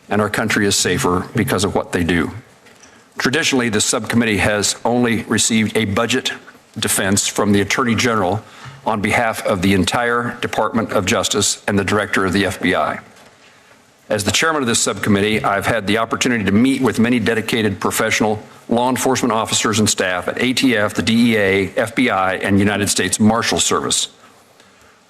and our country is safer because of what they do. Traditionally, the subcommittee has only received a budget defense from the Attorney General on behalf of the entire Department of Justice and the Director of the FBI. As the chairman of this subcommittee, I've had the opportunity to meet with many dedicated professional law enforcement officers and staff at ATF, the DEA, FBI, and United States Marshal Service.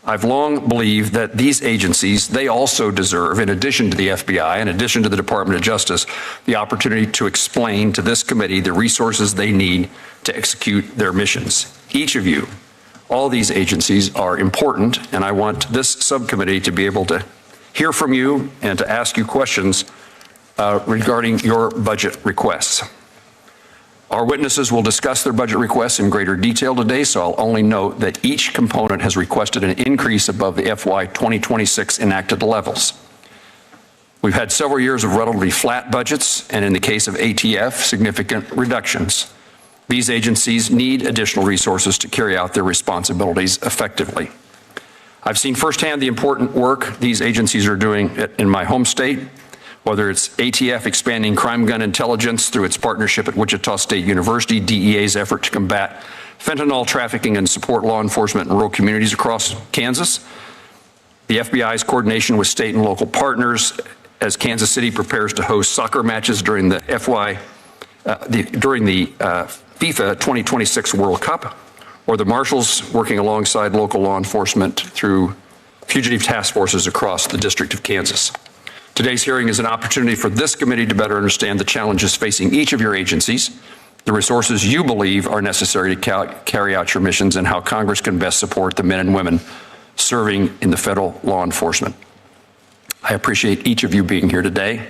I've long believed that these agencies, they also deserve, in addition to the FBI, in addition to the Department of Justice, the opportunity to explain to this committee the resources they need to execute their missions. Each of you, all these agencies are important, and I want this subcommittee to be able to hear from you and to ask you questions regarding your budget requests. Our witnesses will discuss their budget requests in greater detail today, so I'll only note that each component has requested an increase above the FY 2026 enacted levels. We've had several years of relatively flat budgets, and in the case of ATF, significant reductions. These agencies need additional resources to carry out their responsibilities effectively. I've seen firsthand the important work these agencies are doing in my home state, whether it's ATF expanding crime gun intelligence through its partnership at Wichita State University, DEA's effort to combat fentanyl trafficking and support law enforcement in rural communities across Kansas, the FBI's coordination with state and local partners as Kansas City prepares to host soccer matches during the FIFA 2026 World Cup, or the Marshals working alongside local law enforcement through fugitive task forces across the District of Kansas. Today's hearing is an opportunity for this committee to better understand the challenges facing each of your agencies, the resources you believe are necessary to carry out your missions, and how Congress can best support the men and women serving in the federal law enforcement. I appreciate each of you being here today,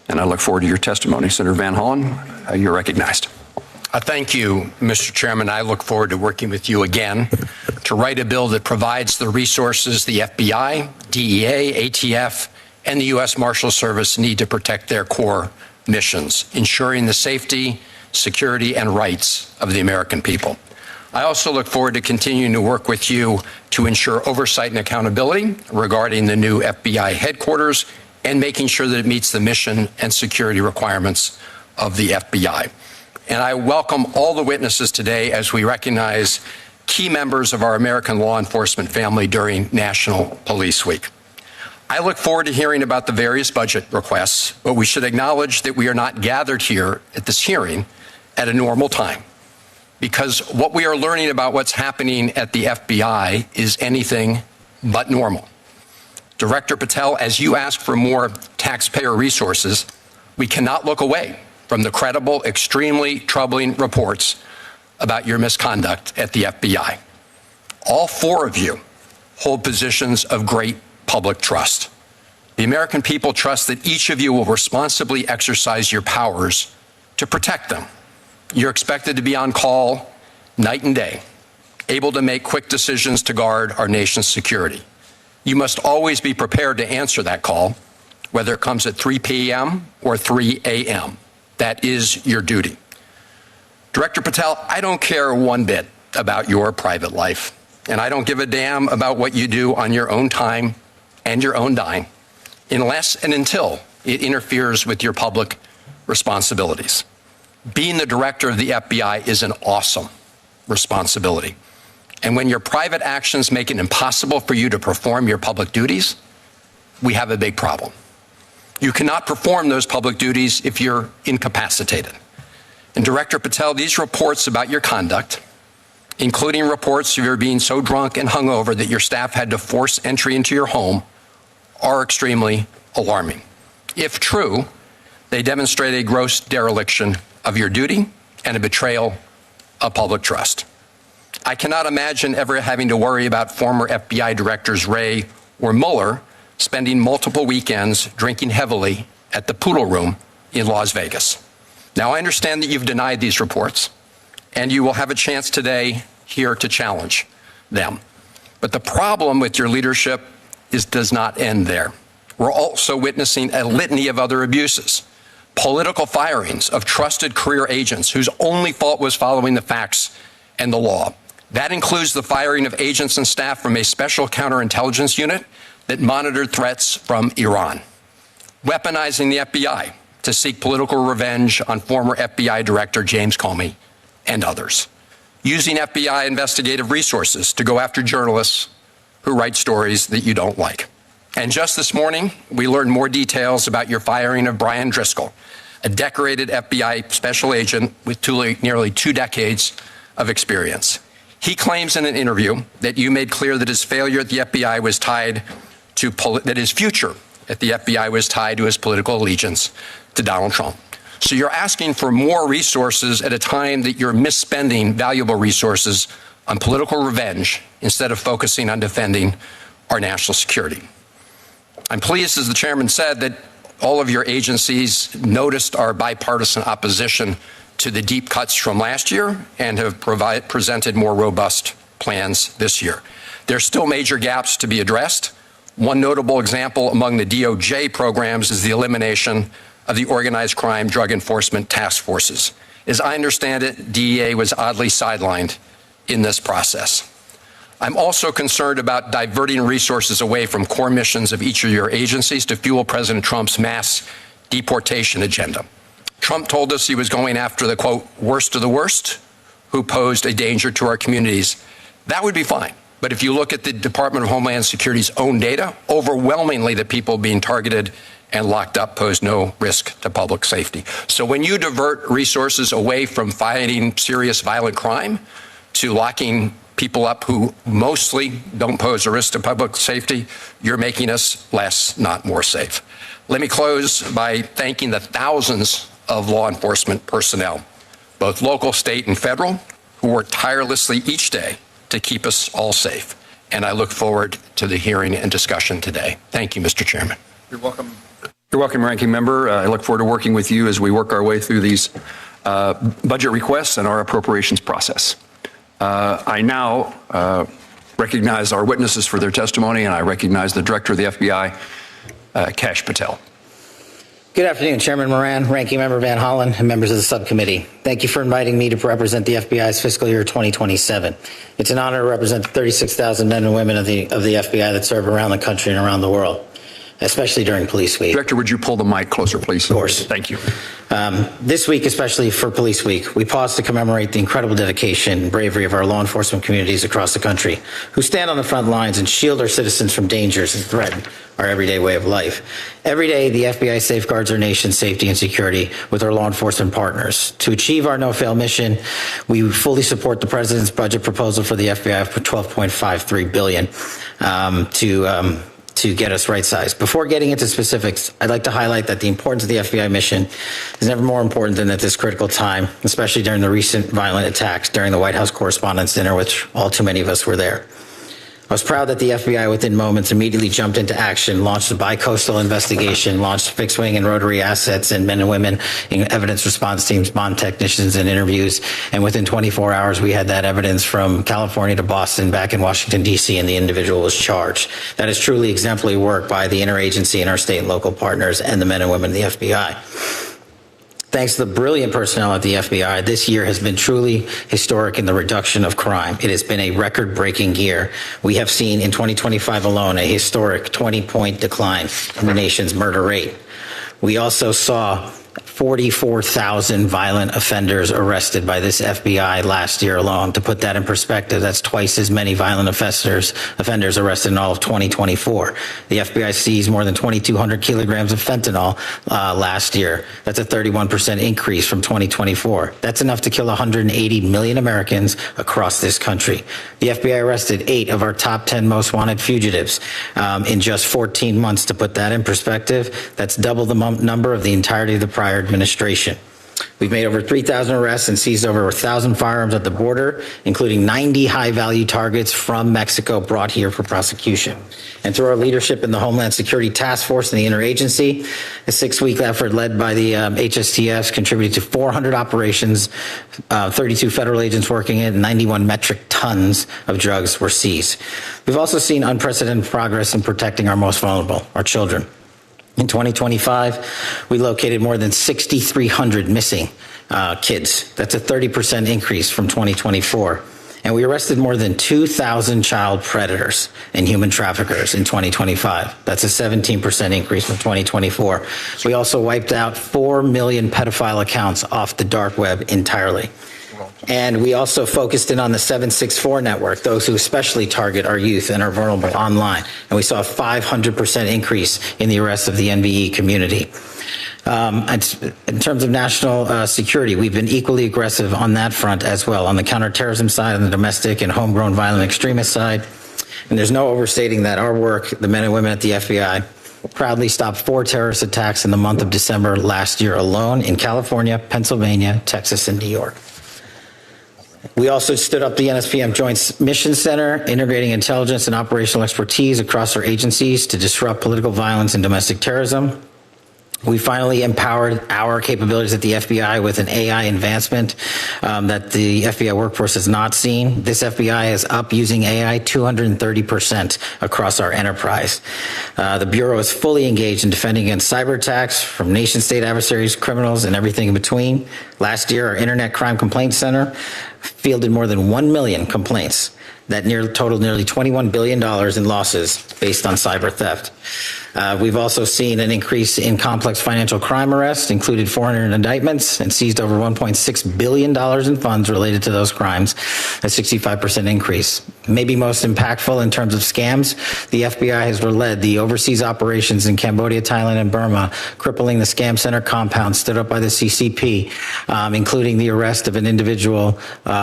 and I look forward to your testimony. Senator Van Hollen, you're recognized. Thank you, Mr. Chairman. I look forward to working with you again to write a bill that provides the resources the FBI, DEA, ATF, and the U.S. Marshal Service need to protect their core missions, ensuring the safety, security, and rights of the American people. I also look forward to continuing to work with you to ensure oversight and accountability regarding the new FBI headquarters and making sure that it meets the mission and security requirements of the FBI. And I welcome all the witnesses today as we recognize key members of our American law enforcement family during National Police Week. I look forward to hearing about the various budget requests, but we should acknowledge that we are not gathered here at this hearing at a normal time, because what we are learning about what's happening at the FBI is anything but normal. Director Patel, as you ask for more taxpayer resources, we cannot look away from the credible, extremely troubling reports about your misconduct at the FBI. All four of you hold positions of great public trust. The American people trust that each of you will responsibly exercise your powers to protect them. You're expected to be on call night and day, able to make quick decisions to guard our nation's security. You must always be prepared to answer that call, whether it comes at 3 p.m. or 3 a.m. That is your duty. Director Patel, I don't care one bit about your private life, and I don't give a damn about what you do on your own time and your own dime, unless and until it interferes with your public responsibilities. Being the director of the FBI is an awesome responsibility. And when your private actions make it impossible for you to perform your public duties, we have a big problem. You cannot perform those public duties if you're incapacitated. And Director Patel, these reports about your conduct, including reports of your being so drunk and hungover that your staff had to force entry into your home, are extremely alarming. If true, they demonstrate a gross dereliction of your duty and a betrayal of public trust. I cannot imagine ever having to worry about former FBI directors Wray or Mueller spending multiple weekends drinking heavily at the Poodle Room in Las Vegas. Now, I understand that you've denied these reports, and you will have a chance today here to challenge them. But the problem with your leadership does not end there. We're also witnessing a litany of other abuses, political firings of trusted career agents whose only fault was following the facts and the law. That includes the firing of agents and staff from a special counterintelligence unit that monitored threats from Iran. weaponizing the FBI to seek political revenge on former FBI Director James Comey and others, using FBI investigative resources to go after journalists who write stories that you don't like. And just this morning, we learned more details about your firing of Brian Driscoll, a decorated FBI special agent with nearly 2 decades of experience. He claims in an interview that you made clear that his failure at the FBI was tied to, that his future at the FBI was tied to his political allegiance to Donald Trump. So you're asking for more resources at a time that you're misspending valuable resources on political revenge instead of focusing on defending our national security. I'm pleased, as the chairman said, that all of your agencies noticed our bipartisan opposition to the deep cuts from last year and have presented more robust plans this year. There are still major gaps to be addressed. One notable example among the DOJ programs is the elimination of the Organized Crime Drug Enforcement Task Forces. As I understand it, DEA was oddly sidelined in this process. I'm also concerned about diverting resources away from core missions of each of your agencies to fuel President Trump's mass deportation agenda. Trump told us he was going after the, quote, worst of the worst who posed a danger to our communities. That would be fine. But if you look at the Department of Homeland Security's own data, overwhelmingly the people being targeted and locked up pose no risk to public safety. So when you divert resources away from fighting serious violent crime to locking people up who mostly don't pose a risk to public safety, you're making us less, not more safe. Let me close by thanking the thousands of law enforcement personnel, both local, state, and federal, who work tirelessly each day to keep us all safe. And I look forward to the hearing and discussion today. Thank you, Mr. Chairman. You're welcome. You're welcome, Ranking Member. I look forward to working with you as we work our way through these budget requests and our appropriations process. I now recognize our witnesses for their testimony, and I recognize the Director of the FBI, Kash Patel. Good afternoon, Chairman Moran, Ranking Member Van Hollen, and members of the subcommittee. Thank you for inviting me to represent the FBI's fiscal year 2027. It's an honor to represent the 36,000 men and women of the FBI that serve around the country and around the world, especially during Police Week. Director, would you pull the mic closer, please? Of course. Thank you. This week, especially for Police Week, we pause to commemorate the incredible dedication and bravery of our law enforcement communities across the country, who stand on the front lines and shield our citizens from dangers that threaten our everyday way of life. Every day, the FBI safeguards our nation's safety and security with our law enforcement partners. To achieve our no-fail mission, we fully support the President's budget proposal for the FBI for $12.53 billion to get us right-sized. Before getting into specifics, I'd like to highlight that the importance of the FBI mission is never more important than at this critical time, especially during the recent violent attacks during the White House Correspondents' Dinner, which all too many of us were there. I was proud that the FBI within moments immediately jumped into action, launched a bi-coastal investigation, launched fixed-wing and rotary assets and men and women in evidence response teams, bond technicians, and interviews. And within 24 hours, we had that evidence from California to Boston, back in Washington, D.C., and the individual was charged. That is truly exemplary work by the interagency and our state and local partners and the men and women of the FBI. Thanks to the brilliant personnel at the FBI, this year has been truly historic in the reduction of crime. It has been a record-breaking year. We have seen in 2025 alone a historic 20-point decline in the nation's murder rate. We also saw 44,000 violent offenders arrested by this FBI last year alone. To put that in perspective, that's twice as many violent offenders arrested in all of 2024. The FBI seized more than 2,200 kilograms of fentanyl last year. That's a 31% increase from 2024. That's enough to kill 180 million Americans across this country. The FBI arrested 8 of our top 10 most wanted fugitives in just 14 months. To put that in perspective, that's double the number of the entirety of the prior administration. We've made over 3,000 arrests and seized over 1,000 firearms at the border, including 90 high-value targets from Mexico brought here for prosecution. And through our leadership in the Homeland Security Task Force and the interagency, a 6-week effort led by the HSTFs contributed to 400 operations, 32 federal agents working it, and 91 metric tons of drugs were seized. We've also seen unprecedented progress in protecting our most vulnerable, our children. In 2025, we located more than 6,300 missing kids. That's a 30% increase from 2024. and we arrested more than 2,000 child predators and human traffickers in 2025. That's a 17% increase from 2024. We also wiped out 4 million pedophile accounts off the dark web entirely. And we also focused in on the 764 network, those who especially target our youth and are vulnerable online. And we saw a 500% increase in the arrests of the NVE community. In terms of national security, we've been equally aggressive on that front as well, on the counterterrorism side, on the domestic and homegrown violent extremist side. And there's no overstating that our work, the men and women at the FBI, proudly stopped 4 terrorist attacks in the month of December last year alone in California, Pennsylvania, Texas, and New York. We also stood up the NSPM Joint Mission Center, integrating intelligence and operational expertise across our agencies to disrupt political violence and domestic terrorism. We finally empowered our capabilities at the FBI with an AI advancement that the FBI workforce has not seen. This FBI is up using AI 230% across our enterprise. The Bureau is fully engaged in defending against cyber attacks from nation-state adversaries, criminals, and everything in between. Last year, our Internet Crime Complaint Center fielded more than 1 million complaints that totaled nearly $21 billion in losses based on cyber theft. We've also seen an increase in complex financial crime arrests, included 400 indictments, and seized over $1.6 billion in funds related to those crimes, a 65% increase. Maybe most impactful in terms of scams, the FBI has led the overseas operations in Cambodia, Thailand, and Burma, crippling the scam center compound stood up by the CCP, including the arrest of an individual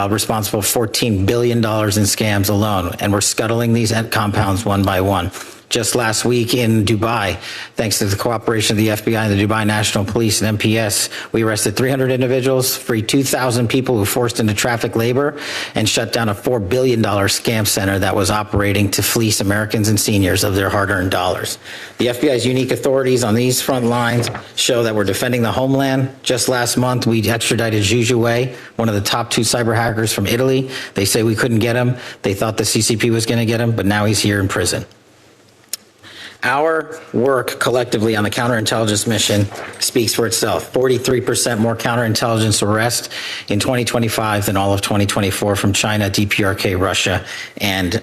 responsible for $14 billion in scams alone. And we're scuttling these compounds one by one. Just last week in Dubai, thanks to the cooperation of the FBI and the Dubai National Police and MPS, we arrested 300 individuals, freed 2,000 people who forced into traffic labor, and shut down a $4 billion scam center that was operating to fleece Americans and seniors of their hard-earned dollars. The FBI's unique authorities on these front lines show that we're defending the homeland. Just last month, we extradited Zhu Zhuwei, one of the top 2 cyber hackers from Italy. They say we couldn't get him. They thought the CCP was going to get him, but now he's here in prison. Our work collectively on the counterintelligence mission speaks for itself. 43% more counterintelligence arrests in 2025 than all of 2024 from China, DPRK, Russia, and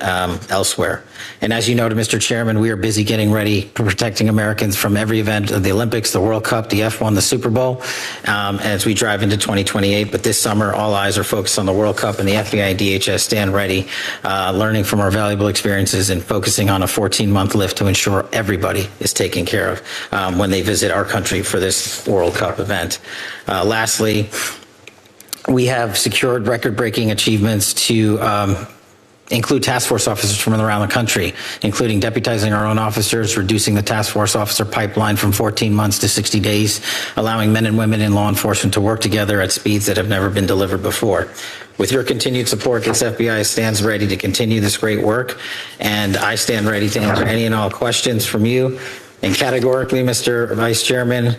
elsewhere. And as you noted, Mr. Chairman, we are busy getting ready for protecting Americans from every event of the Olympics, the World Cup, the F1, the Super Bowl, as we drive into 2028. But this summer, all eyes are focused on the World Cup, and the FBI and DHS stand ready, learning from our valuable experiences and focusing on a 14-month lift to ensure everybody is taken care of when they visit our country for this World Cup event. Lastly, we have secured record-breaking achievements to include task force officers from around the country, including deputizing our own officers, reducing the task force officer pipeline from 14 months to 60 days, allowing men and women in law enforcement to work together at speeds that have never been delivered before. With your continued support, this FBI stands ready to continue this great work, and I stand ready to answer any and all questions from you. And categorically, Mr. Vice Chairman,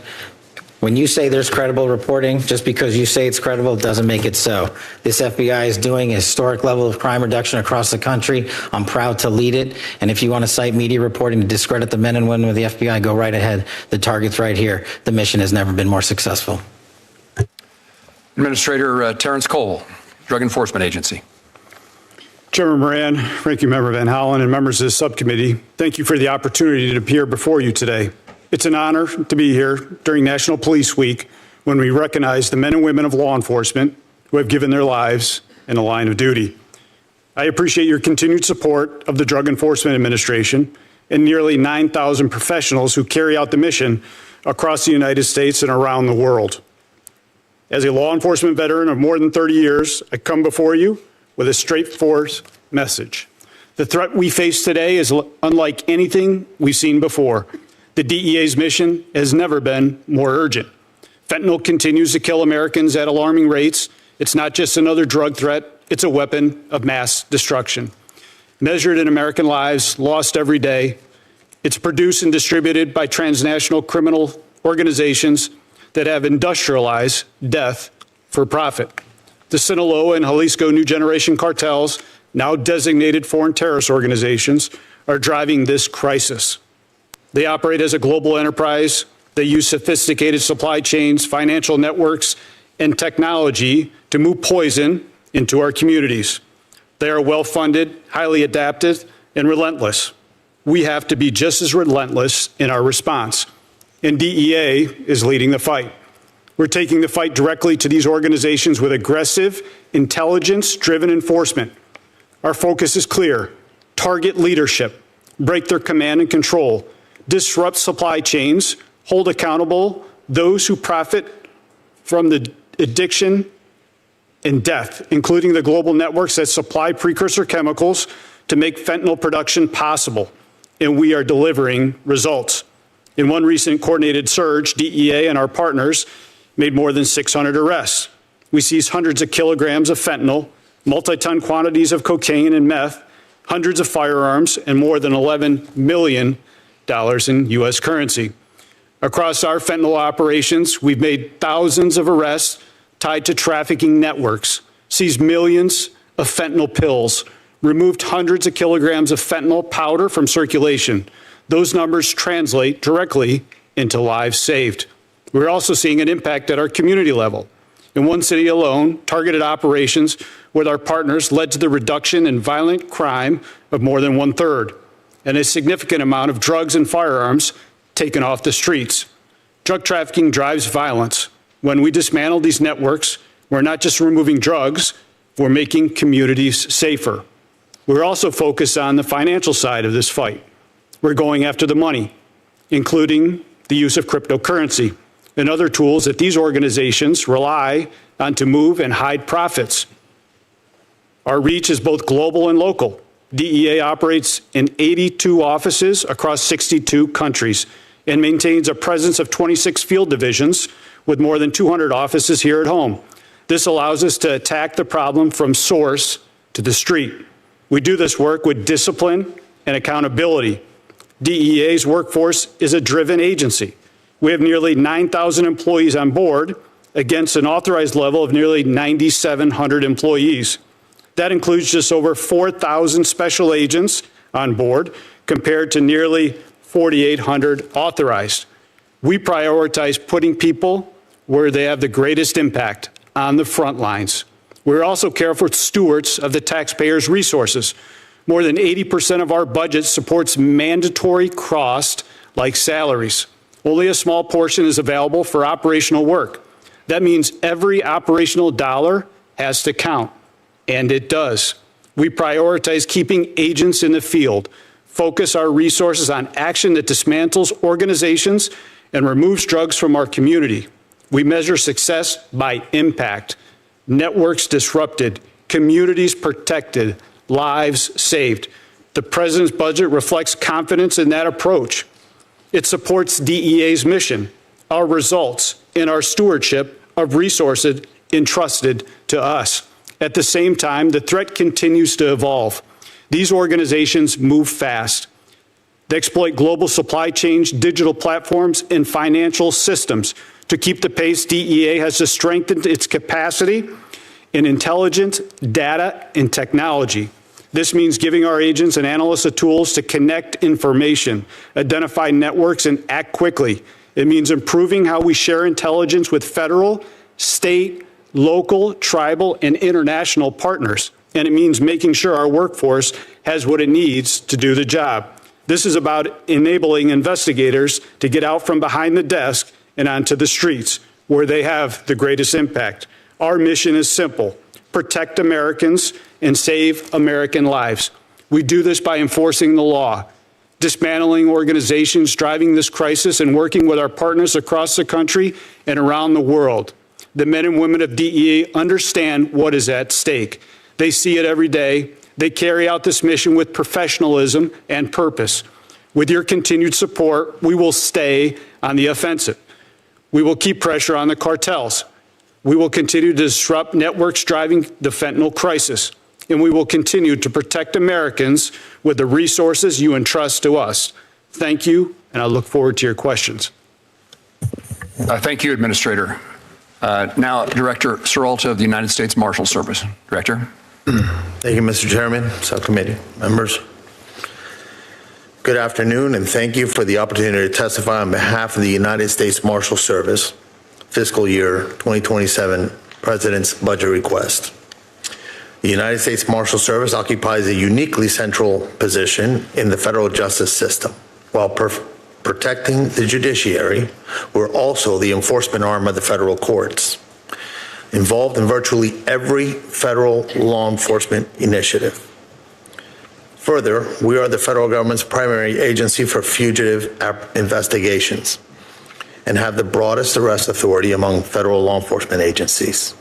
when you say there's credible reporting, just because you say it's credible doesn't make it so. This FBI is doing a historic level of crime reduction across the country. I'm proud to lead it. And if you want to cite media reporting to discredit the men and women of the FBI, go right ahead. The target's right here. The mission has never been more successful. Administrator Terrence Cole, Drug Enforcement Agency. Chairman Moran, Ranking Member Van Hollen, and members of this subcommittee, thank you for the opportunity to appear before you today. It's an honor to be here during National Police Week when we recognize the men and women of law enforcement who have given their lives in the line of duty. I appreciate your continued support of the Drug Enforcement Administration and nearly 9,000 professionals who carry out the mission across the United States and around the world. As a law enforcement veteran of more than 30 years, I come before you with a straightforward message. The threat we face today is unlike anything we've seen before. The DEA's mission has never been more urgent. Fentanyl continues to kill Americans at alarming rates. It's not just another drug threat, it's a weapon of mass destruction. Measured in American lives lost every day, it's produced and distributed by transnational criminal organizations that have industrialized death for profit. The Sinaloa and Jalisco New Generation cartels, now designated foreign terrorist organizations, are driving this crisis. They operate as a global enterprise. They use sophisticated supply chains, financial networks, and technology to move poison into our communities. They are well-funded, highly adaptive, and relentless. We have to be just as relentless in our response. And DEA is leading the fight. We're taking the fight directly to these organizations with aggressive, intelligence-driven enforcement. Our focus is clear: target leadership, break their command and control, disrupt supply chains, hold accountable those who profit from the addiction and death, including the global networks that supply precursor chemicals to make fentanyl production possible. And we are delivering results. In one recent coordinated surge, DEA and our partners made more than 600 arrests. We seized hundreds of kilograms of fentanyl, multi-ton quantities of cocaine and meth, hundreds of firearms, and more than $11 million in U.S. currency. Across our fentanyl operations, we've made thousands of arrests tied to trafficking networks, seized millions of fentanyl pills, removed hundreds of kilograms of fentanyl powder from circulation. Those numbers translate directly into lives saved. We're also seeing an impact at our community level. In one city alone, targeted operations with our partners led to the reduction in violent crime of more than 1/3, and a significant amount of drugs and firearms taken off the streets. Drug trafficking drives violence. When we dismantle these networks, we're not just removing drugs, we're making communities safer. We're also focused on the financial side of this fight. We're going after the money, including the use of cryptocurrency and other tools that these organizations rely on to move and hide profits. Our reach is both global and local. DEA operates in 82 offices across 62 countries and maintains a presence of 26 field divisions with more than 200 offices here at home. This allows us to attack the problem from source to the street. We do this work with discipline and accountability. DEA's workforce is a driven agency. We have nearly 9,000 employees on board against an authorized level of nearly 9,700 employees. That includes just over 4,000 special agents on board compared to nearly 4,800 authorized. We prioritize putting people where they have the greatest impact, on the front lines. We're also careful stewards of the taxpayers' resources. More than 80% of our budget supports mandatory costs like salaries. Only a small portion is available for operational work. That means every operational dollar has to count, and it does. We prioritize keeping agents in the field, focus our resources on action that dismantles organizations and removes drugs from our community. We measure success by impact. Networks disrupted, communities protected, lives saved. The president's budget reflects confidence in that approach. It supports DEA's mission, our results, and our stewardship of resources entrusted to us. At the same time, the threat continues to evolve. These organizations move fast. They exploit global supply chains, digital platforms, and financial systems. To keep the pace, DEA has to strengthen its capacity in intelligence, data, and technology. This means giving our agents and analysts the tools to connect information, identify networks, and act quickly. It means improving how we share intelligence with federal, state, local, tribal, and international partners. And it means making sure our workforce has what it needs to do the job. This is about enabling investigators to get out from behind the desk and onto the streets, where they have the greatest impact. Our mission is simple: protect Americans and save American lives. We do this by enforcing the law, dismantling organizations driving this crisis, and working with our partners across the country and around the world. The men and women of DEA understand what is at stake. They see it every day. They carry out this mission with professionalism and purpose. With your continued support, we will stay on the offensive. We will keep pressure on the cartels. We will continue to disrupt networks driving the fentanyl crisis. And we will continue to protect Americans with the resources you entrust to us. Thank you, and I look forward to your questions. Thank you, Administrator. Now, Director Seralta of the United States Marshal Service. Director. Thank you, Mr. Chairman, subcommittee members. Good afternoon, and thank you for the opportunity to testify on behalf of the United States Marshal Service fiscal year 2027 President's budget request. The United States Marshal Service occupies a uniquely central position in the federal justice system. While protecting the judiciary, we're also the enforcement arm of the federal courts, involved in virtually every federal law enforcement initiative. Further, we are the federal government's primary agency for fugitive investigations and have the broadest arrest authority among federal law enforcement agencies.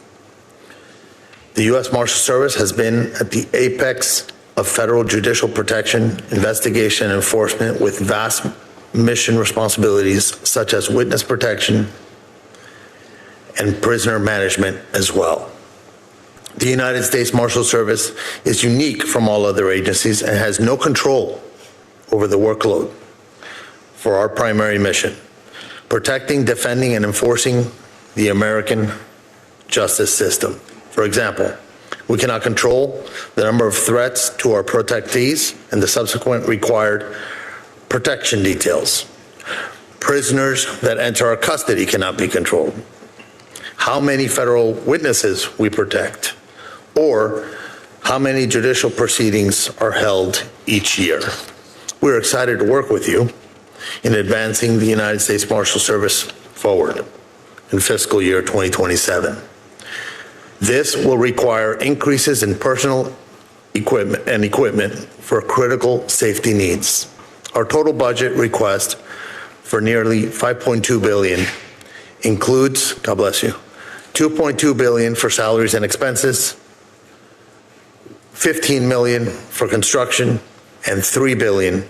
The U.S. Marshal Service has been at the apex of federal judicial protection, investigation, and enforcement with vast mission responsibilities such as witness protection and prisoner management as well. The United States Marshal Service is unique from all other agencies and has no control over the workload for our primary mission: protecting, defending, and enforcing the American justice system. For example, we cannot control the number of threats to our protectees and the subsequent required protection details. Prisoners that enter our custody cannot be controlled. How many federal witnesses we protect, or how many judicial proceedings are held each year. We're excited to work with you in advancing the United States Marshal Service forward in fiscal year 2027. This will require increases in personal equipment for critical safety needs. Our total budget request for nearly $5.2 billion includes, God bless you, $2.2 billion for salaries and expenses, $15 million for construction, and $3 billion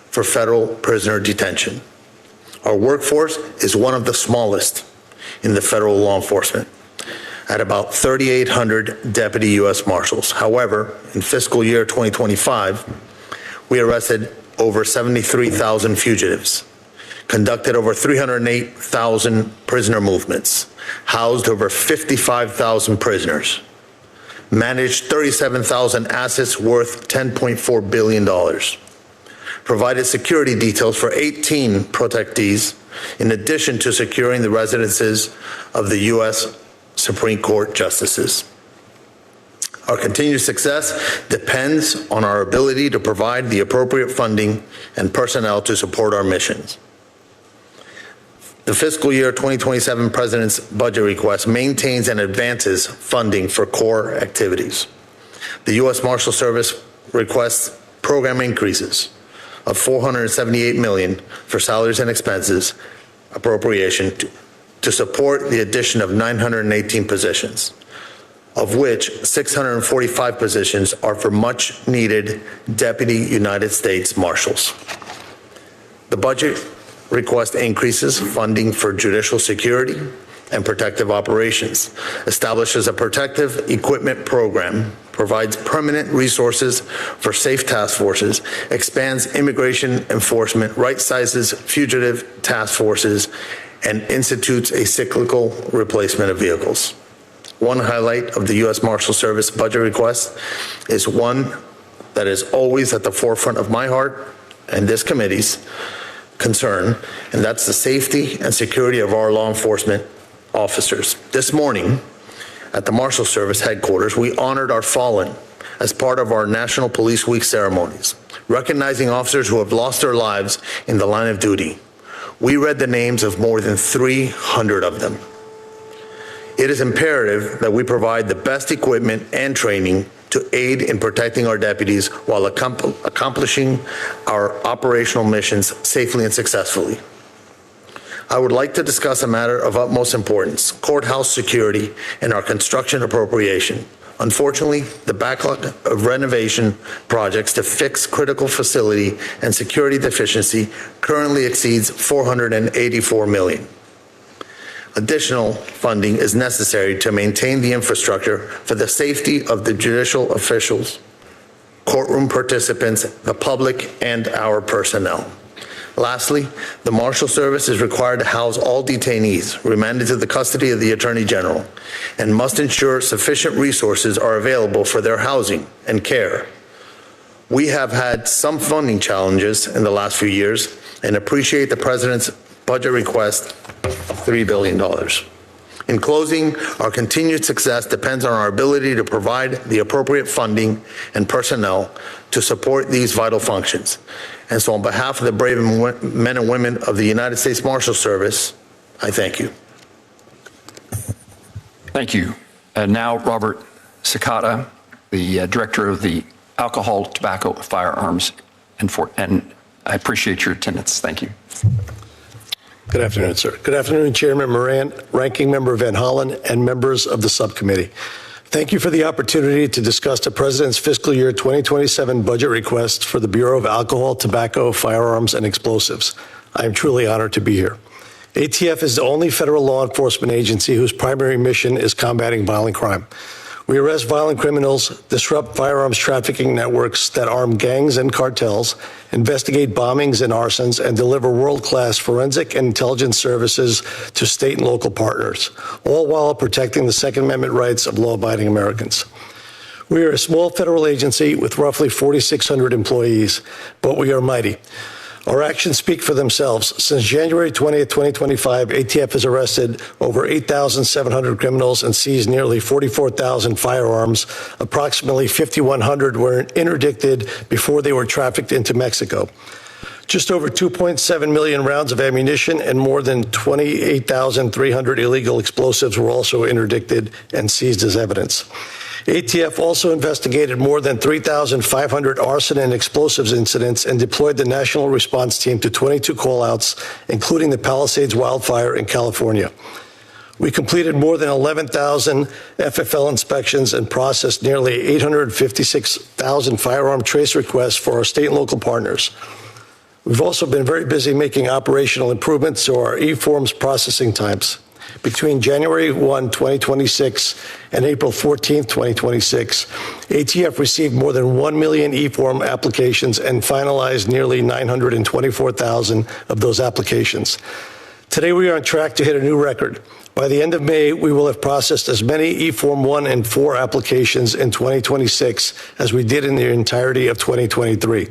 for federal prisoner detention. Our workforce is one of the smallest in the federal law enforcement, at about 3,800 deputy U.S. Marshals. However, in fiscal year 2025, we arrested over 73,000 fugitives, conducted over 308,000 prisoner movements, housed over 55,000 prisoners, managed 37,000 assets worth $10.4 billion, provided security details for 18 protectees, in addition to securing the residences of the U.S. Supreme Court justices. Our continued success depends on our ability to provide the appropriate funding and personnel to support our missions. The fiscal year 2027 President's budget request maintains and advances funding for core activities. The U.S. Marshal Service requests program increases of $478 million for salaries and expenses appropriation to support the addition of 918 positions, of which 645 positions are for much needed Deputy United States Marshals. The budget request increases funding for judicial security and protective operations, establishes a protective equipment program, provides permanent resources for safe task forces, expands immigration enforcement, right-sizes fugitive task forces, and institutes a cyclical replacement of vehicles. One highlight of the U.S. Marshal Service budget request is one that is always at the forefront of my heart and this committee's concern, and that's the safety and security of our law enforcement officers. This morning, at the Marshal Service headquarters, we honored our fallen as part of our National Police Week ceremonies, recognizing officers who have lost their lives in the line of duty. We read the names of more than 300 of them. It is imperative that we provide the best equipment and training to aid in protecting our deputies while accomplishing our operational missions safely and successfully. I would like to discuss a matter of utmost importance: courthouse security and our construction appropriation. Unfortunately, the backlog of renovation projects to fix critical facility and security deficiency currently exceeds $484 million. Additional funding is necessary to maintain the infrastructure for the safety of the judicial officials, courtroom participants, the public, and our personnel. Lastly, the Marshal Service is required to house all detainees remanded to the custody of the Attorney General and must ensure sufficient resources are available for their housing and care. We have had some funding challenges in the last few years and appreciate the President's budget request of $3 billion. In closing, our continued success depends on our ability to provide the appropriate funding and personnel to support these vital functions. And so on behalf of the brave men and women of the United States Marshal Service, I thank you. Thank you. And now, Robert Sakata, the Director of the Alcohol, Tobacco, Firearms, and I appreciate your attendance. Thank you. Good afternoon, sir. Good afternoon, Chairman Moran, Ranking Member Van Hollen, and members of the subcommittee. Thank you for the opportunity to discuss the President's fiscal year 2027 budget request for the Bureau of Alcohol, Tobacco, Firearms, and Explosives. I am truly honored to be here. ATF is the only federal law enforcement agency whose primary mission is combating violent crime. We arrest violent criminals, disrupt firearms trafficking networks that arm gangs and cartels, investigate bombings and arsons, and deliver world-class forensic and intelligence services to state and local partners, all while protecting the Second Amendment rights of law-abiding Americans. We are a small federal agency with roughly 4,600 employees, but we are mighty. Our actions speak for themselves. Since January 20th, 2025, ATF has arrested over 8,700 criminals and seized nearly 44,000 firearms. Approximately 5,100 were interdicted before they were trafficked into Mexico. Just over 2.7 million rounds of ammunition and more than 28,300 illegal explosives were also interdicted and seized as evidence. ATF also investigated more than 3,500 arson and explosives incidents and deployed the National Response Team to 22 callouts, including the Palisades wildfire in California. We completed more than 11,000 FFL inspections and processed nearly 856,000 firearm trace requests for our state and local partners. We've also been very busy making operational improvements to our e-forms processing times. Between January 1, 2026 and April 14, 2026, ATF received more than 1 million e-form applications and finalized nearly 924,000 of those applications. Today, we are on track to hit a new record. By the end of May, we will have processed as many e-form 1 and 4 applications in 2026 as we did in the entirety of 2023.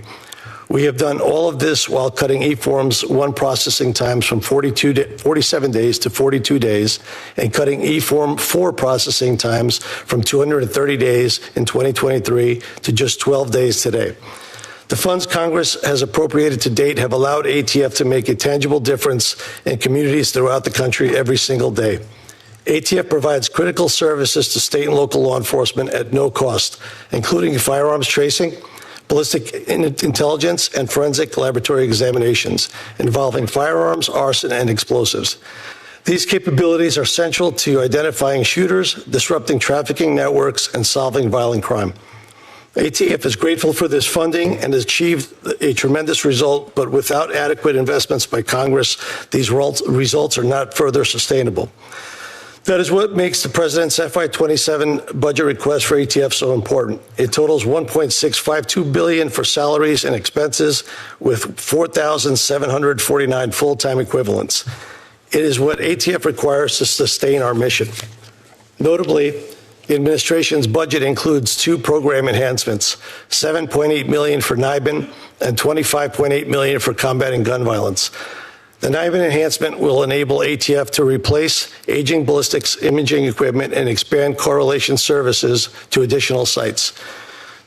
We have done all of this while cutting e-forms 1 processing times from 47 days to 42 days and cutting e-form 4 processing times from 230 days in 2023 to just 12 days today. The funds Congress has appropriated to date have allowed ATF to make a tangible difference in communities throughout the country every single day. ATF provides critical services to state and local law enforcement at no cost, including firearms tracing, ballistic intelligence, and forensic laboratory examinations involving firearms, arson, and explosives. These capabilities are central to identifying shooters, disrupting trafficking networks, and solving violent crime. ATF is grateful for this funding and has achieved a tremendous result, but without adequate investments by Congress, these results are not further sustainable. That is what makes the President's FY27 budget request for ATF so important. It totals $1.652 billion for salaries and expenses with 4,749 full-time equivalents. It is what ATF requires to sustain our mission. Notably, the administration's budget includes 2 program enhancements, $7.8 million for NIBIN and $25.8 million for combating gun violence. The NIBIN enhancement will enable ATF to replace aging ballistics imaging equipment and expand correlation services to additional sites.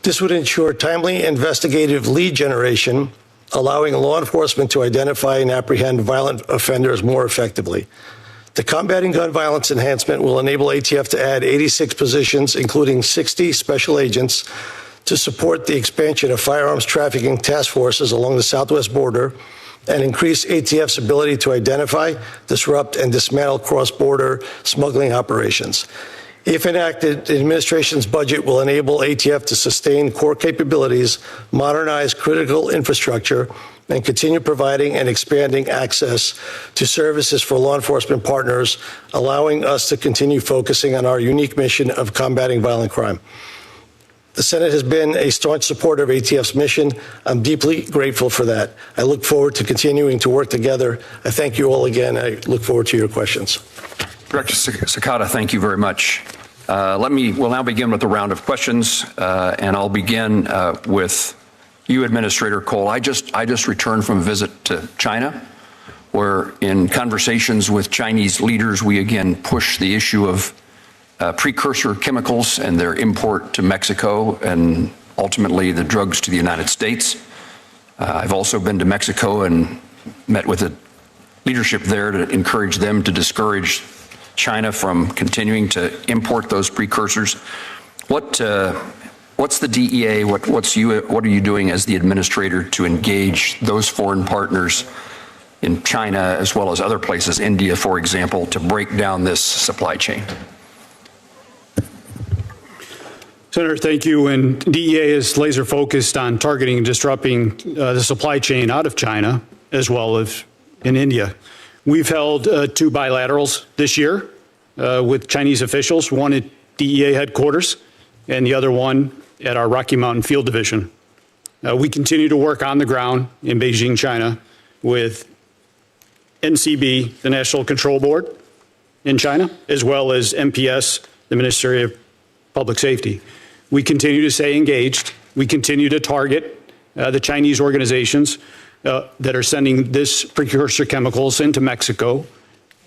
This would ensure timely investigative lead generation, allowing law enforcement to identify and apprehend violent offenders more effectively. The combating gun violence enhancement will enable ATF to add 86 positions, including 60 special agents, to support the expansion of firearms trafficking task forces along the southwest border and increase ATF's ability to identify, disrupt, and dismantle cross-border smuggling operations. If enacted, the administration's budget will enable ATF to sustain core capabilities, modernize critical infrastructure, and continue providing and expanding access to services for law enforcement partners, allowing us to continue focusing on our unique mission of combating violent crime. The Senate has been a staunch supporter of ATF's mission. I'm deeply grateful for that. I look forward to continuing to work together. I thank you all again. I look forward to your questions. Director Sakata, thank you very much. We'll now begin with a round of questions, and I'll begin with you, Administrator Cole. I just returned from a visit to China, where in conversations with Chinese leaders, we again push the issue of precursor chemicals and their import to Mexico and ultimately the drugs to the United States. I've also been to Mexico and met with the leadership there to encourage them to discourage China from continuing to import those precursors. What's the DEA? What are you doing as the administrator to engage those foreign partners in China as well as other places, India, for example, to break down this supply chain? Senator, thank you. And DEA is laser focused on targeting and disrupting the supply chain out of China as well as in India. We've held 2 bilaterals this year with Chinese officials, one at DEA headquarters and the other one at our Rocky Mountain Field Division. We continue to work on the ground in Beijing, China, with NCB, the National Control Board in China, as well as MPS, the Ministry of Public Safety. We continue to stay engaged. We continue to target the Chinese organizations that are sending this precursor chemicals into Mexico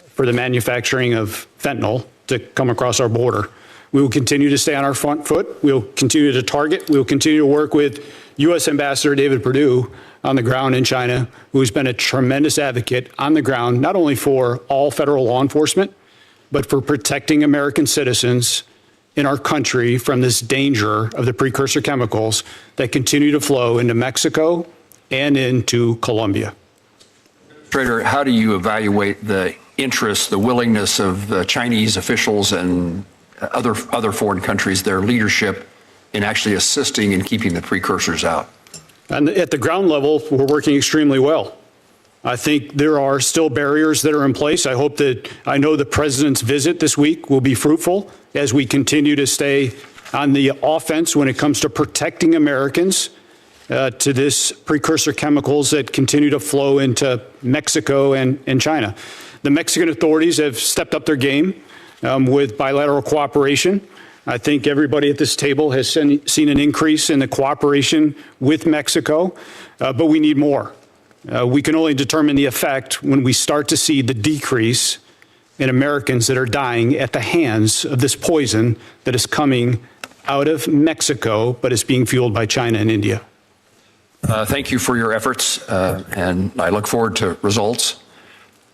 for the manufacturing of fentanyl to come across our border. We will continue to stay on our front foot. We will continue to target. We will continue to work with U.S. Ambassador David Perdue on the ground in China, who's been a tremendous advocate on the ground, not only for all federal law enforcement, but for protecting American citizens in our country from this danger of the precursor chemicals that continue to flow into Mexico and into Colombia. Administrator, how do you evaluate the interest, the willingness of the Chinese officials and other foreign countries, their leadership in actually assisting in keeping the precursors out? And at the ground level, we're working extremely well. I think there are still barriers that are in place. I know the president's visit this week will be fruitful as we continue to stay on the offense when it comes to protecting Americans to this precursor chemicals that continue to flow into Mexico and China. The Mexican authorities have stepped up their game with bilateral cooperation. I think everybody at this table has seen an increase in the cooperation with Mexico, but we need more. We can only determine the effect when we start to see the decrease in Americans that are dying at the hands of this poison that is coming out of Mexico, but is being fueled by China and India. Thank you for your efforts, and I look forward to results.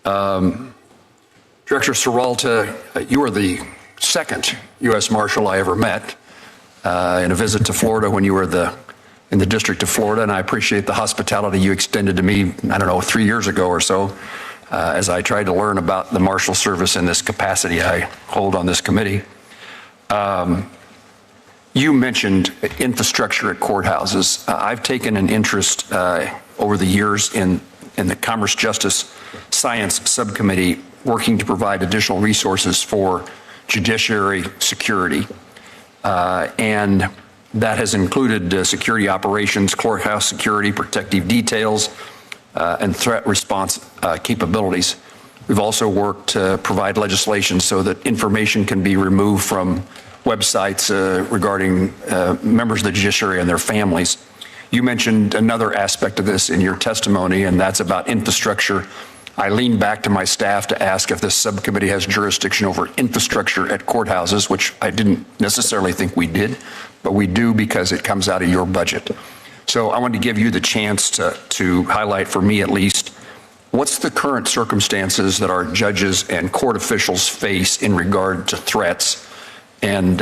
Director Serralta, you are the second U.S. Marshal I ever met in a visit to Florida when you were in the District of Florida, and I appreciate the hospitality you extended to me, 3 years ago or so, as I tried to learn about the Marshal Service in this capacity I hold on this committee. You mentioned infrastructure at courthouses. I've taken an interest over the years in the Commerce Justice Science Subcommittee working to provide additional resources for judiciary security. And that has included security operations, courthouse security, protective details, and threat response capabilities. We've also worked to provide legislation so that information can be removed from websites regarding members of the judiciary and their families. You mentioned another aspect of this in your testimony, and that's about infrastructure. I leaned back to my staff to ask if this subcommittee has jurisdiction over infrastructure at courthouses, which I didn't necessarily think we did, but we do because it comes out of your budget. So I wanted to give you the chance to highlight, for me at least, what's the current circumstances that our judges and court officials face in regard to threats, and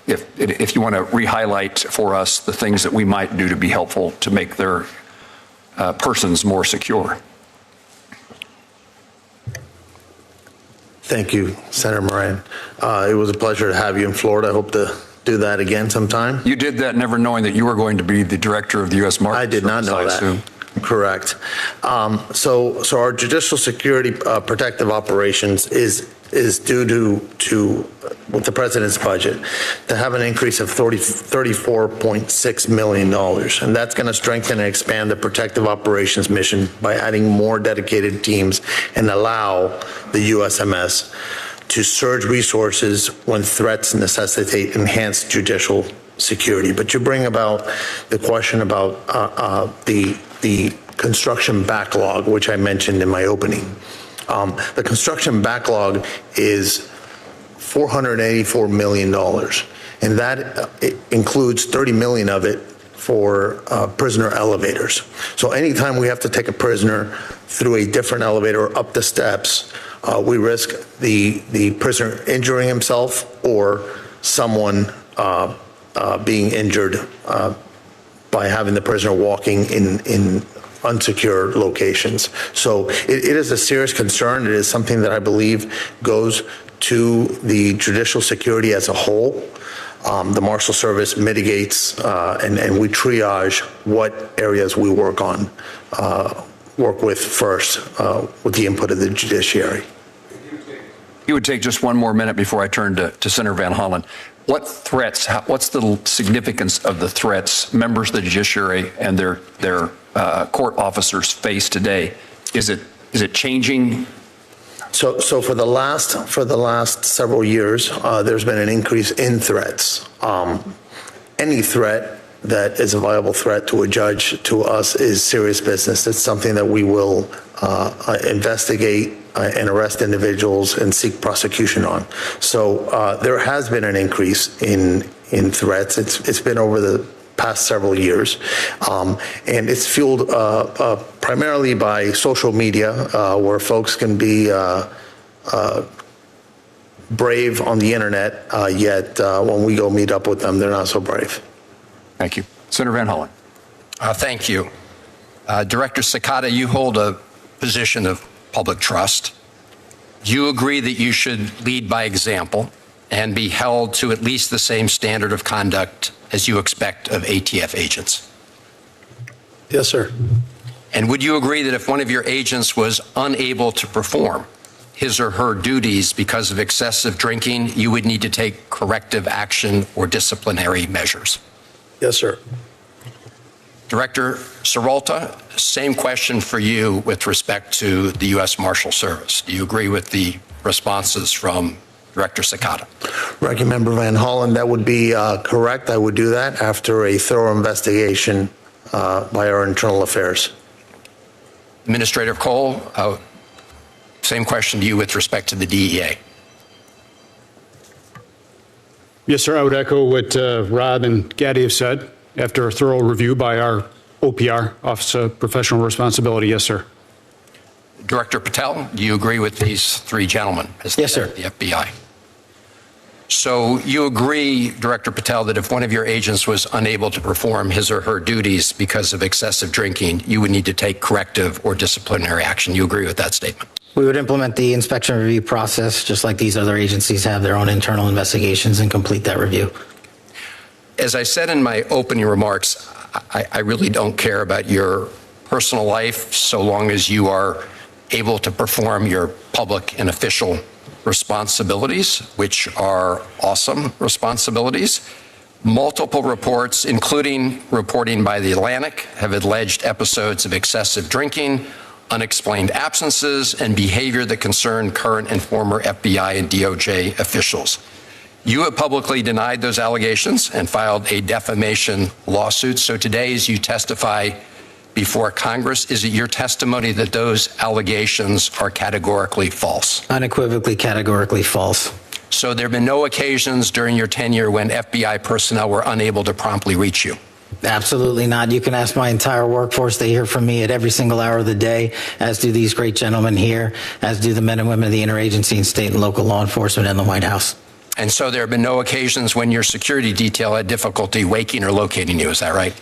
if you want to re-highlight for us the things that we might do to be helpful to make their persons more secure. Thank you, Senator Moran. It was a pleasure to have you in Florida. I hope to do that again sometime. You did that never knowing that you were going to be the director of the U.S. Marshals I did not know Service, I that. assume. Correct. So our judicial security protective operations is due to with the president's budget to have an increase of $34.6 million. And that's going to strengthen and expand the protective operations mission by adding more dedicated teams and allow the USMS to surge resources when threats necessitate enhanced judicial security. But you bring about the question about the construction backlog, which I mentioned in my opening. The construction backlog is $484 million, and that it includes $30 million of it for prisoner elevators. So anytime we have to take a prisoner through a different elevator or up the steps, we risk the prisoner injuring himself or someone being injured by having the prisoner walking in unsecure locations. So it is a serious concern. It is something that I believe goes to the judicial security as a whole. The Marshal Service mitigates and we triage what areas we work with first with the input of the judiciary. You would take just one more minute before I turn to Senator Van Hollen. What threats, what's the significance of the threats members of the judiciary and their court officers face today? Is it changing? So for the last several years, there's been an increase in threats. Any threat that is a viable threat to a judge, to us, is serious business. It's something that we will investigate and arrest individuals and seek prosecution on. So there has been an increase in threats. It's been over the past several years, and it's fueled primarily by social media, where folks can be brave on the internet, yet when we go meet up with them, they're not so brave. Thank you. Senator Van Hollen. Thank you. Director Cicada, you hold a position of public trust. Do you agree that you should lead by example and be held to at least the same standard of conduct as you expect of ATF agents? Yes, sir. And would you agree that if one of your agents was unable to perform his or her duties because of excessive drinking, you would need to take corrective action or disciplinary measures? Yes, sir. Director Seralta, same question for you with respect to the U.S. Marshal Service. Do you agree with the responses from Director Cicada? Ranking Member Van Hollen, that would be correct. I would do that after a thorough investigation by our internal affairs. Administrator Cole, same question to you with respect to the DEA. Yes, sir. I would echo what Rob and Gaddy have said. After a thorough review by our OPR, Office of Professional Responsibility, yes, sir. Director Patel, do you agree with these three gentlemen? Yes, sir. The FBI. So you agree, Director Patel, that if one of your agents was unable to perform his or her duties because of excessive drinking, you would need to take corrective or disciplinary action. You agree with that statement? We would implement the inspection review process, just like these other agencies have their own internal investigations, and complete that review. As I said in my opening remarks, I really don't care about your personal life so long as you are able to perform your public and official responsibilities, which are awesome responsibilities. Multiple reports, including reporting by The Atlantic, have alleged episodes of excessive drinking, unexplained absences, and behavior that concern current and former FBI and DOJ officials. You have publicly denied those allegations and filed a defamation lawsuit. So today, as you testify before Congress, is it your testimony that those allegations are categorically false? Unequivocally, categorically false. So there have been no occasions during your tenure when FBI personnel were unable to promptly reach you? Absolutely not. You can ask my entire workforce. They hear from me at every single hour of the day, as do these great gentlemen here, as do the men and women of the interagency and state and local law enforcement and the White House. And so there have been no occasions when your security detail had difficulty waking or locating you, is that right?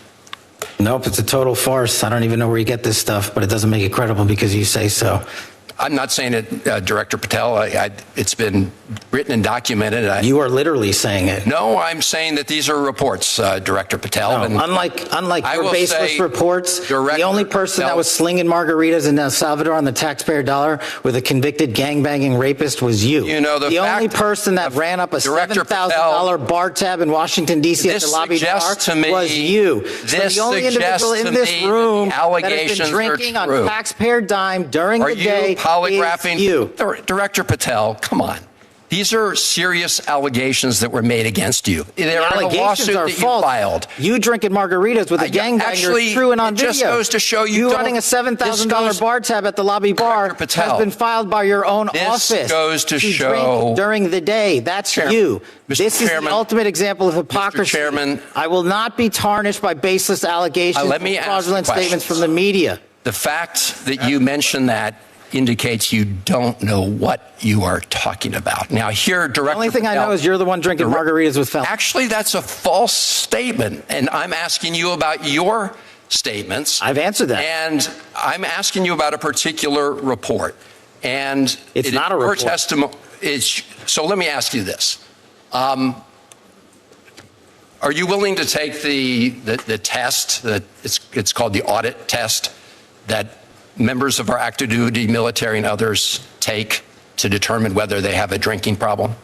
Nope, it's a total farce. I don't even know where you get this stuff, but it doesn't make it credible because you say so. I'm not saying it, Director Patel. It's been written and documented. You are literally saying it. No, I'm saying that these are reports, Director Patel. No, and unlike your baseless reports, the only person that was slinging margaritas in El Salvador on the taxpayer dollar with a convicted gangbanging rapist was you. You know, the only person that ran up a $7,000 bar tab in Washington, D.C. at the lobby bar was you. So the only individual in this room that has been drinking on taxpayer dime during the day is you. Director Patel, come on. These are serious allegations that were made against you. They're in a Allegations lawsuit are that you false. filed. You drinking margaritas with a gangbanger actually, is true and on it video. just goes to show you You don't- running a $7,000 this bar tab at the lobby bar Director Patel, has been filed by your own this office. goes to drink show- during the day. That's Chair- you. Mr. This is Chairman- the ultimate example of hypocrisy. Chairman- I will not be tarnished by baseless allegations let me and ask fraudulent the statements questions. from the media. The fact that you mentioned that indicates you don't know what you are talking about. Now, here, Director The only thing I Patel- know is you're the one drinking margaritas with felons. Actually, that's a false statement, and I'm asking you about your statements. I've answered that. And I'm asking you about a particular report. And It's not a report. Your testimony is, so let me ask you this. Are you willing to take the test that it's called the audit test that members of our active duty military and others take to determine whether they have a drinking problem?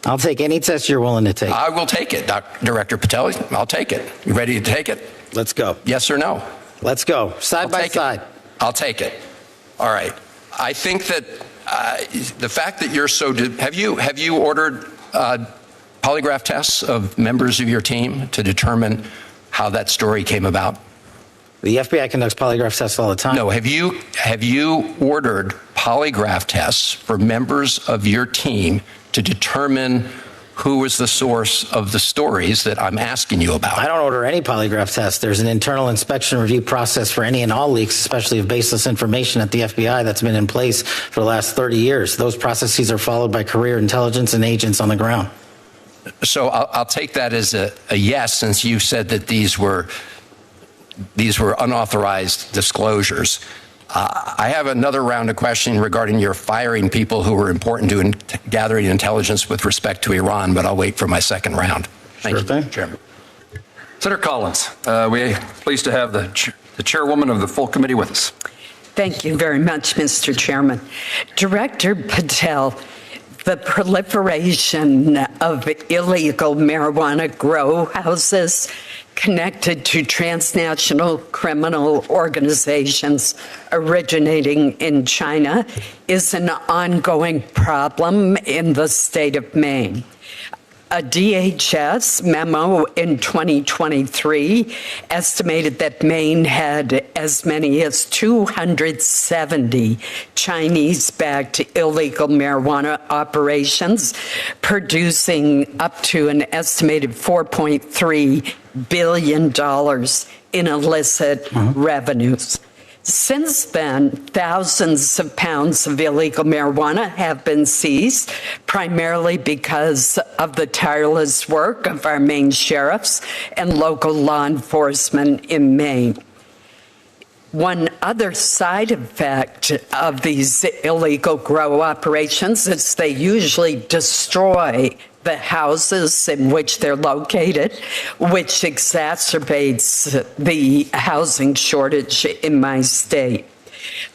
I'll take any test you're willing to take. I will take it, Director Patel. I'll take it. You ready to take it? Let's go. Yes or no? Let's go. Side I'll by take side. it. I'll take it. All right. I think that the fact that you're so, have you ordered polygraph tests of members of your team to determine how that story came about? The FBI conducts polygraph tests all the time. No. Have you ordered polygraph tests for members of your team to determine who was the source of the stories that I'm asking you about? I don't order any polygraph tests. There's an internal inspection review process for any and all leaks, especially of baseless information at the FBI, that's been in place for the last 30 years. Those processes are followed by career intelligence and agents on the ground. So I'll take that as a yes, since you said that these were unauthorized disclosures. I have another round of questioning regarding your firing people who were important to gathering intelligence with respect to Iran, but I'll wait for my second round. Thank Sure you, thing. Chairman. Senator Collins, we're pleased to have the chairwoman of the full committee with us. Thank you very much, Mr. Chairman. Director Patel, the proliferation of illegal marijuana grow houses connected to transnational criminal organizations originating in China is an ongoing problem in the state of Maine. A DHS memo in 2023 estimated that Maine had as many as 270 Chinese-backed illegal marijuana operations, producing up to an estimated $4.3 billion in illicit revenues. Since then, thousands of pounds of illegal marijuana have been seized, primarily because of the tireless work of our Maine sheriffs and local law enforcement in Maine. One other side effect of these illegal grow operations is they usually destroy the houses in which they're located, which exacerbates the housing shortage in my state.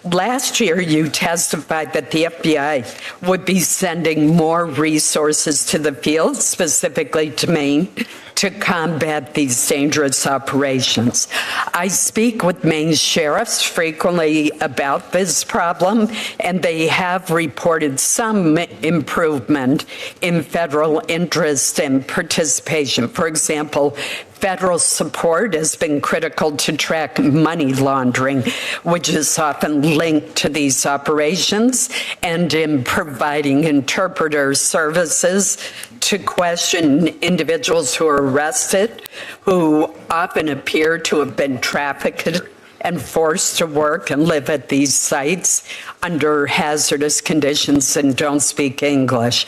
Last year, you testified that the FBI would be sending more resources to the field, specifically to Maine, to combat these dangerous operations. I speak with Maine sheriffs frequently about this problem, and they have reported some improvement in federal interest and participation. For example, federal support has been critical to track money laundering, which is often linked to these operations, and in providing interpreter services to question individuals who are arrested, who often appear to have been trafficked and forced to work and live at these sites under hazardous conditions and don't speak English.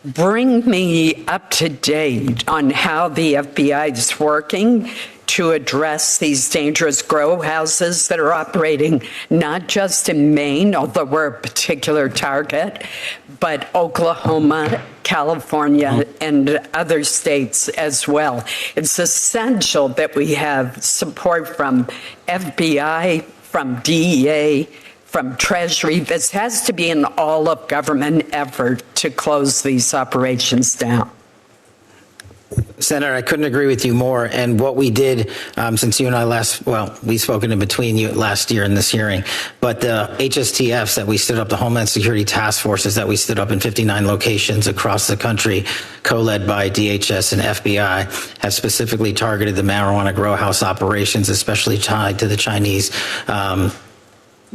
Bring me up to date on how the FBI is working to address these dangerous grow houses that are operating not just in Maine, although we're a particular target, but Oklahoma, California, and other states as well. It's essential that we have support from FBI, from DEA, from Treasury. This has to be an all-of-government effort to close these operations down. Senator, I couldn't agree with you more. And what we did, since you and I we've spoken in between you last year in this hearing, but the HSTFs that we stood up, the Homeland Security Task Forces that we stood up in 59 locations across the country, co-led by DHS and FBI, have specifically targeted the marijuana grow house operations, especially tied to the Chinese.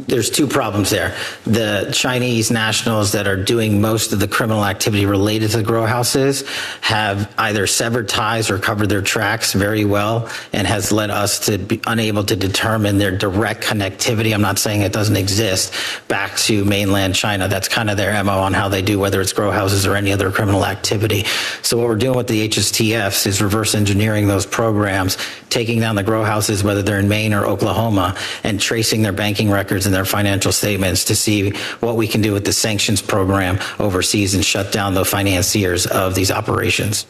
There's two problems there. The Chinese nationals that are doing most of the criminal activity related to the grow houses have either severed ties or covered their tracks very well, and has led us to be unable to determine their direct connectivity. I'm not saying it doesn't exist back to mainland China. That's kind of their MO on how they do, whether it's grow houses or any other criminal activity. So what we're doing with the HSTFs is reverse engineering those programs, taking down the grow houses, whether they're in Maine or Oklahoma, and tracing their banking records and their financial statements to see what we can do with the sanctions program overseas and shut down the financiers of these operations.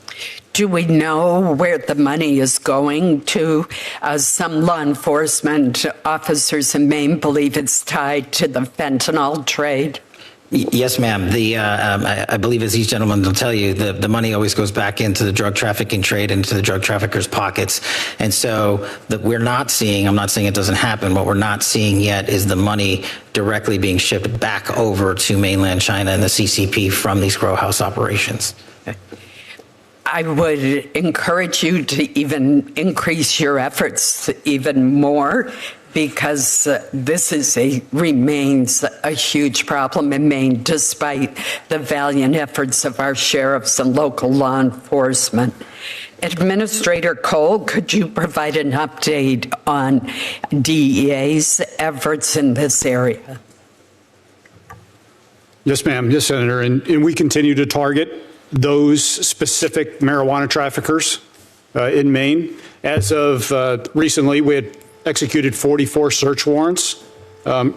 Do we know where the money is going to? Some law enforcement officers in Maine believe it's tied to the fentanyl trade. Yes, ma'am. I believe, as these gentlemen will tell you, the money always goes back into the drug trafficking trade, into the drug traffickers' pockets. And so we're not seeing, I'm not saying it doesn't happen, what we're not seeing yet is the money directly being shipped back over to mainland China and the CCP from these grow house operations. I would encourage you to even increase your efforts even more, because this remains a huge problem in Maine, despite the valiant efforts of our sheriffs and local law enforcement. Administrator Cole, could you provide an update on DEA's efforts in this area? Yes, ma'am. Yes, Senator. And we continue to target those specific marijuana traffickers in Maine. As of recently, we had executed 44 search warrants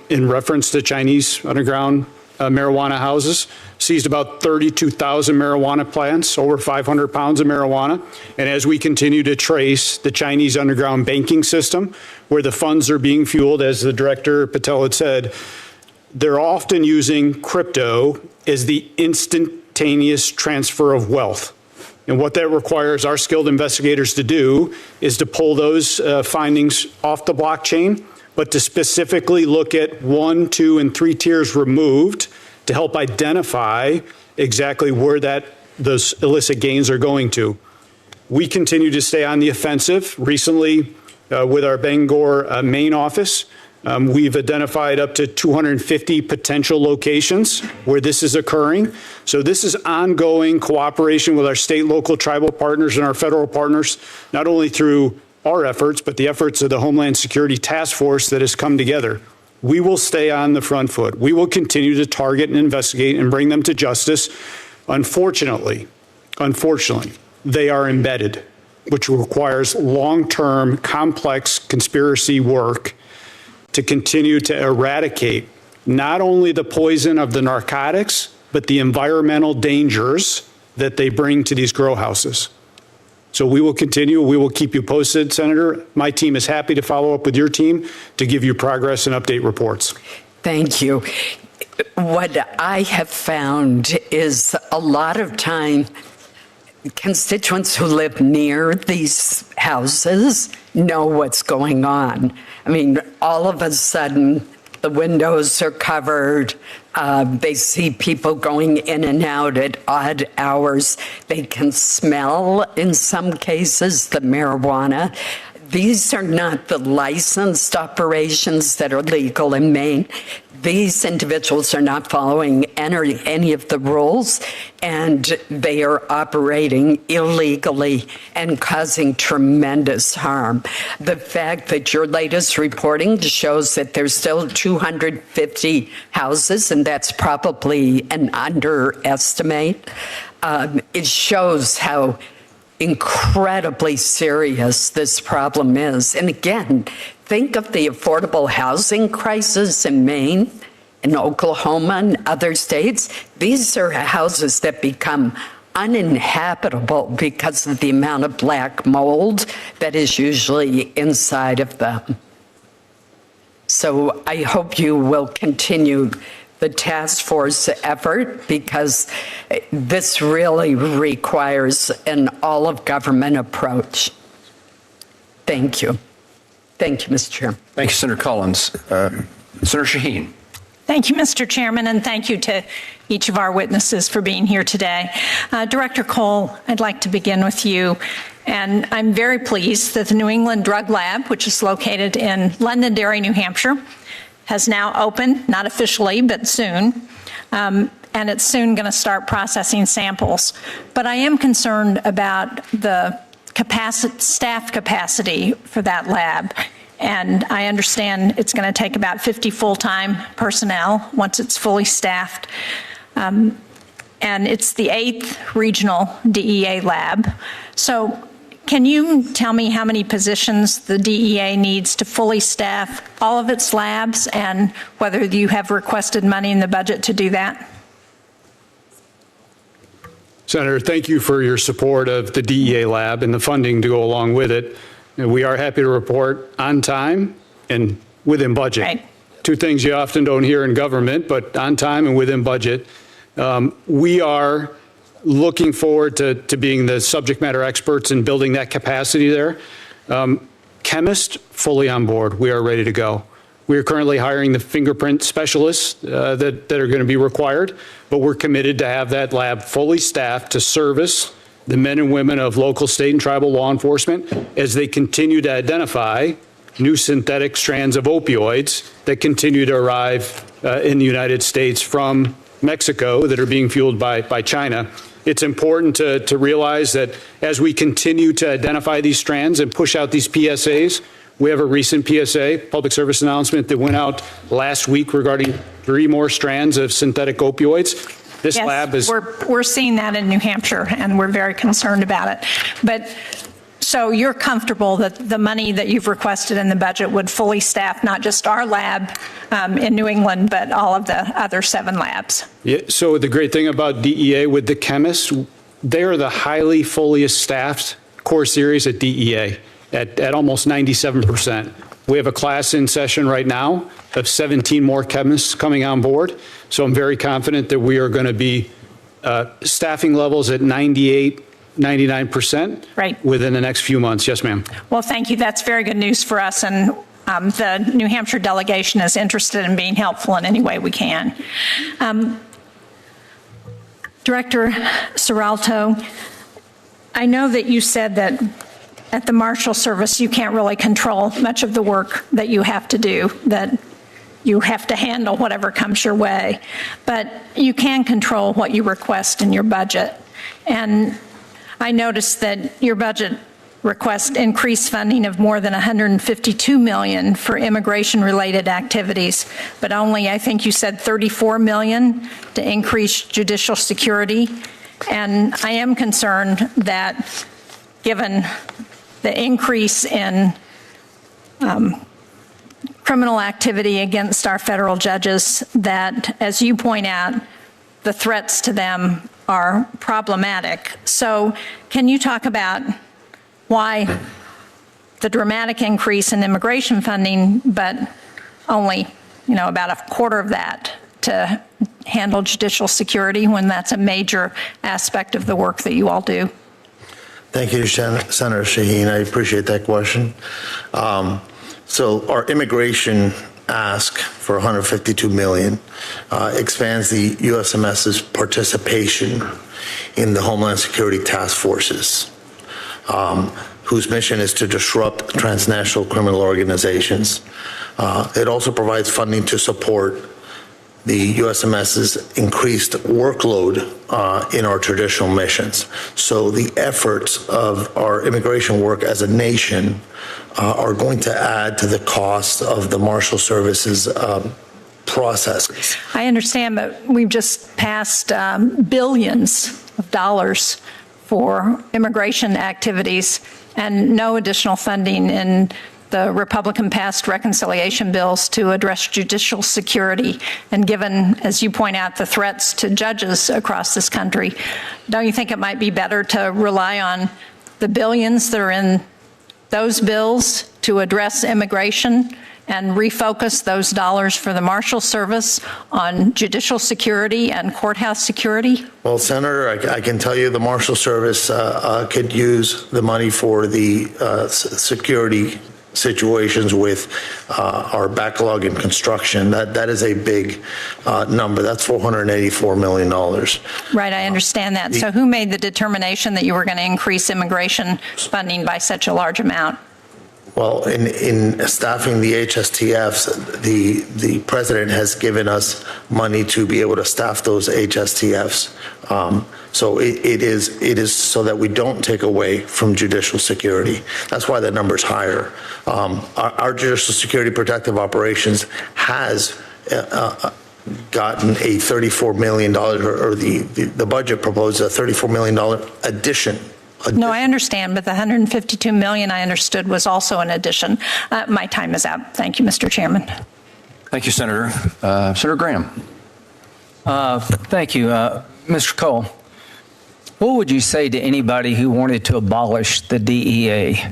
in reference to Chinese underground marijuana houses, seized about 32,000 marijuana plants, over 500 pounds of marijuana. And as we continue to trace the Chinese underground banking system, where the funds are being fueled, as the Director Patel had said, they're often using crypto as the instantaneous transfer of wealth. And what that requires our skilled investigators to do is to pull those findings off the blockchain, but to specifically look at 1, 2, and 3 tiers removed to help identify exactly where those illicit gains are going to. We continue to stay on the offensive. Recently, with our Bangor, Maine office, we've identified up to 250 potential locations where this is occurring. So this is ongoing cooperation with our state, local, tribal partners and our federal partners, not only through our efforts, but the efforts of the Homeland Security Task Force that has come together. We will stay on the front foot. We will continue to target and investigate and bring them to justice. Unfortunately, they are embedded, which requires long-term, complex conspiracy work to continue to eradicate not only the poison of the narcotics, but the environmental dangers that they bring to these grow houses. So we will continue. We will keep you posted, Senator. My team is happy to follow up with your team to give you progress and update reports. Thank you. What I have found is a lot of time constituents who live near these houses know what's going on. I mean, all of a sudden, the windows are covered. They see people going in and out at odd hours. They can smell, in some cases, the marijuana. These are not the licensed operations that are legal in Maine. These individuals are not following any of the rules, and they are operating illegally and causing tremendous harm. The fact that your latest reporting shows that there's still 250 houses, and that's probably an underestimate, it shows how incredibly serious this problem is. And again, think of the affordable housing crisis in Maine, in Oklahoma, and other states. These are houses that become uninhabitable because of the amount of black mold that is usually inside of them. So I hope you will continue the task force effort, because this really requires an all-of-government approach. Thank you. Thank you, Mr. Chairman. Thank you, Senator Collins. Senator Shaheen. Thank you, Mr. Chairman, and thank you to each of our witnesses for being here today. Director Cole, I'd like to begin with you. And I'm very pleased that the New England Drug Lab, which is located in Londonderry, New Hampshire, has now opened, not officially, but soon. And it's soon going to start processing samples. But I am concerned about the staff capacity for that lab. And I understand it's going to take about 50 full-time personnel once it's fully staffed. And it's the 8th regional DEA lab. So can you tell me how many positions the DEA needs to fully staff all of its labs, and whether you have requested money in the budget to do that? Senator, thank you for your support of the DEA lab and the funding to go along with it. And we are happy to report on time and within budget. Right. Two things you often don't hear in government, but on time and within budget. We are looking forward to being the subject matter experts in building that capacity there. Chemists, fully on board. We are ready to go. We are currently hiring the fingerprint specialists that are going to be required, but we're committed to have that lab fully staffed to service the men and women of local, state, and tribal law enforcement as they continue to identify new synthetic strands of opioids that continue to arrive in the United States from Mexico that are being fueled by China. It's important to realize that as we continue to identify these strands and push out these PSAs, we have a recent PSA, public service announcement, that went out last week regarding 3 more strands of synthetic opioids. This Yes, lab is... We're seeing that in New Hampshire, and we're very concerned about it. But so you're comfortable that the money that you've requested in the budget would fully staff not just our lab in New England, but all of the other 7 labs? Yeah, so the great thing about DEA with the chemists, they are the highly fully staffed core series at DEA at almost 97%. We have a class in session right now of 17 more chemists coming on board. So I'm very confident that we are going to be staffing levels at 98, 99% Right. within the next few months. Yes, ma'am. Well, thank you. That's very good news for us, and the New Hampshire delegation is interested in being helpful in any way we can. Director Seralto, I know that you said that at the Marshal Service, you can't really control much of the work that you have to do, that you have to handle whatever comes your way, but you can control what you request in your budget. And I noticed that your budget request increased funding of more than $152 million for immigration-related activities, but only, I think you said, $34 million to increase judicial security. And I am concerned that, given the increase in criminal activity against our federal judges, that, as you point out, the threats to them are problematic. So can you talk about why the dramatic increase in immigration funding, but only, about a quarter of that to handle judicial security, when that's a major aspect of the work that you all do? Thank you, Senator Shaheen. I appreciate that question. So our immigration ask for $152 million expands the USMS's participation in the Homeland Security task forces, whose mission is to disrupt transnational criminal organizations. It also provides funding to support the USMS's increased workload in our traditional missions. So the efforts of our immigration work as a nation are going to add to the cost of the Marshal Service's processes. I understand, but we've just passed billions of dollars for immigration activities and no additional funding in the Republican-passed reconciliation bills to address judicial security. And given, as you point out, the threats to judges across this country, don't you think it might be better to rely on the billions that are in those bills to address immigration and refocus those dollars for the Marshal Service on judicial security and courthouse security? Well, Senator, I can tell you the Marshal Service could use the money for the security situations with our backlog in construction. That is a big number. That's $484 million. Right, I understand that. So who made the determination that you were going to increase immigration funding by such a large amount? Well, in staffing the HSTFs, the president has given us money to be able to staff those HSTFs. So it is so that we don't take away from judicial security. That's why the number's higher. Our judicial security protective operations has gotten a $34 million, or the budget proposed a $34 million addition. No, I understand, but the $152 million I understood was also an addition. My time is out. Thank you, Mr. Chairman. Thank you, Senator. Senator Graham. Thank you. Mr. Cole, what would you say to anybody who wanted to abolish the DEA?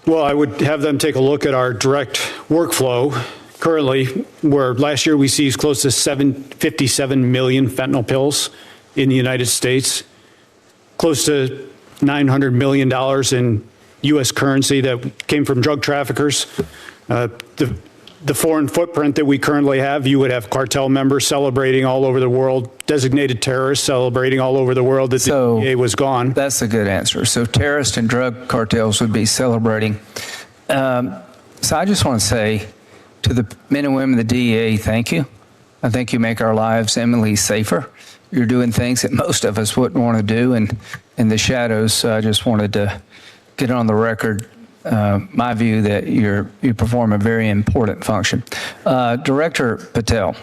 Well, I would have them take a look at our direct workflow. Currently, where last year we seized close to 57 million fentanyl pills in the United States, close to $900 million in U.S. currency that came from drug traffickers. The foreign footprint that we currently have, you would have cartel members celebrating all over the world, designated terrorists celebrating all over the world that the DEA was gone. That's a good answer. So terrorists and drug cartels would be celebrating. So I just want to say to the men and women of the DEA, thank you. I think you make our lives eminently safer. You're doing things that most of us wouldn't want to do in the shadows. So I just wanted to get on the record my view that you perform a very important function. Director Patel,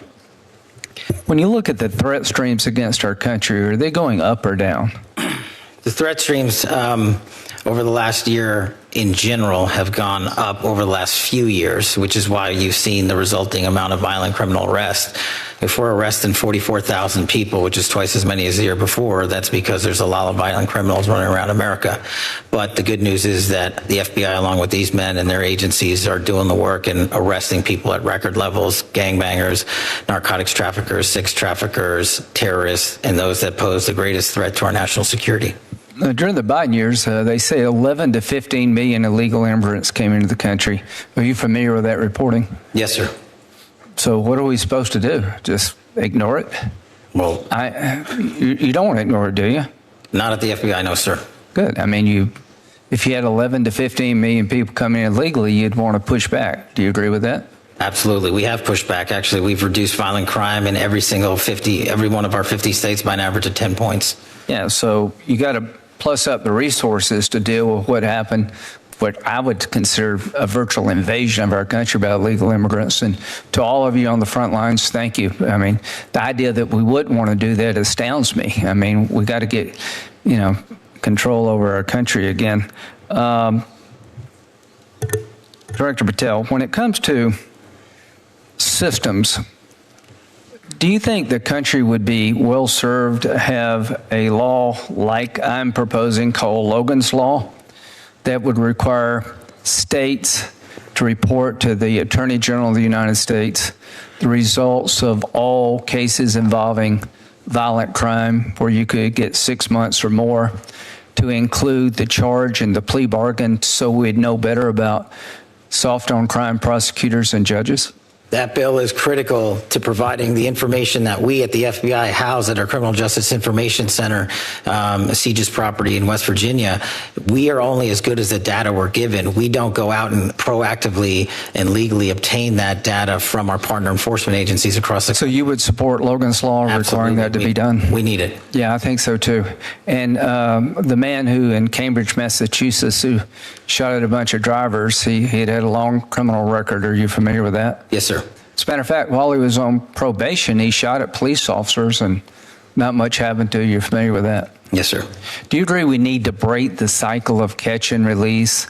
when you look at the threat streams against our country, are they going up or down? The threat streams over the last year in general have gone up over the last few years, which is why you've seen the resulting amount of violent criminal arrests. If we're arresting 44,000 people, which is twice as many as the year before, that's because there's a lot of violent criminals running around America. But the good news is that the FBI, along with these men and their agencies, are doing the work and arresting people at record levels: gangbangers, narcotics traffickers, sex traffickers, terrorists, and those that pose the greatest threat to our national security. During the Biden years, they say 11 to 15 million illegal immigrants came into the country. Are you familiar with that reporting? Yes, sir. So what are we supposed to do? Just ignore it? Well, you don't want to ignore it, do you? not at the FBI, no, sir. Good. I mean, if you had 11 to 15 million people coming in illegally, you'd want to push back. Do you agree with that? Absolutely. We have pushed back. Actually, we've reduced violent crime in every one of our 50 states by an average of 10 points. Yeah, so you got to plus up the resources to deal with what happened, what I would consider a virtual invasion of our country by illegal immigrants. And to all of you on the front lines, thank you. I mean, the idea that we wouldn't want to do that astounds me. I mean, we got to get, control over our country again. Director Patel, when it comes to systems, do you think the country would be well served to have a law like I'm proposing called Logan's Law that would require states to report to the Attorney General of the United States the results of all cases involving violent crime where you could get 6 months or more, to include the charge and the plea bargain so we'd know better about soft on crime prosecutors and judges? That bill is critical to providing the information that we at the FBI house at our Criminal Justice Information Center, CJIS property in West Virginia. We are only as good as the data we're given. We don't go out and proactively and legally obtain that data from our partner enforcement agencies across the country. So you would support Logan's Law requiring that to be done? We need it. Yeah, I think so too. And the man who in Cambridge, Massachusetts, who shot at a bunch of drivers, he had a long criminal record. Are you familiar with that? Yes, sir. As a matter of fact, while he was on probation, he shot at police officers and not much happened to you. You're familiar with that? Yes, sir. Do you agree we need to break the cycle of catch and release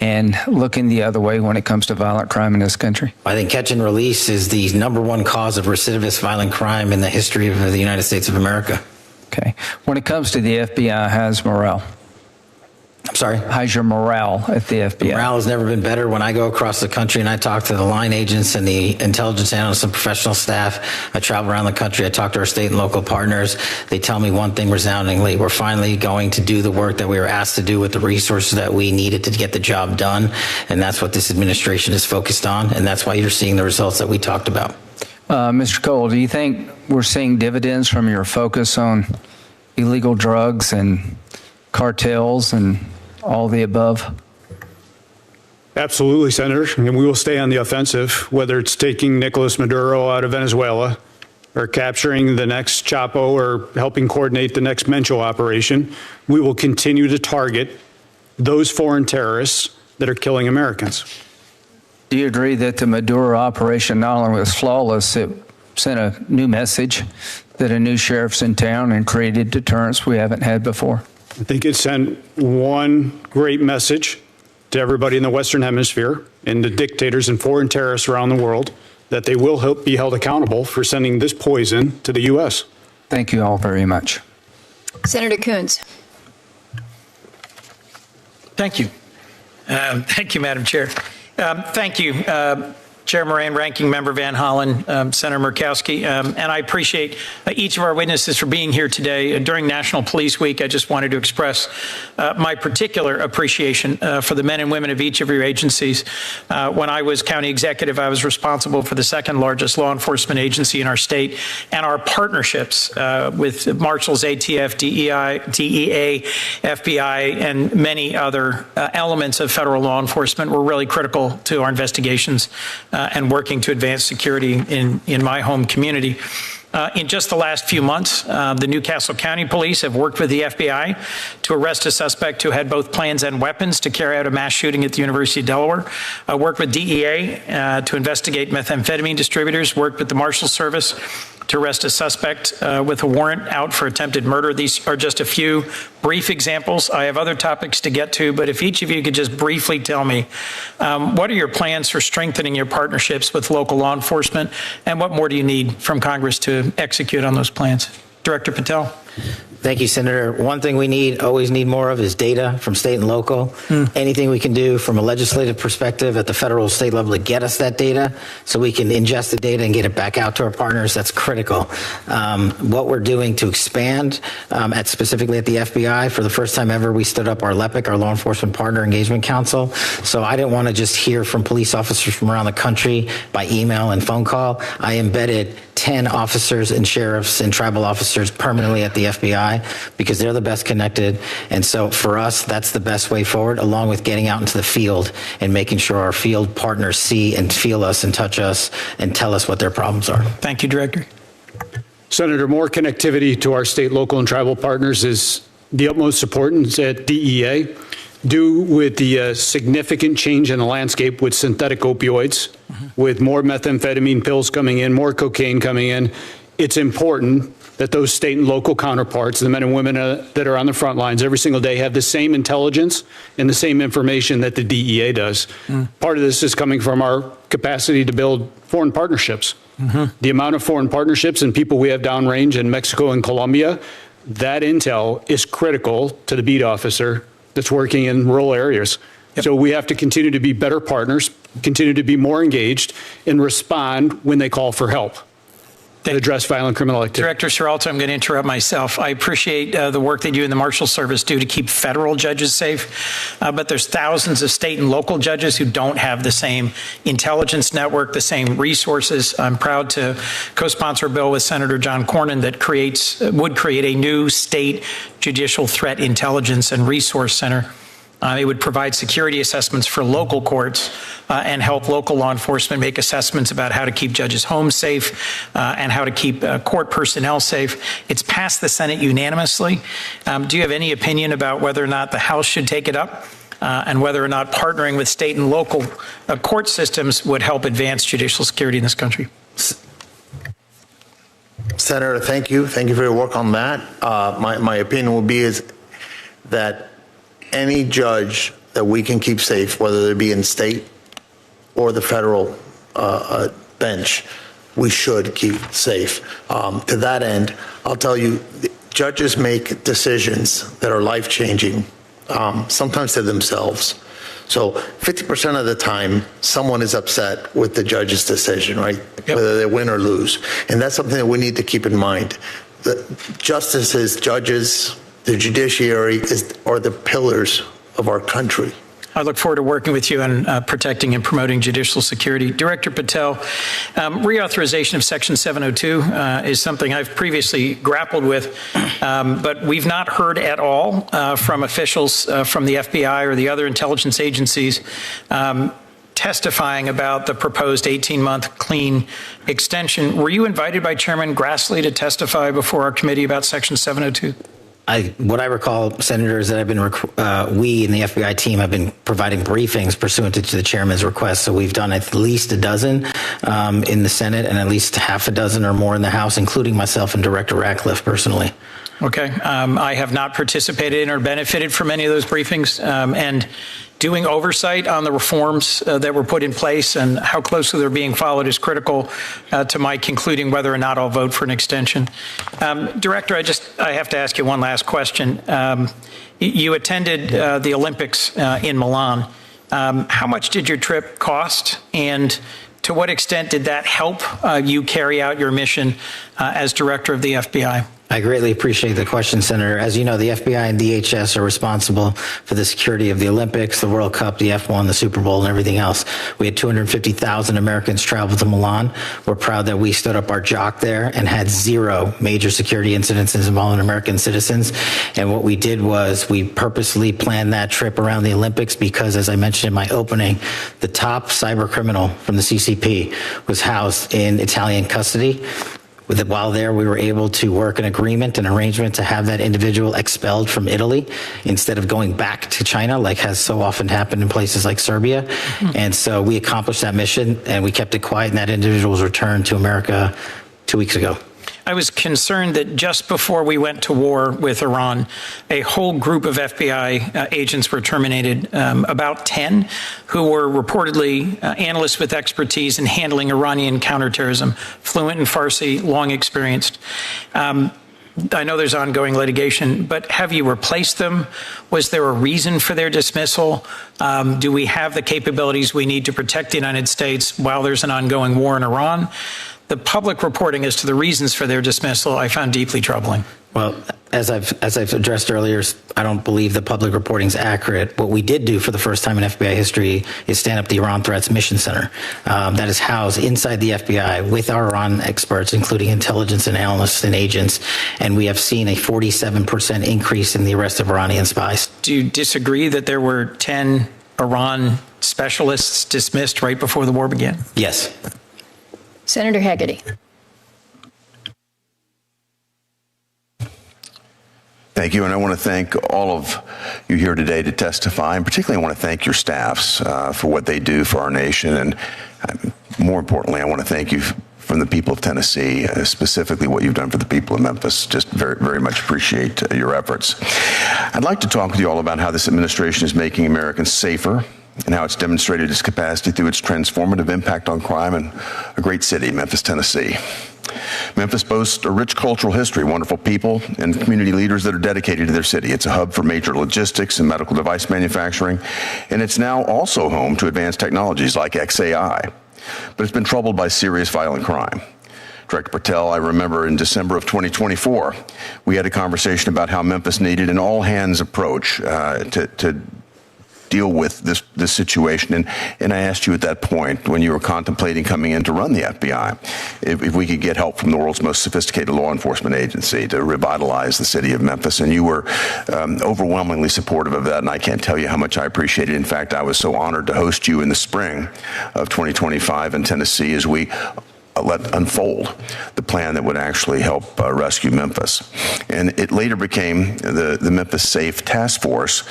and looking the other way when it comes to violent crime in this country? I think catch and release is the #1 cause of recidivist violent crime in the history of the United States of America. Okay. When it comes to the FBI, how's morale? I'm Sorry? How's your morale at the FBI? Morale has never been better. When I go across the country and I talk to the line agents and the intelligence analysts and professional staff, I travel around the country, I talk to our state and local partners. They tell me one thing resoundingly: we're finally going to do the work that we were asked to do with the resources that we needed to get the job done. And that's what this administration is focused on. And that's why you're seeing the results that we talked about. Mr. Cole, do you think we're seeing dividends from your focus on illegal drugs and cartels and all the above? Absolutely, Senator, and we will stay on the offensive, whether it's taking Nicolas Maduro out of Venezuela or capturing the next Chapo or helping coordinate the next Mencho operation. We will continue to target those foreign terrorists that are killing Americans. Do you agree that the Maduro operation not only was flawless, it sent a new message that a new sheriff's in town and created deterrence we haven't had before? I think it sent one great message to everybody in the Western Hemisphere and the dictators and foreign terrorists around the world that they will be held accountable for sending this poison to the U.S. Thank you all very much. Senator Coons. Thank you. Thank you, Madam Chair. Thank you, Chair Moran, Ranking Member Van Hollen, Senator Murkowski, and I appreciate each of our witnesses for being here today. During National Police Week, I just wanted to express my particular appreciation for the men and women of each of your agencies. When I was county executive, I was responsible for the second largest law enforcement agency in our state, and our partnerships with Marshals, ATF, DEA, FBI, and many other elements of federal law enforcement were really critical to our investigations and working to advance security in my home community. In just the last few months, the Newcastle County Police have worked with the FBI to arrest a suspect who had both plans and weapons to carry out a mass shooting at the University of Delaware. Worked with DEA to investigate methamphetamine distributors. Worked with the Marshals Service to arrest a suspect with a warrant out for attempted murder. These are just a few brief examples. I have other topics to get to, but if each of you could just briefly tell me, what are your plans for strengthening your partnerships with local law enforcement, and what more do you need from Congress to execute on those plans? Director Patel. Thank you, Senator. One thing we always need more of is data from state and local. Anything we can do from a legislative perspective at the federal state level to get us that data so we can ingest the data and get it back out to our partners, that's critical. What we're doing to expand specifically at the FBI, for the first time ever, we stood up our LEPIC, our Law Enforcement Partner Engagement Council. So I didn't want to just hear from police officers from around the country by email and phone call. I embedded 10 officers and sheriffs and tribal officers permanently at the FBI because they're the best connected. And so for us, that's the best way forward, along with getting out into the field and making sure our field partners see and feel us and touch us and tell us what their problems are. Thank you, Director. Senator, more connectivity to our state, local, and tribal partners is the utmost importance at DEA. Due with the significant change in the landscape with synthetic opioids, with more methamphetamine pills coming in, more cocaine coming in, it's important that those state and local counterparts, the men and women that are on the front lines every single day, have the same intelligence and the same information that the DEA does. Part of this is coming from our capacity to build foreign partnerships. The amount of foreign partnerships and people we have downrange in Mexico and Colombia, that intel is critical to the beat officer that's working in rural areas. So we have to continue to be better partners, continue to be more engaged, and respond when they call for help to address violent criminal activity. Director Seralto, I'm going to interrupt myself. I appreciate the work that you and the Marshal Service do to keep federal judges safe, but there's thousands of state and local judges who don't have the same intelligence network, the same resources. I'm proud to co-sponsor a bill with Senator John Cornyn that would create a new state judicial threat intelligence and resource center. It would provide security assessments for local courts and help local law enforcement make assessments about how to keep judges' homes safe and how to keep court personnel safe. It's passed the Senate unanimously. Do you have any opinion about whether or not the House should take it up and whether or not partnering with state and local court systems would help advance judicial security in this country? Senator, thank you. Thank you for your work on that. My opinion will be is that any judge that we can keep safe, whether it be in state or the federal bench, we should keep safe. To that end, I'll tell you, judges make decisions that are life-changing sometimes to themselves. So 50% of the time, someone is upset with the judge's decision, right? Yep. Whether they win or lose. And that's something that we need to keep in mind. The justices, judges, the judiciary are the pillars of our country. I look forward to working with you on protecting and promoting judicial security. Director Patel, reauthorization of Section 702 is something I've previously grappled with, but we've not heard at all from officials from the FBI or the other intelligence agencies testifying about the proposed 18-month clean extension. Were you invited by Chairman Grassley to testify before our committee about Section 702? What I recall, Senator, is that we in the FBI team have been providing briefings pursuant to the chairman's request. So we've done at least a dozen in the Senate and at least half a dozen or more in the House, including myself and Director Ratcliffe personally. Okay. I have not participated in or benefited from any of those briefings. And doing oversight on the reforms that were put in place and how closely they're being followed is critical to my concluding whether or not I'll vote for an extension. Director, I have to ask you one last question. You attended the Olympics in Milan. How much did your trip cost, and to what extent did that help you carry out your mission as director of the FBI? I greatly appreciate the question, Senator. As you know, the FBI and DHS are responsible for the security of the Olympics, the World Cup, the F1, the Super Bowl, and everything else. We had 250,000 Americans travel to Milan. We're proud that we stood up our jock there and had zero major security incidents involving American citizens. And what we did was we purposely planned that trip around the Olympics because, as I mentioned in my opening, the top cyber criminal from the CCP was housed in Italian custody. While there, we were able to work an agreement, an arrangement to have that individual expelled from Italy instead of going back to China, like has so often happened in places like Serbia. Mm-hmm. And so we accomplished that mission, and we kept it quiet, and that individual was returned to America 2 weeks ago. I was concerned that just before we went to war with Iran, a whole group of FBI agents were terminated, about 10, who were reportedly analysts with expertise in handling Iranian counterterrorism, fluent in Farsi, long experienced. I know there's ongoing litigation, but have you replaced them? Was there a reason for their dismissal? Do we have the capabilities we need to protect the United States while there's an ongoing war in Iran? The public reporting as to the reasons for their dismissal I found deeply troubling. Well, as I've addressed earlier, I don't believe the public reporting is accurate. What we did do for the first time in FBI history is stand up the Iran Threats Mission Center that is housed inside the FBI with our Iran experts, including intelligence and analysts and agents, and we have seen a 47% increase in the arrest of Iranian spies. Do you disagree that there were 10 Iran specialists dismissed right before the war began? Yes. Senator Haggerty. Thank you, and I want to thank all of you here today to testify, and particularly I want to thank your staffs for what they do for our nation, and more importantly, I want to thank you from the people of Tennessee, specifically what you've done for the people of Memphis. Just very, very much appreciate your efforts. I'd like to talk with you all about how this administration is making Americans safer, and how it's demonstrated its capacity through its transformative impact on crime in a great city, Memphis, Tennessee. Memphis boasts a rich cultural history, wonderful people, and community leaders that are dedicated to their city. It's a hub for major logistics and medical device manufacturing, and it's now also home to advanced technologies like XAI. But it's been troubled by serious violent crime. Director Patel, I remember in December of 2024, we had a conversation about how Memphis needed an all-hands approach to deal with this situation. And I asked you at that point, when you were contemplating coming in to run the FBI, if we could get help from the world's most sophisticated law enforcement agency to revitalize the city of Memphis. And you were overwhelmingly supportive of that, and I can't tell you how much I appreciate it. In fact, I was so honored to host you in the spring of 2025 in Tennessee as we let unfold the plan that would actually help rescue Memphis. And it later became the Memphis Safe Task Force,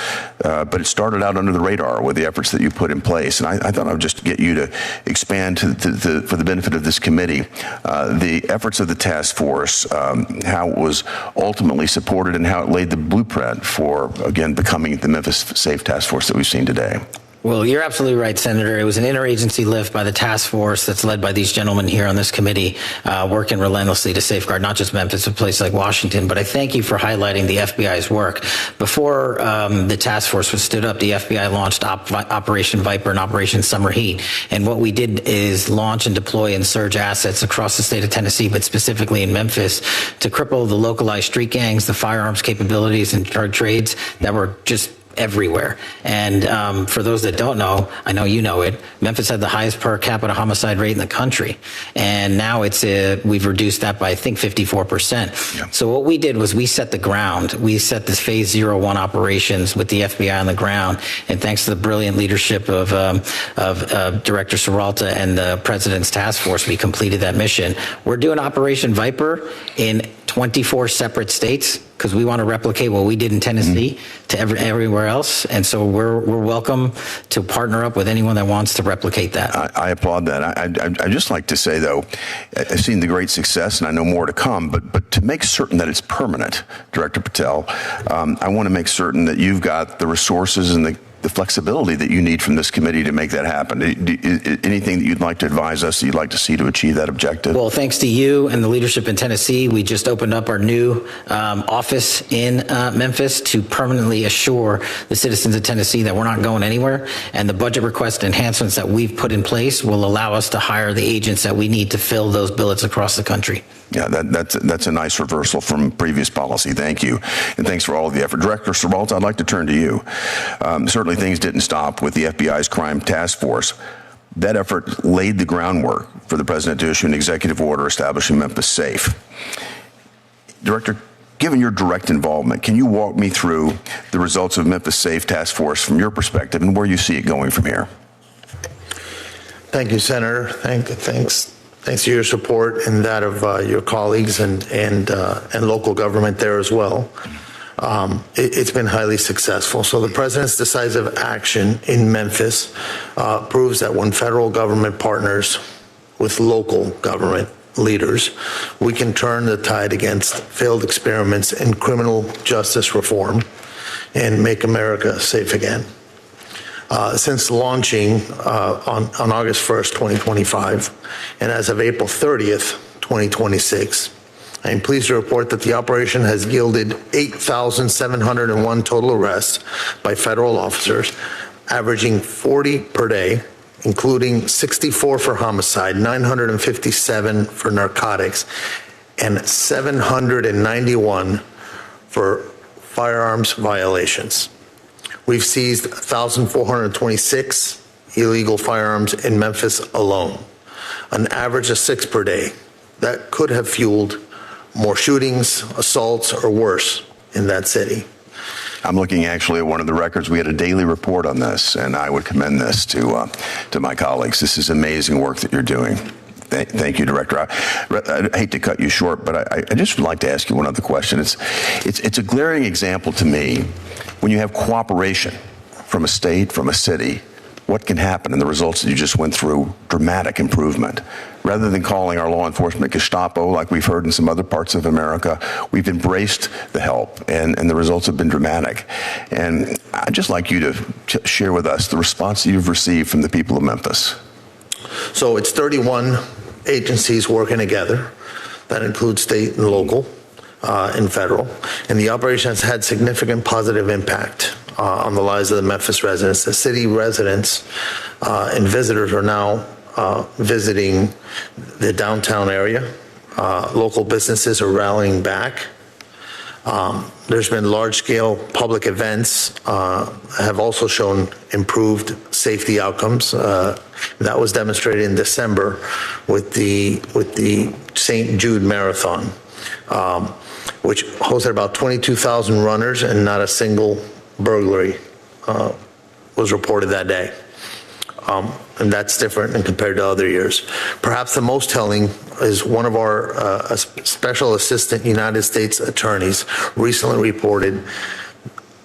but it started out under the radar with the efforts that you put in place. And I thought I would just get you to expand for the benefit of this committee, the efforts of the task force, how it was ultimately supported and how it laid the blueprint for, again, becoming the Memphis Safe Task Force that we've seen today. Well, you're absolutely right, Senator. It was an interagency lift by the task force that's led by these gentlemen here on this committee, working relentlessly to safeguard not just Memphis, but places like Washington. But I thank you for highlighting the FBI's work. Before the task force was stood up, the FBI launched Operation Viper and Operation Summer Heat. And what we did is launch and deploy and surge assets across the state of Tennessee, but specifically in Memphis, to cripple the localized street gangs, the firearms capabilities, and drug trades that were just everywhere. And for those that don't know, I know you know it, Memphis had the highest per capita homicide rate in the country. And now we've reduced that by, I think, 54%. Yeah. So what we did was we set the ground. We set this phase 01 operations with the FBI on the ground. And thanks to the brilliant leadership of Director Serralta and the President's task force, we completed that mission. We're doing Operation Viper in 24 separate states because we want to replicate what we did in Tennessee to everywhere else. And so we're welcome to partner up with anyone that wants to replicate that. I applaud that. I'd just like to say, though, I've seen the great success, and I know more to come, but to make certain that it's permanent, Director Patel, I want to make certain that you've got the resources and the flexibility that you need from this committee to make that happen. Anything that you'd like to advise us that you'd like to see to achieve that objective? Well, thanks to you and the leadership in Tennessee, we just opened up our new office in Memphis to permanently assure the citizens of Tennessee that we're not going anywhere. And the budget request enhancements that we've put in place will allow us to hire the agents that we need to fill those billets across the country. Yeah, that's a nice reversal from previous policy. Thank you. And thanks for all of the effort. Director Serralta, I'd like to turn to you. Certainly things didn't stop with the FBI's crime task force. That effort laid the groundwork for the president to issue an executive order establishing Memphis safe. Director, given your direct involvement, can you walk me through the results of Memphis Safe Task Force from your perspective and where you see it going from here? Thank you, Senator. Thanks to your support and that of your colleagues and local government there as well. It's been highly successful. So the president's decisive action in Memphis proves that when federal government partners with local government leaders, we can turn the tide against failed experiments in criminal justice reform and make America safe again. Since launching on August 1st, 2025, and as of April 30th, 2026, I am pleased to report that the operation has yielded 8,701 total arrests by federal officers, averaging 40 per day, including 64 for homicide, 957 for narcotics, and 791 for firearms violations. We've seized 1,426 illegal firearms in Memphis alone, an average of 6 per day. That could have fueled more shootings, assaults, or worse in that city. I'm looking actually at one of the records. We had a daily report on this, and I would commend this to my colleagues. This is amazing work that you're doing. Thank you, Director. I hate to cut you short, but I just would like to ask you one other question. It's a glaring example to me when you have cooperation from a state, from a city, what can happen, and the results that you just went through, dramatic improvement. Rather than calling our law enforcement Gestapo like we've heard in some other parts of America, we've embraced the help, and the results have been dramatic. And I'd just like you to share with us the response you've received from the people of Memphis. So it's 31 agencies working together. That includes state and local and federal. And the operation has had significant positive impact on the lives of the Memphis residents. The city residents and visitors are now visiting the downtown area. Local businesses are rallying back. There's been large-scale public events have also shown improved safety outcomes. That was demonstrated in December with the St. Jude Marathon, which hosted about 22,000 runners, and not a single burglary was reported that day. And that's different than compared to other years. Perhaps the most telling is one of our special assistant United States attorneys recently reported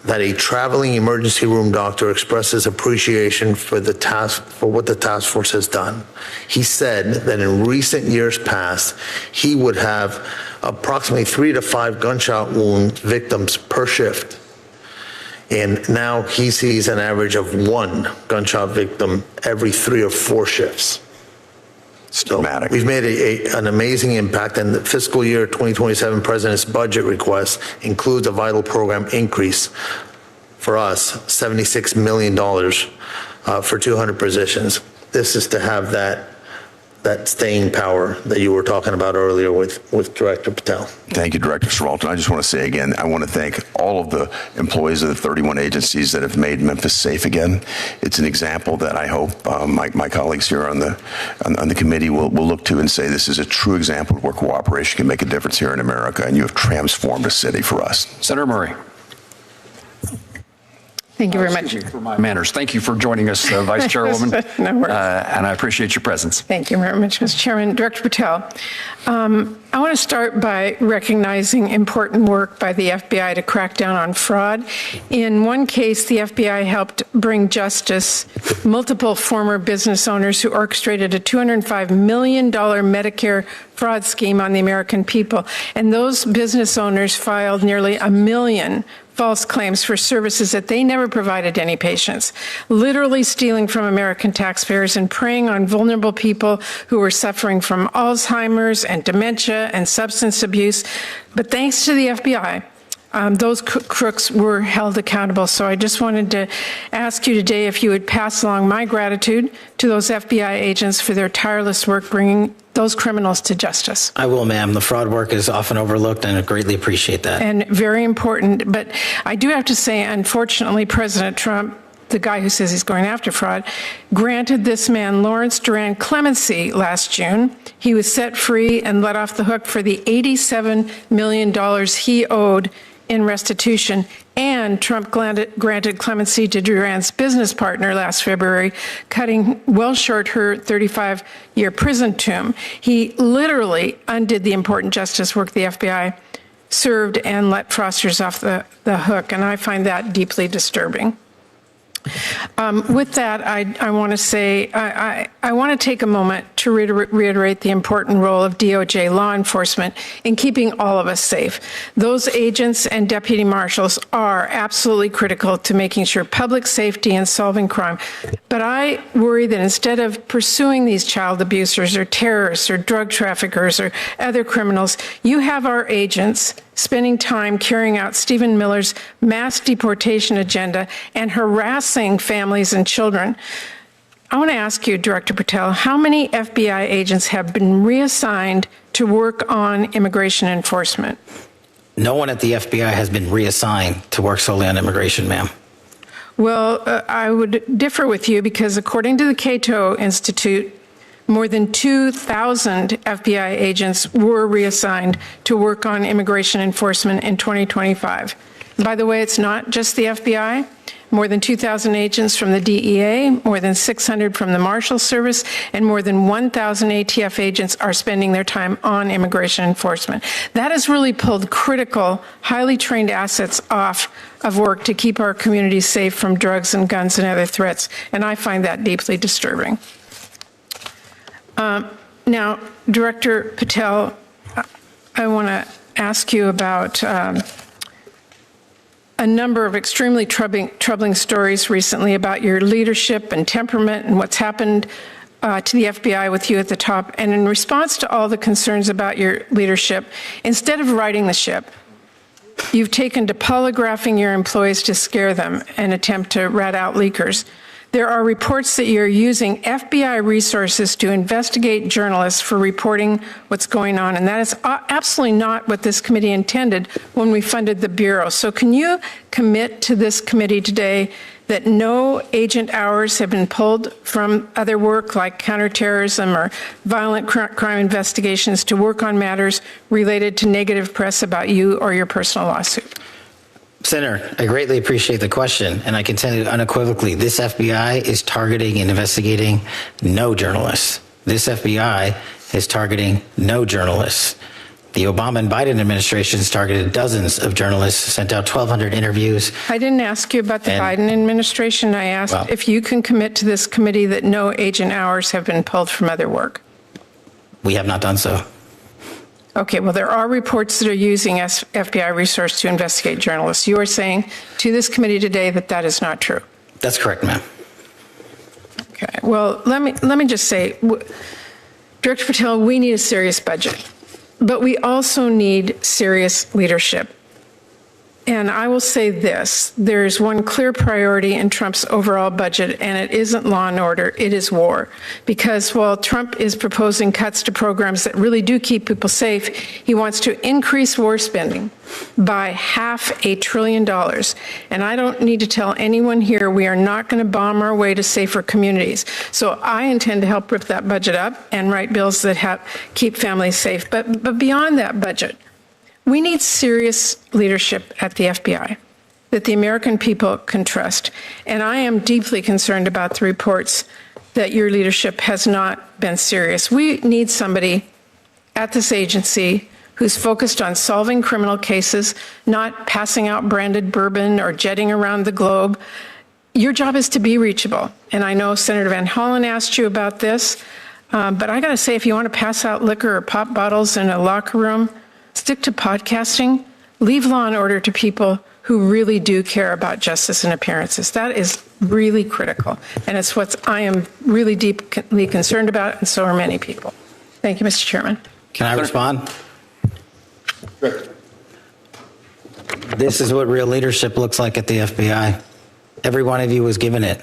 that a traveling emergency room doctor expresses appreciation for what the task force has done. He said that in recent years past, he would have approximately 3 to 5 gunshot wound victims per shift. And now he sees an average of 1 gunshot victim every 3 or 4 shifts. So Dramatic. we've made an amazing impact, and the fiscal year 2027 President's budget request includes a vital program increase for us, $76 million for 200 positions. This is to have that staying power that you were talking about earlier with Director Patel. Thank you, Director Siralton. I just want to say again, I want to thank all of the employees of the 31 agencies that have made Memphis safe again. It's an example that I hope my colleagues here on the committee will look to and say this is a true example of where cooperation can make a difference here in America, and you have transformed a city for us. Senator Murray. Thank you very much. Excuse me for my manners. Thank you for joining us, Vice Chairwoman. No worries. And I appreciate your presence. Thank you very much, Mr. Chairman. Director Patel, I want to start by recognizing important work by the FBI to crack down on fraud. In one case, the FBI helped bring justice multiple former business owners who orchestrated a $205 million Medicare fraud scheme on the American people. And those business owners filed nearly 1 million false claims for services that they never provided to any patients, literally stealing from American taxpayers and preying on vulnerable people who were suffering from Alzheimer's and dementia and substance abuse. But thanks to the FBI, those crooks were held accountable. So I just wanted to ask you today if you would pass along my gratitude to those FBI agents for their tireless work bringing those criminals to justice. I will, ma'am. The fraud work is often overlooked, and I greatly appreciate that. And very important. But I do have to say, unfortunately, President Trump, the guy who says he's going after fraud, granted this man, Lawrence Duran, clemency last June. He was set free and let off the hook for the $87 million he owed in restitution, and Trump granted clemency to Duran's business partner last February, cutting well short her 35-year prison term. He literally undid the important justice work the FBI served and let fraudsters off the hook, and I find that deeply disturbing. With that, I want to say, I want to take a moment to reiterate the important role of DOJ law enforcement in keeping all of us safe. Those agents and deputy marshals are absolutely critical to making sure public safety and solving crime. But I worry that instead of pursuing these child abusers or terrorists or drug traffickers or other criminals, you have our agents spending time carrying out Stephen Miller's mass deportation agenda and harassing families and children. I want to ask you, Director Patel, how many FBI agents have been reassigned to work on immigration enforcement? No one at the FBI has been reassigned to work solely on immigration, ma'am. Well, I would differ with you because according to the Cato Institute, more than 2,000 FBI agents were reassigned to work on immigration enforcement in 2025. By the way, it's not just the FBI. More than 2,000 agents from the DEA, more than 600 from the Marshal Service, and more than 1,000 ATF agents are spending their time on immigration enforcement. That has really pulled critical, highly trained assets off of work to keep our communities safe from drugs and guns and other threats, and I find that deeply disturbing. Now, Director Patel, I want to ask you about a number of extremely troubling stories recently about your leadership and temperament and what's happened to the FBI with you at the top. And in response to all the concerns about your leadership, instead of righting the ship, you've taken to polygraphing your employees to scare them and attempt to rat out leakers. There are reports that you're using FBI resources to investigate journalists for reporting what's going on, and that is absolutely not what this committee intended when we funded the Bureau. So can you commit to this committee today that no agent hours have been pulled from other work like counterterrorism or violent crime investigations to work on matters related to negative press about you or your personal lawsuit? Senator, I greatly appreciate the question, and I can tell you unequivocally, this FBI is targeting and investigating no journalists. This FBI is targeting no journalists. The Obama and Biden administrations targeted dozens of journalists, sent out 1,200 interviews. I didn't ask you about the Biden administration. I asked if you can commit to this committee that no agent hours have been pulled from other work. We have not done so. Okay, well, there are reports that are using FBI resource to investigate journalists. You are saying to this committee today that that is not true. That's correct, ma'am. Okay, well, let me just say, Director Patel, we need a serious budget, but we also need serious leadership. And I will say this, there's one clear priority in Trump's overall budget, and it isn't law and order, it is war. Because while Trump is proposing cuts to programs that really do keep people safe, he wants to increase war spending by $500 billion. And I don't need to tell anyone here we are not going to bomb our way to safer communities. So I intend to help rip that budget up and write bills that keep families safe. But beyond that budget, we need serious leadership at the FBI that the American people can trust. And I am deeply concerned about the reports that your leadership has not been serious. We need somebody at this agency who's focused on solving criminal cases, not passing out branded bourbon or jetting around the globe. Your job is to be reachable. And I know Senator Van Hollen asked you about this, but I got to say, if you want to pass out liquor or pop bottles in a locker room, stick to podcasting, leave law and order to people who really do care about justice and appearances. That is really critical. And it's what I am really deeply concerned about, and so are many people. Thank you, Mr. Chairman. Can I respond? This is what real leadership looks like at the FBI. Every one of you was given it.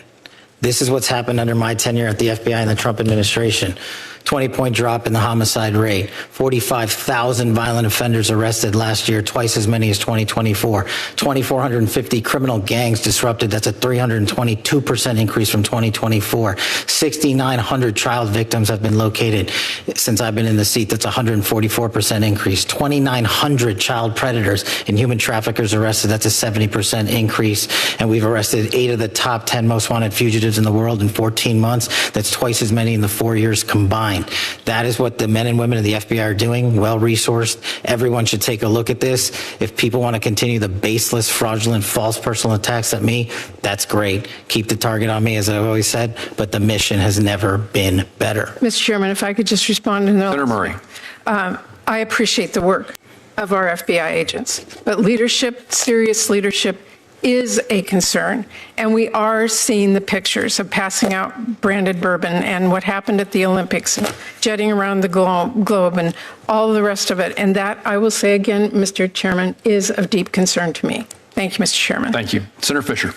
This is what's happened under my tenure at the FBI and the Trump administration. 20-point drop in the homicide rate, 45,000 violent offenders arrested last year, twice as many as 2024, 2,450 criminal gangs disrupted. That's a 322% increase from 2024. 6,900 child victims have been located since I've been in the seat. That's a 144% increase. 2,900 child predators and human traffickers arrested. That's a 70% increase. And we've arrested 8 of the top 10 most wanted fugitives in the world in 14 months. That's twice as many in the 4 years combined. That is what the men and women of the FBI are doing, well-resourced. Everyone should take a look at this. If people want to continue the baseless, fraudulent, false personal attacks at me, that's great. Keep the target on me, as I've always said, but the mission has never been better. Mr. Chairman, if I could just respond to Senator Murray. I appreciate the work of our FBI agents, but leadership, serious leadership, is a concern. And we are seeing the pictures of passing out branded bourbon and what happened at the Olympics, and jetting around the globe and all the rest of it. And that, I will say again, Mr. Chairman, is of deep concern to me. Thank you, Mr. Chairman. Thank you. Senator Fisher.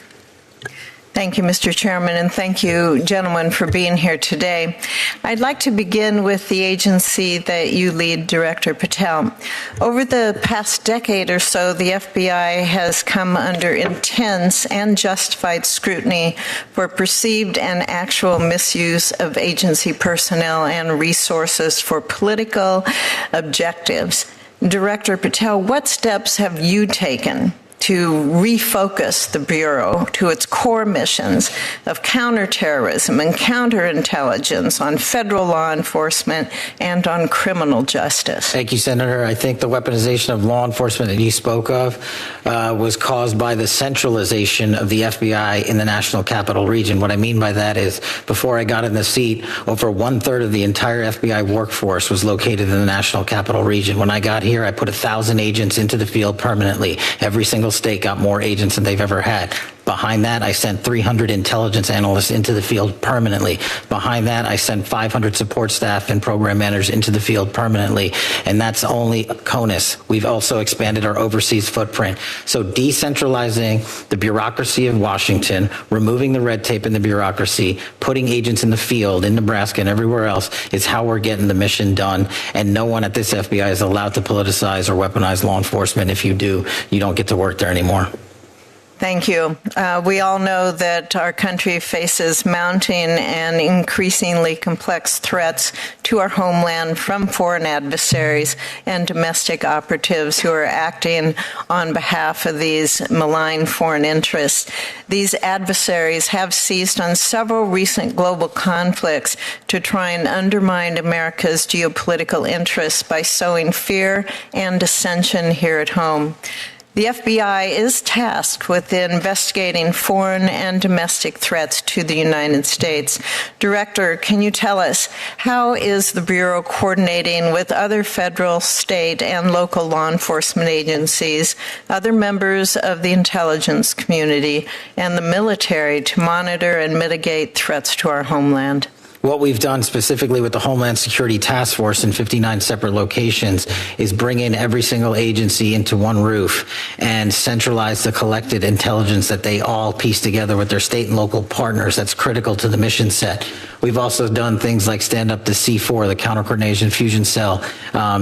Thank you, Mr. Chairman, and thank you, gentlemen, for being here today. I'd like to begin with the agency that you lead, Director Patel. Over the past decade or so, the FBI has come under intense and justified scrutiny for perceived and actual misuse of agency personnel and resources for political objectives. Director Patel, what steps have you taken to refocus the Bureau to its core missions of counterterrorism and counterintelligence on federal law enforcement and on criminal justice? Thank you, Senator. I think the weaponization of law enforcement that you spoke of was caused by the centralization of the FBI in the National Capital Region. What I mean by that is, before I got in the seat, over 1/3 of the entire FBI workforce was located in the National Capital Region. When I got here, I put 1,000 agents into the field permanently. Every single state got more agents than they've ever had. Behind that, I sent 300 intelligence analysts into the field permanently. Behind that, I sent 500 support staff and program managers into the field permanently. And that's only CONUS. We've also expanded our overseas footprint. So decentralizing the bureaucracy of Washington, removing the red tape in the bureaucracy, putting agents in the field in Nebraska and everywhere else is how we're getting the mission done. And no one at this FBI is allowed to politicize or weaponize law enforcement. If you do, you don't get to work there anymore. Thank you. We all know that our country faces mounting and increasingly complex threats to our homeland from foreign adversaries and domestic operatives who are acting on behalf of these malign foreign interests. These adversaries have seized on several recent global conflicts to try and undermine America's geopolitical interests by sowing fear and dissension here at home. The FBI is tasked with investigating foreign and domestic threats to the United States. Director, can you tell us, how is the Bureau coordinating with other federal, state, and local law enforcement agencies, other members of the intelligence community, and the military to monitor and mitigate threats to our homeland? What we've done specifically with the Homeland Security Task Force in 59 separate locations is bring in every single agency into one roof and centralize the collected intelligence that they all piece together with their state and local partners. That's critical to the mission set. We've also done things like stand up the C4, the Counter Coordination Fusion Cell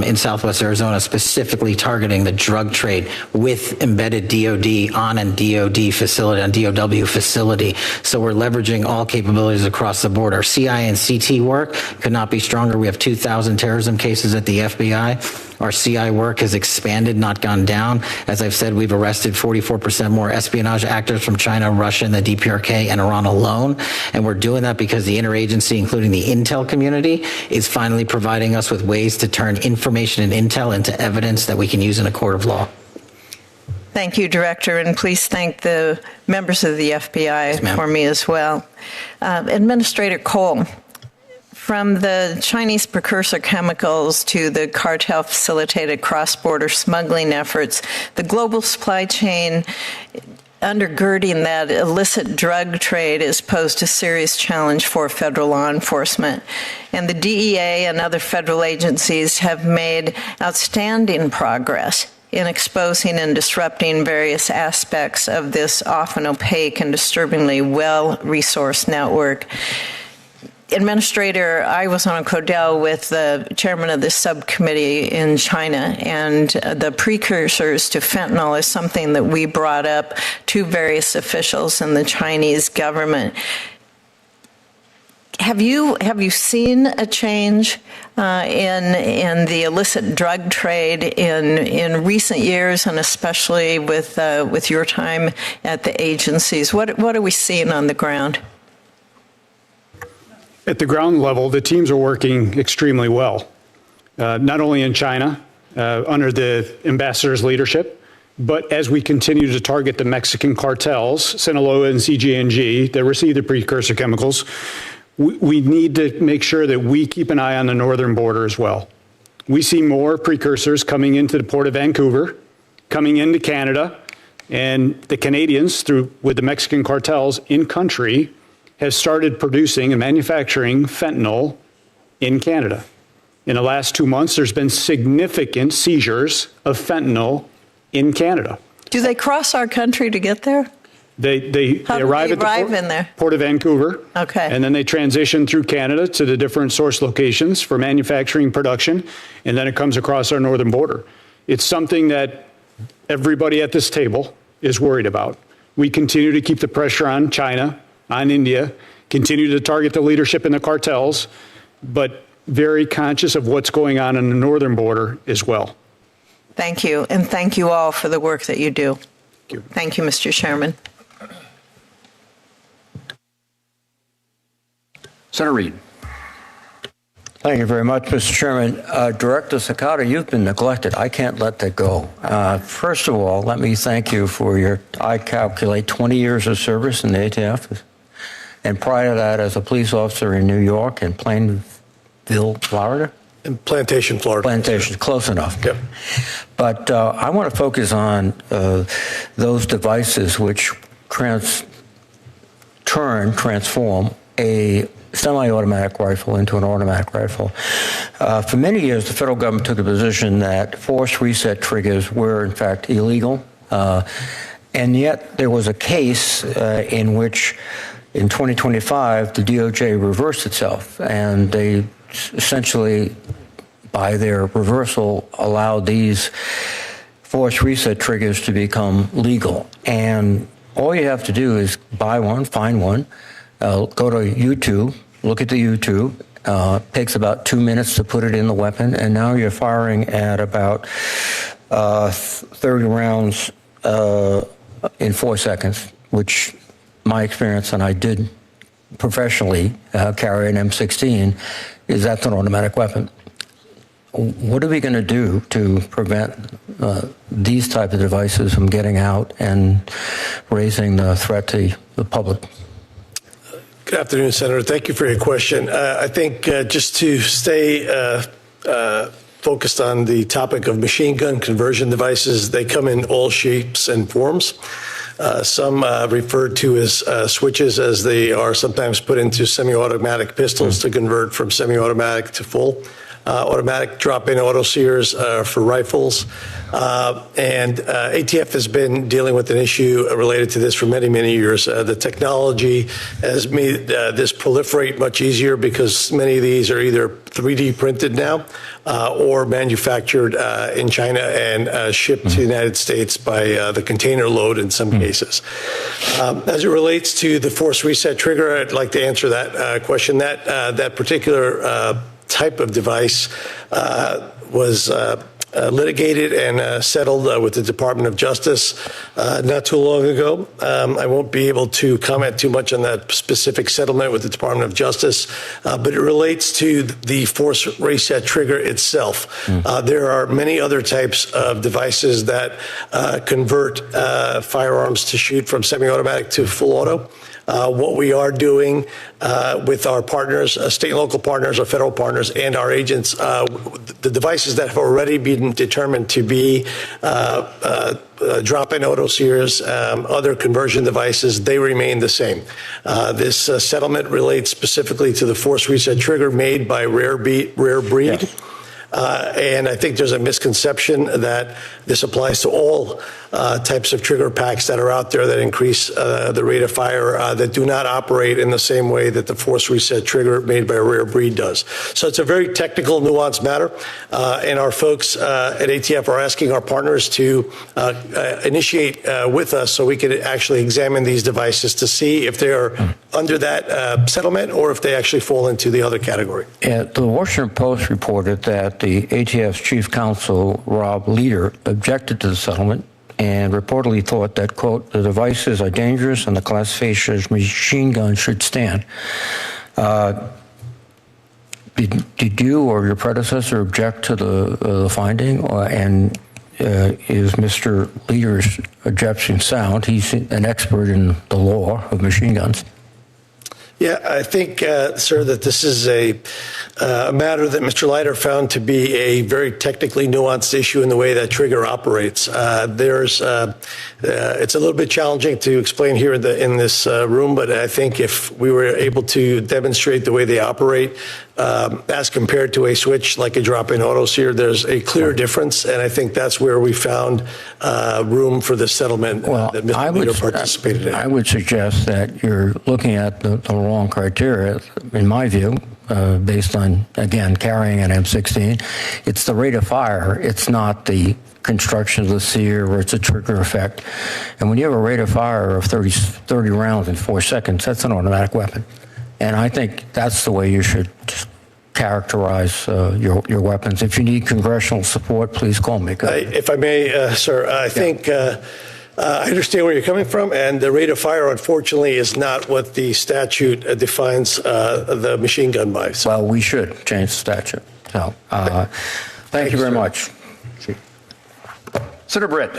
in Southwest Arizona, specifically targeting the drug trade with embedded DOD on a DOD facility, on DOW facility. So we're leveraging all capabilities across the board. Our CIA and CT work could not be stronger. We have 2,000 terrorism cases at the FBI. Our CI work has expanded, not gone down. As I've said, we've arrested 44% more espionage actors from China, Russia, and the DPRK and Iran alone. And we're doing that because the interagency, including the intel community, is finally providing us with ways to turn information and intel into evidence that we can use in a court of law. Thank you, Director, and please thank the members of the FBI for me as well. Administrator Cole, from the Chinese precursor chemicals to the cartel-facilitated cross-border smuggling efforts, the global supply chain undergirding that illicit drug trade has posed a serious challenge for federal law enforcement. And the DEA and other federal agencies have made outstanding progress in exposing and disrupting various aspects of this often opaque and disturbingly well-resourced network. Administrator, I was on a CODEL with the chairman of this subcommittee in China, and the precursors to fentanyl is something that we brought up to various officials in the Chinese government. Have you seen a change in the illicit drug trade in recent years, and especially with your time at the agencies? What are we seeing on the ground? At the ground level, the teams are working extremely well, not only in China under the ambassador's leadership, but as we continue to target the Mexican cartels, Sinaloa and CJNG, that receive the precursor chemicals. We need to make sure that we keep an eye on the northern border as well. We see more precursors coming into the port of Vancouver, coming into Canada, and the Canadians, with the Mexican cartels in country, have started producing and manufacturing fentanyl in Canada. In the last 2 months, there's been significant seizures of fentanyl in Canada. Do they cross our country to get there? They arrive at the port of Vancouver. Okay. And then they transition through Canada to the different source locations for manufacturing production, and then it comes across our northern border. It's something that everybody at this table is worried about. We continue to keep the pressure on China, on India, continue to target the leadership in the cartels, but very conscious of what's going on the northern border as well. Thank you, and thank you all for the work that you do. Thank you. Thank you, Mr. Chairman. Senator Reid. Thank you very much, Mr. Chairman. Director Sakata, you've been neglected. I can't let that go. First of all, let me thank you for your, I calculate, 20 years of service in the ATF. And prior to that, as a police officer in New York and Plainville, Florida? In Plantation, Florida. Plantation, close enough. Yep. But I want to focus on those devices which transform a semi-automatic rifle into an automatic rifle. For many years, the federal government took the position that force reset triggers were, in fact, illegal. And yet there was a case in which, in 2025, the DOJ reversed itself, and they essentially, by their reversal, allowed these force reset triggers to become legal. And all you have to do is buy one, find one, go to YouTube, look at the YouTube. Takes about 2 minutes to put it in the weapon, and now you're firing at about 30 rounds in 4 seconds, which my experience, and I did professionally carry an M16, is that's an automatic weapon. what are we going to do to prevent these type of devices from getting out and raising the threat to the public? Good afternoon, Senator. Thank you for your question. I think just to stay focused on the topic of machine gun conversion devices, they come in all shapes and forms. Some referred to as switches, as they are sometimes put into semi-automatic pistols to convert from semi-automatic to full. Automatic drop-in auto sears for rifles. And ATF has been dealing with an issue related to this for many, many years. The technology has made this proliferate much easier because many of these are either 3D printed now or manufactured in China and shipped to the United States by the container load in some cases. As it relates to the force reset trigger, I'd like to answer that question. That particular type of device was litigated and settled with the Department of Justice not too long ago. I won't be able to comment too much on that specific settlement with the Department of Justice, but it relates to the force reset trigger itself. There are many other types of devices that convert firearms to shoot from semi-automatic to full auto. What we are doing with our partners, state and local partners, our federal partners, and our agents, the devices that have already been determined to be drop-in auto sears, other conversion devices, they remain the same. This settlement relates specifically to the force reset trigger made by Rare Breed. Yes. And I think there's a misconception that this applies to all types of trigger packs that are out there that increase the rate of fire that do not operate in the same way that the force reset trigger made by a Rare Breed does. So it's a very technical, nuanced matter. And our folks at ATF are asking our partners to initiate with us so we can actually examine these devices to see if they are under that settlement or if they actually fall into the other category. The Washington Post reported that the ATF's chief counsel, Rob Leader, objected to the settlement and reportedly thought that, quote, the devices are dangerous and the classification as machine gun should stand. Did you or your predecessor object to the finding? And is Mr. Leader's objection sound? He's an expert in the law of machine guns. Yeah, I think, sir, that this is a matter that Mr. Leiter found to be a very technically nuanced issue in the way that trigger operates. It's a little bit challenging to explain here in this room, but I think if we were able to demonstrate the way they operate as compared to a switch like a drop-in auto sear, there's a clear difference, and I think that's where we found room for the settlement that Mr. Leader participated in. I would suggest that you're looking at the wrong criteria, in my view, based on, again, carrying an M16. It's the rate of fire. It's not the construction of the sear or it's a trigger effect. And when you have a rate of fire of 30 rounds in 4 seconds, that's an automatic weapon. And I think that's the way you should characterize your weapons. If you need congressional support, please call me. If I may, sir, I think I understand where you're coming from, and the rate of fire, unfortunately, is not what the statute defines the machine gun by. So. Well, we should change the statute. So, thank you very much. Senator Britt.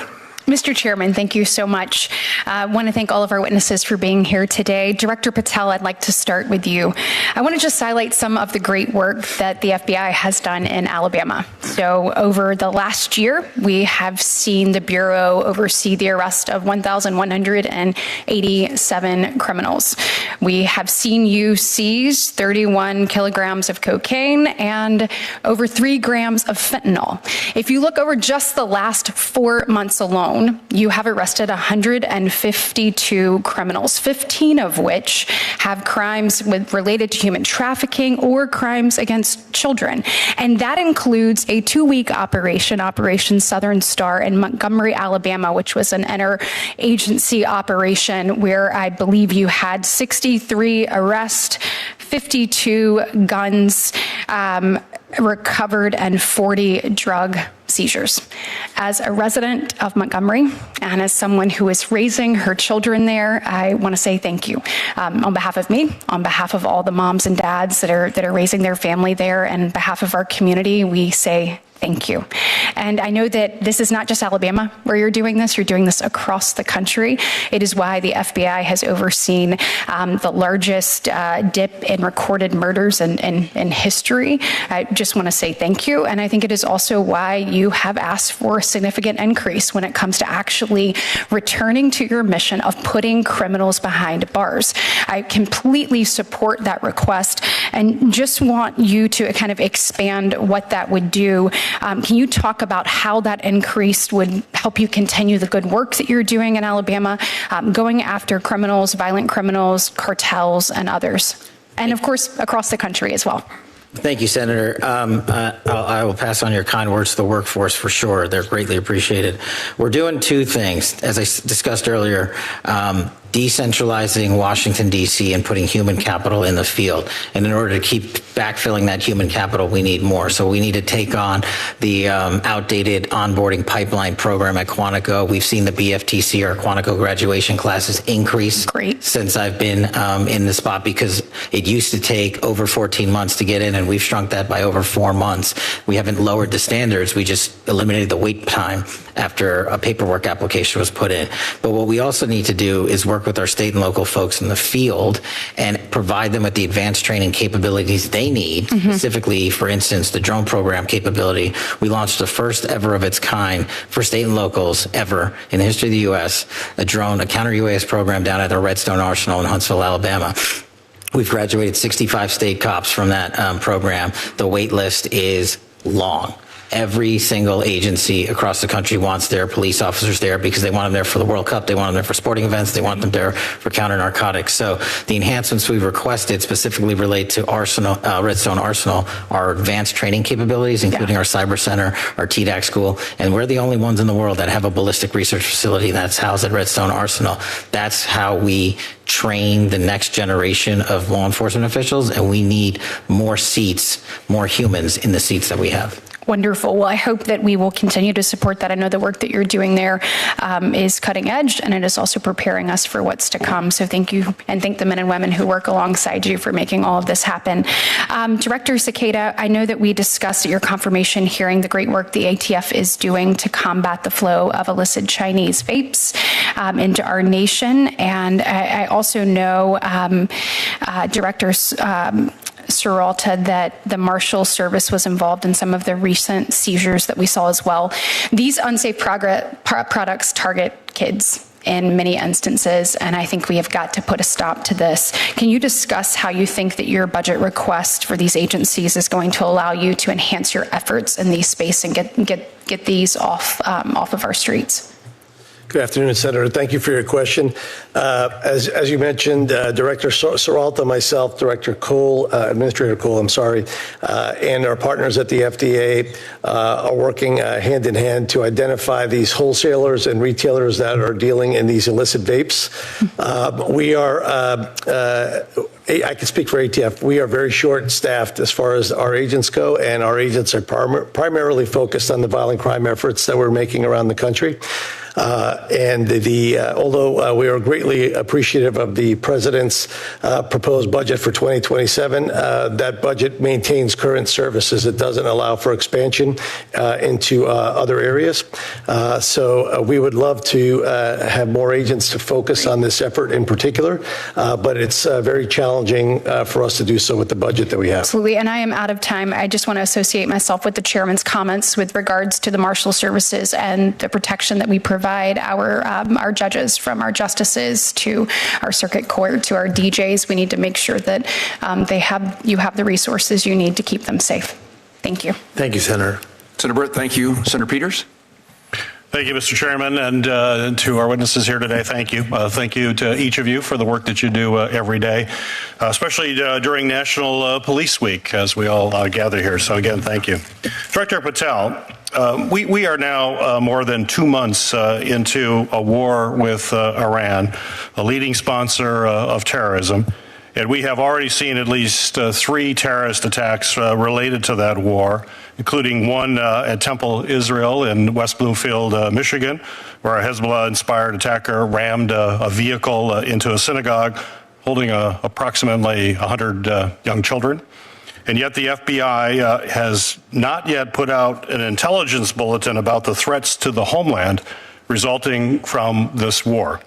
Mr. Chairman, thank you so much. I want to thank all of our witnesses for being here today. Director Patel, I'd like to start with you. I want to just highlight some of the great work that the FBI has done in Alabama. So over the last year, we have seen the Bureau oversee the arrest of 1,187 criminals. We have seen you seize 31 kilograms of cocaine and over 3 grams of fentanyl. If you look over just the last 4 months alone, you have arrested 152 criminals, 15 of which have crimes related to human trafficking or crimes against children. And that includes a 2-week operation, Operation Southern Star in Montgomery, Alabama, which was an interagency operation where I believe you had 63 arrests, 52 guns recovered, and 40 drug seizures. As a resident of Montgomery and as someone who is raising her children there, I want to say thank you on behalf of me, on behalf of all the moms and dads that are raising their family there, and on behalf of our community. We say thank you. And I know that this is not just Alabama where you're doing this across the country. It is why the FBI has overseen the largest dip in recorded murders in history. I just want to say thank you. And I think it is also why you have asked for a significant increase when it comes to actually returning to your mission of putting criminals behind bars. I completely support that request and just want you to kind of expand what that would do. Can you talk about how that increase would help you continue the good work that you're doing in Alabama, going after criminals, violent criminals, cartels, and others? And of course, across the country as well. Thank you, Senator. I will pass on your kind words to the workforce for sure. They're greatly appreciated. We're doing two things, as I discussed earlier. Decentralizing Washington, D.C. and putting human capital in the field. And in order to keep backfilling that human capital, we need more. So we need to take on the outdated onboarding pipeline program at Quantico. We've seen the BFTC, our Quantico graduation classes, increase since I've been in the spot, because it used to take over 14 months to get in, and we've shrunk that by over 4 months. We haven't lowered the standards. We just eliminated the wait time after a paperwork application was put in. But what we also need to do is work with our state and local folks in the field and provide them with the advanced training capabilities they need, specifically, for instance, the drone program capability. We launched the first ever of its kind for state and locals ever in the history of the U.S., a counter-UAS program down at the Redstone Arsenal in Huntsville, Alabama. We've graduated 65 state cops from that program. The wait list is long. Every single agency across the country wants their police officers there because they want them there for the World Cup, they want them there for sporting events, they want them there for counter-narcotics. So the enhancements we've requested specifically relate to Redstone Arsenal, our advanced training capabilities, including our cyber center, our TDAC school, and we're the only ones in the world that have a ballistic research facility that's housed at Redstone Arsenal. That's how we train the next generation of law enforcement officials, and we need more seats, more humans in the seats that we have. Wonderful. Well, I hope that we will continue to support that. I know the work that you're doing there is cutting edge, and it is also preparing us for what's to come. So thank you, and thank the men and women who work alongside you for making all of this happen. Director Cicada, I know that we discussed at your confirmation hearing the great work the ATF is doing to combat the flow of illicit Chinese vapes into our nation. And I also know Director Seralta that the Marshal Service was involved in some of the recent seizures that we saw as well. These unsafe products target kids in many instances, and I think we have got to put a stop to this. Can you discuss how you think that your budget request for these agencies is going to allow you to enhance your efforts in these space and get these off of our streets? Good afternoon, Senator. Thank you for your question. As you mentioned, Director Seralta, myself, Director Cole, Administrator Cole, and our partners at the FDA are working hand in hand to identify these wholesalers and retailers that are dealing in these illicit vapes. I can speak for ATF. We are very short-staffed as far as our agents go, and our agents are primarily focused on the violent crime efforts that we're making around the country. Although we are greatly appreciative of the president's proposed budget for 2027, that budget maintains current services. It doesn't allow for expansion into other areas. So we would love to have more agents to focus on this effort in particular, but it's very challenging for us to do so with the budget that we have. Absolutely, and I am out of time. I just want to associate myself with the chairman's comments with regards to the Marshal Services and the protection that we provide our judges, from our justices to our circuit court to our DJs. We need to make sure that you have the resources you need to keep them safe. Thank you. Thank you, Senator. Senator Britt, thank you. Senator Peters? Thank you, Mr. Chairman, and to our witnesses here today, thank you. Thank you to each of you for the work that you do every day, especially during National Police Week, as we all gather here. So again, thank you. Director Patel, we are now more than 2 months into a war with Iran, a leading sponsor of terrorism. And we have already seen at least 3 terrorist attacks related to that war, including one at Temple Israel in West Bloomfield, Michigan, where a Hezbollah-inspired attacker rammed a vehicle into a synagogue holding approximately 100 young children. And yet the FBI has not yet put out an intelligence bulletin about the threats to the homeland resulting from this war.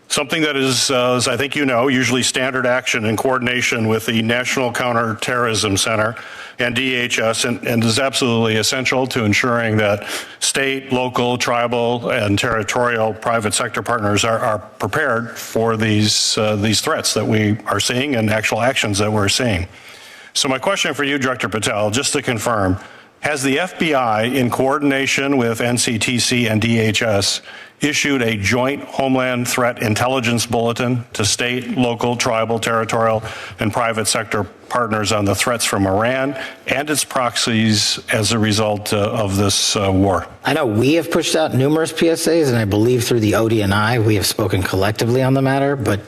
Something that is, as I think you know, usually standard action in coordination with the National Counterterrorism Center and DHS, and is absolutely essential to ensuring that state, local, tribal, and territorial private sector partners are prepared for these threats that we are seeing and actual actions that we're seeing. So my question for you, Director Patel, just to confirm, has the FBI, in coordination with NCTC and DHS, issued a joint Homeland Threat Intelligence Bulletin to state, local, tribal, territorial, and private sector partners on the threats from Iran and its proxies as a result of this war? I know we have pushed out numerous PSAs, and I believe through the ODNI we have spoken collectively on the matter, but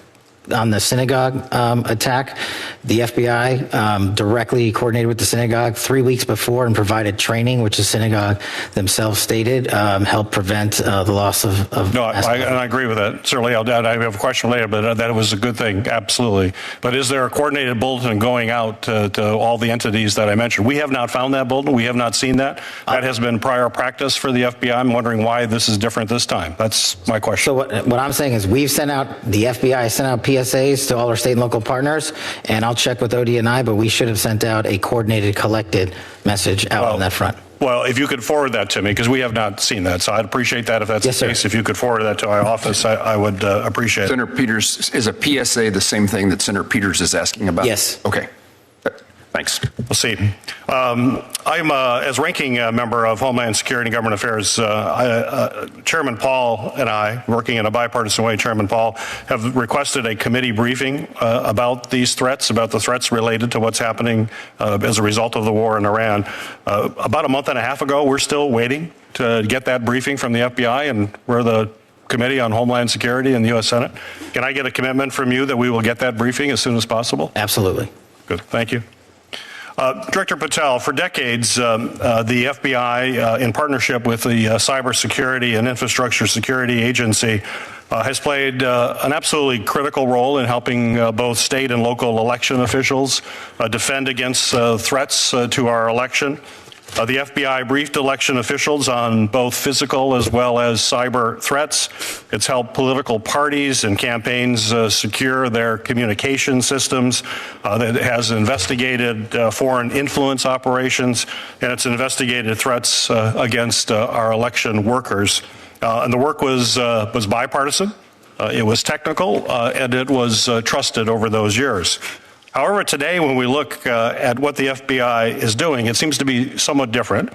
on the synagogue attack, the FBI directly coordinated with the synagogue 3 weeks before and provided training, which the synagogue themselves stated helped prevent the loss of No, I agree with that. Certainly, I have a question later, but that was a good thing, absolutely. But is there a coordinated bulletin going out to all the entities that I mentioned? We have not found that bulletin. We have not seen that. That has been prior practice for the FBI. I'm wondering why this is different this time. That's my question. So what I'm saying is we've sent out, the FBI sent out PSAs to all our state and local partners, and I'll check with ODNI, but we should have sent out a coordinated, collected message out on that front. Well, if you could forward that to me, because we have not seen that, so I'd appreciate that if that's the case. If you could forward that to our office, I would appreciate it. Senator Peters, is a PSA the same thing that Senator Peters is asking about? Yes. Okay. Thanks. We'll see. I'm, as ranking member of Homeland Security and Government Affairs, Chairman Paul and I, working in a bipartisan way, Chairman Paul, have requested a committee briefing about these threats, about the threats related to what's happening as a result of the war in Iran. About a month and a half ago, we're still waiting to get that briefing from the FBI, and we're the Committee on Homeland Security in the U.S. Senate. Can I get a commitment from you that we will get that briefing as soon as possible? Absolutely. Good. Thank you. Director Patel, for decades, the FBI, in partnership with the Cybersecurity and Infrastructure Security Agency, has played an absolutely critical role in helping both state and local election officials defend against threats to our election. The FBI briefed election officials on both physical as well as cyber threats. It's helped political parties and campaigns secure their communication systems. It has investigated foreign influence operations, and it's investigated threats against our election workers. And the work was bipartisan. It was technical, and it was trusted over those years. However, today, when we look at what the FBI is doing, it seems to be somewhat different.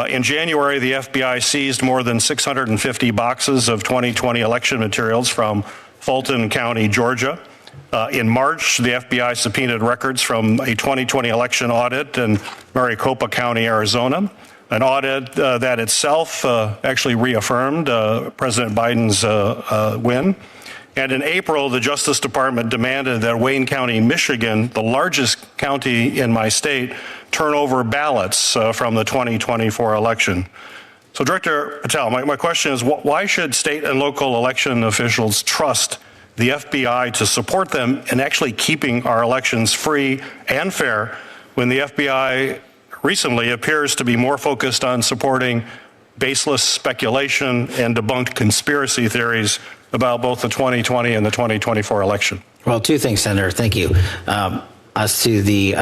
In January, the FBI seized more than 650 boxes of 2020 election materials from Fulton County, Georgia. In March, the FBI subpoenaed records from a 2020 election audit in Maricopa County, Arizona, an audit that itself actually reaffirmed President Biden's win. And in April, the Justice Department demanded that Wayne County, Michigan, the largest county in my state, turn over ballots from the 2024 election. So, Director Patel, my question is, why should state and local election officials trust the FBI to support them in actually keeping our elections free and fair when the FBI recently appears to be more focused on supporting baseless speculation and debunked conspiracy theories about both the 2020 and the 2024 election? Well, two things, Senator. Thank you. As to the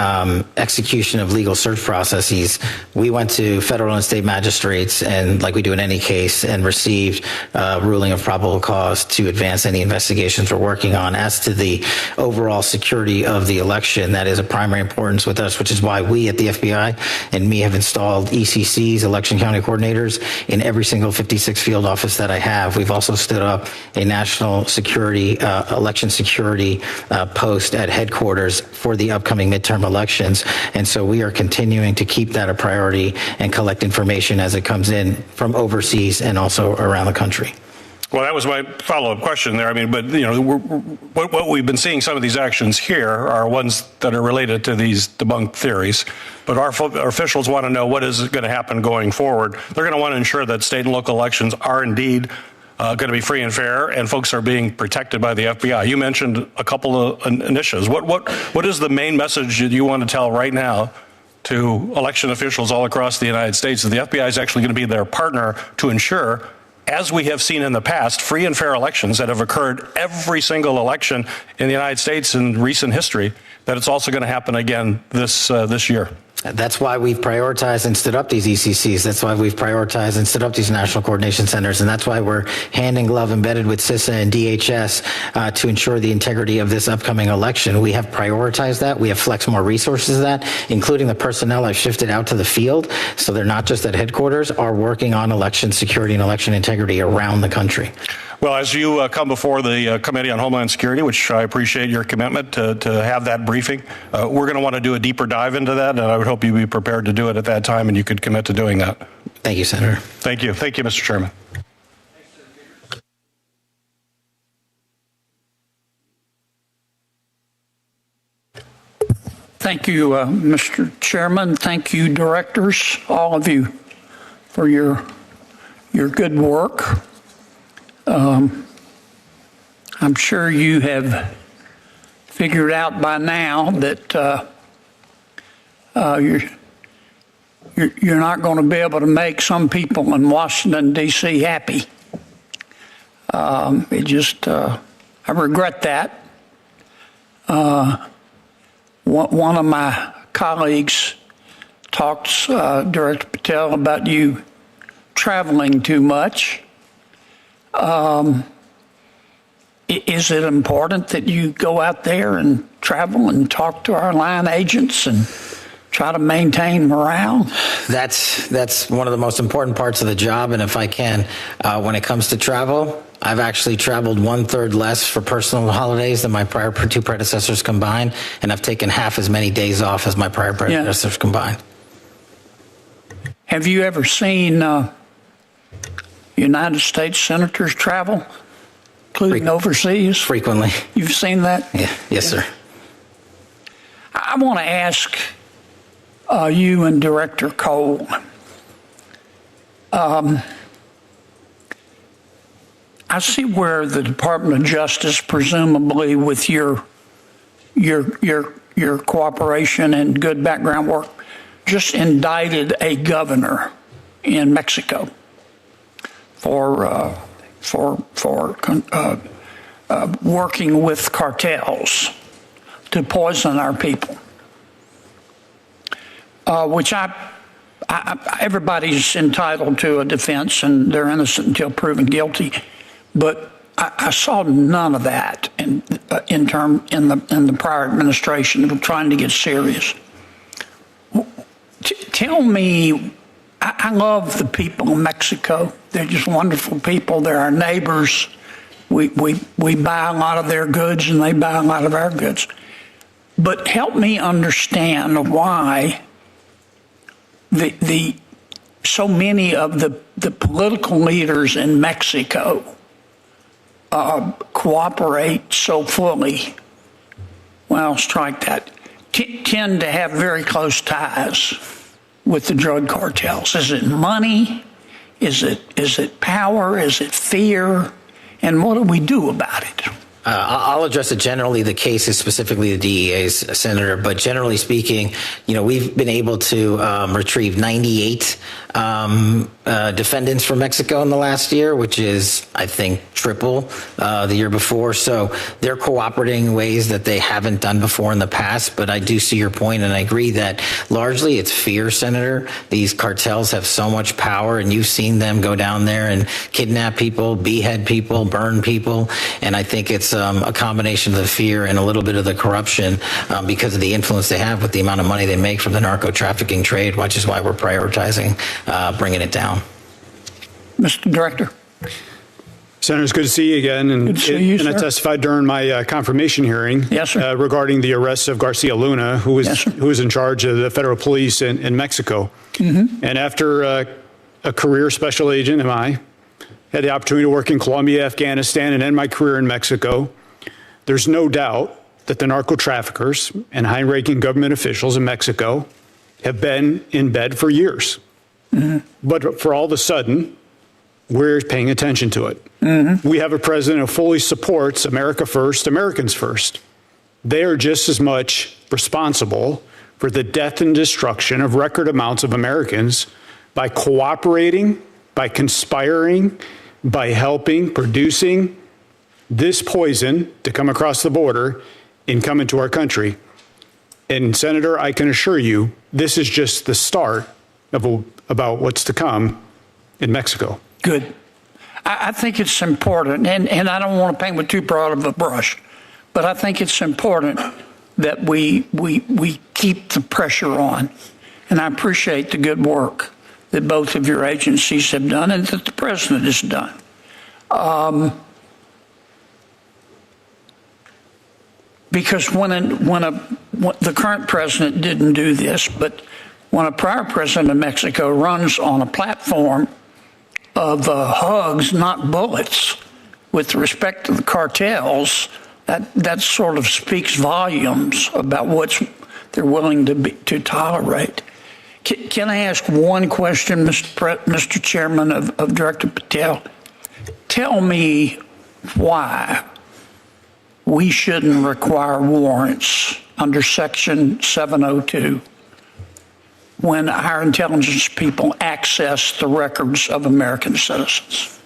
execution of legal search processes, we went to federal and state magistrates, and like we do in any case, and received a ruling of probable cause to advance any investigations we're working on. As to the overall security of the election, that is of primary importance with us, which is why we at the FBI and me have installed ECCs, election county coordinators, in every single 56 field office that I have. We've also stood up a national security, election security post at headquarters for the upcoming midterm elections. And so we are continuing to keep that a priority and collect information as it comes in from overseas and also around the country. Well, that was my follow-up question there. I mean, but, what we've been seeing, some of these actions here are ones that are related to these debunked theories. But our officials want to know what is going to happen going forward. They're going to want to ensure that state and local elections are indeed going to be free and fair, and folks are being protected by the FBI. You mentioned a couple of initiatives. What is the main message that you want to tell right now to election officials all across the United States, that the FBI is actually going to be their partner to ensure, as we have seen in the past, free and fair elections that have occurred every single election in the United States in recent history, that it's also going to happen again this year? That's why we've prioritized and stood up these ECCs. That's why we've prioritized and stood up these national coordination centers. And that's why we're hand in glove embedded with CISA and DHS to ensure the integrity of this upcoming election. We have prioritized that. We have flexed more resources to that, including the personnel I've shifted out to the field. So they're not just at headquarters, are working on election security and election integrity around the country. Well, as you come before the Committee on Homeland Security, which I appreciate your commitment to have that briefing, we're going to want to do a deeper dive into that, and I would hope you'd be prepared to do it at that time, and you could commit to doing that. Thank you, Senator. Thank you. Thank you, Mr. Chairman. Thank you, Mr. Chairman. Thank you, directors, all of you, for your good work. I'm sure you have figured out by now that you're not going to be able to make some people in Washington, D.C. happy. I regret that. One of my colleagues talks, Director Patel, about you traveling too much. Is it important that you go out there and travel and talk to our line agents and try to maintain morale? That's one of the most important parts of the job. And if I can, when it comes to travel, I've actually traveled 1/3 less for personal holidays than my prior two predecessors combined, and I've taken half as many days off as my prior predecessors combined. Have you ever seen United States senators travel, including overseas? Frequently. You've seen that? Yeah. Yes, sir. I want to ask you and Director Cole, I see where the Department of Justice, presumably with your cooperation and good background work, just indicted a governor in Mexico for working with cartels to poison our people, which everybody's entitled to a defense and they're innocent until proven guilty. But I saw none of that in the prior administration of trying to get serious. Tell me, I love the people of Mexico. They're just wonderful people. They're our neighbors. We buy a lot of their goods and they buy a lot of our goods. But help me understand why so many of the political leaders in Mexico cooperate so fully. Well, strike that. Tend to have very close ties with the drug cartels. Is it money? Is it power? Is it fear? And what do we do about it? I'll address it generally. The case is specifically the DEA's, Senator, but generally speaking, we've been able to retrieve 98 defendants from Mexico in the last year, which is, I think, triple the year before. So they're cooperating in ways that they haven't done before in the past. But I do see your point, and I agree that largely it's fear, Senator. These cartels have so much power, and you've seen them go down there and kidnap people, behead people, burn people, and I think it's a combination of the fear and a little bit of the corruption because of the influence they have with the amount of money they make from the narco trafficking trade, which is why we're prioritizing bringing it down. Mr. Director. Senator, it's good to see you again. And, good to see you, I testified during my confirmation hearing regarding the arrest of Garcia Luna, who was in charge of the federal police in Mexico. Mm-hmm. And after a career special agent, had the opportunity to work in Colombia, Afghanistan, and end my career in Mexico, there's no doubt that the narco traffickers and high-ranking government officials in Mexico have been in bed for years. But for all of a sudden, we're paying attention to it. We have a president who fully supports America first, Americans first. They are just as much responsible for the death and destruction of record amounts of Americans by cooperating, by conspiring, by helping, producing this poison to come across the border and come into our country. And Senator, I can assure you, this is just the start of about what's to come in Mexico. Good. I think it's important, and I don't want to paint with too broad of a brush, but I think it's important that we keep the pressure on. And I appreciate the good work that both of your agencies have done and that the president has done. Because when the current president didn't do this, but when a prior president of Mexico runs on a platform of hugs, not bullets, with respect to the cartels, that sort of speaks volumes about what they're willing to tolerate. Can I ask one question, Mr. Chairman, of Director Patel? Tell me why we shouldn't require warrants under Section 702 when our intelligence people access the records of American citizens.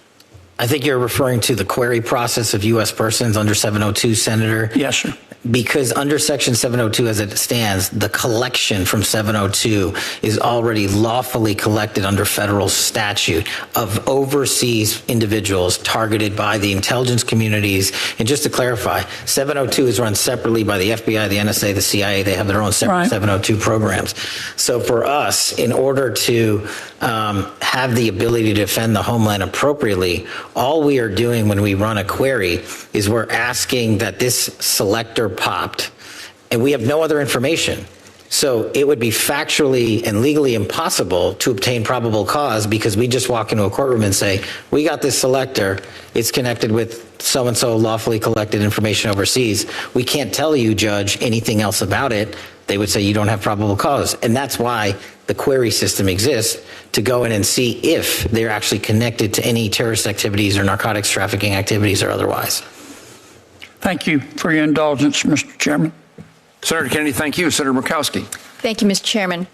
I think you're referring to the query process of U.S. persons under 702, Senator. Yes, sir. Because under Section 702 as it stands, the collection from 702 is already lawfully collected under federal statute of overseas individuals targeted by the intelligence communities. And just to clarify, 702 is run separately by the FBI, the NSA, the CIA. They have their own separate 702 programs. So for us, in order to have the ability to defend the homeland appropriately, all we are doing when we run a query is we're asking that this selector popped, and we have no other information. So it would be factually and legally impossible to obtain probable cause because we just walk into a courtroom and say, we got this selector, it's connected with so-and-so lawfully collected information overseas. We can't tell you, Judge, anything else about it. They would say you don't have probable cause. And that's why the query system exists, to go in and see if they're actually connected to any terrorist activities or narcotics trafficking activities or otherwise. Thank you for your indulgence, Mr. Chairman. Senator Kennedy, thank you. Senator Murkowski. Thank you, Mr. Chairman.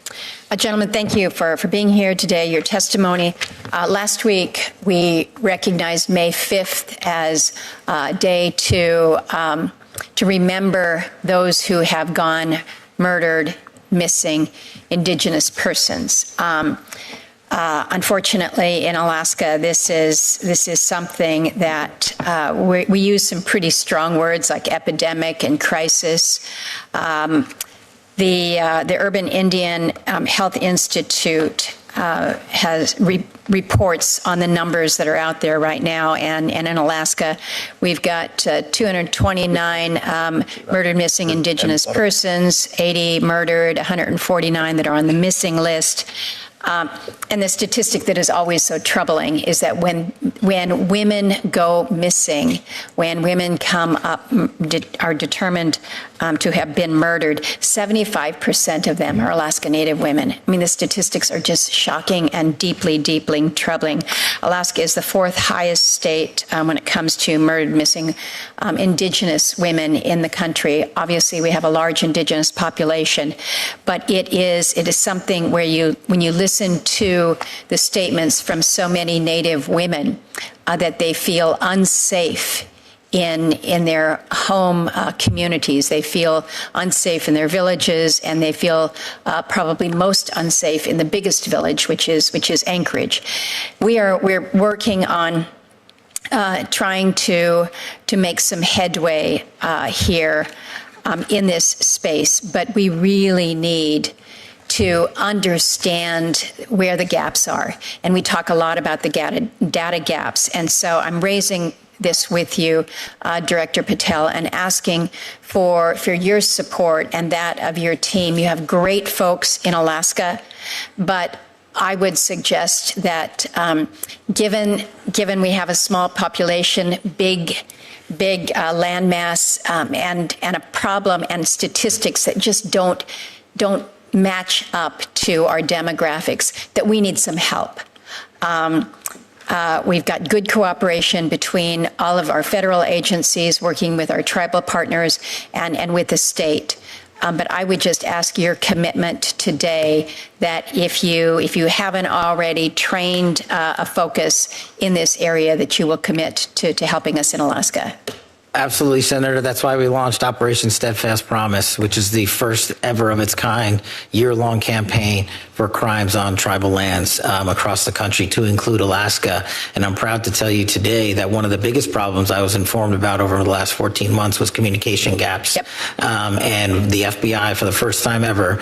Gentlemen, thank you for being here today, your testimony. Last week, we recognized May 5th as a day to remember those who have gone murdered, missing, Indigenous persons. Unfortunately, in Alaska, this is something that we use some pretty strong words like epidemic and crisis. The Urban Indian Health Institute has reports on the numbers that are out there right now, and in Alaska, we've got 229 murdered, missing Indigenous persons, 80 murdered, 149 that are on the missing list. And the statistic that is always so troubling is that when women go missing, when women come up, are determined to have been murdered, 75% of them are Alaska Native women. I mean, the statistics are just shocking and deeply, deeply troubling. Alaska is the fourth highest state when it comes to murdered, missing Indigenous women in the country. Obviously, we have a large Indigenous population, but it is something where when you listen to the statements from so many Native women that they feel unsafe in their home communities. They feel unsafe in their villages, and they feel probably most unsafe in the biggest village, which is Anchorage. We're working on trying to make some headway here in this space, but we really need to understand where the gaps are. And we talk a lot about the data gaps. And so I'm raising this with you, Director Patel, and asking for your support and that of your team. You have great folks in Alaska, but I would suggest that given we have a small population, big landmass, and a problem and statistics that just don't match up to our demographics, that we need some help. We've got good cooperation between all of our federal agencies, working with our tribal partners and with the state. But I would just ask your commitment today that if you haven't already trained a focus in this area, that you will commit to helping us in Alaska. Absolutely, Senator. That's why we launched Operation Steadfast Promise, which is the first ever of its kind year-long campaign for crimes on tribal lands across the country, to include Alaska. And I'm proud to tell you today that one of the biggest problems I was informed about over the last 14 months was communication gaps. Yep. And the FBI, for the first time ever,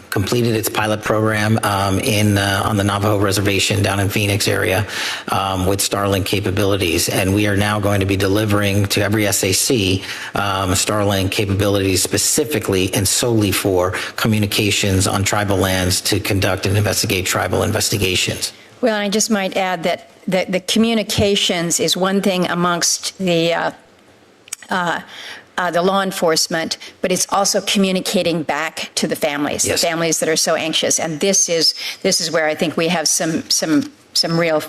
completed its pilot program on the Navajo Reservation down in Phoenix area with Starlink capabilities. And we are now going to be delivering to every SAC Starlink capabilities specifically and solely for communications on tribal lands to conduct and investigate tribal investigations. Well, I just might add that the communications is one thing amongst the law enforcement, but it's also communicating back to the families, yes, the families that are so anxious. And this is where I think we have some real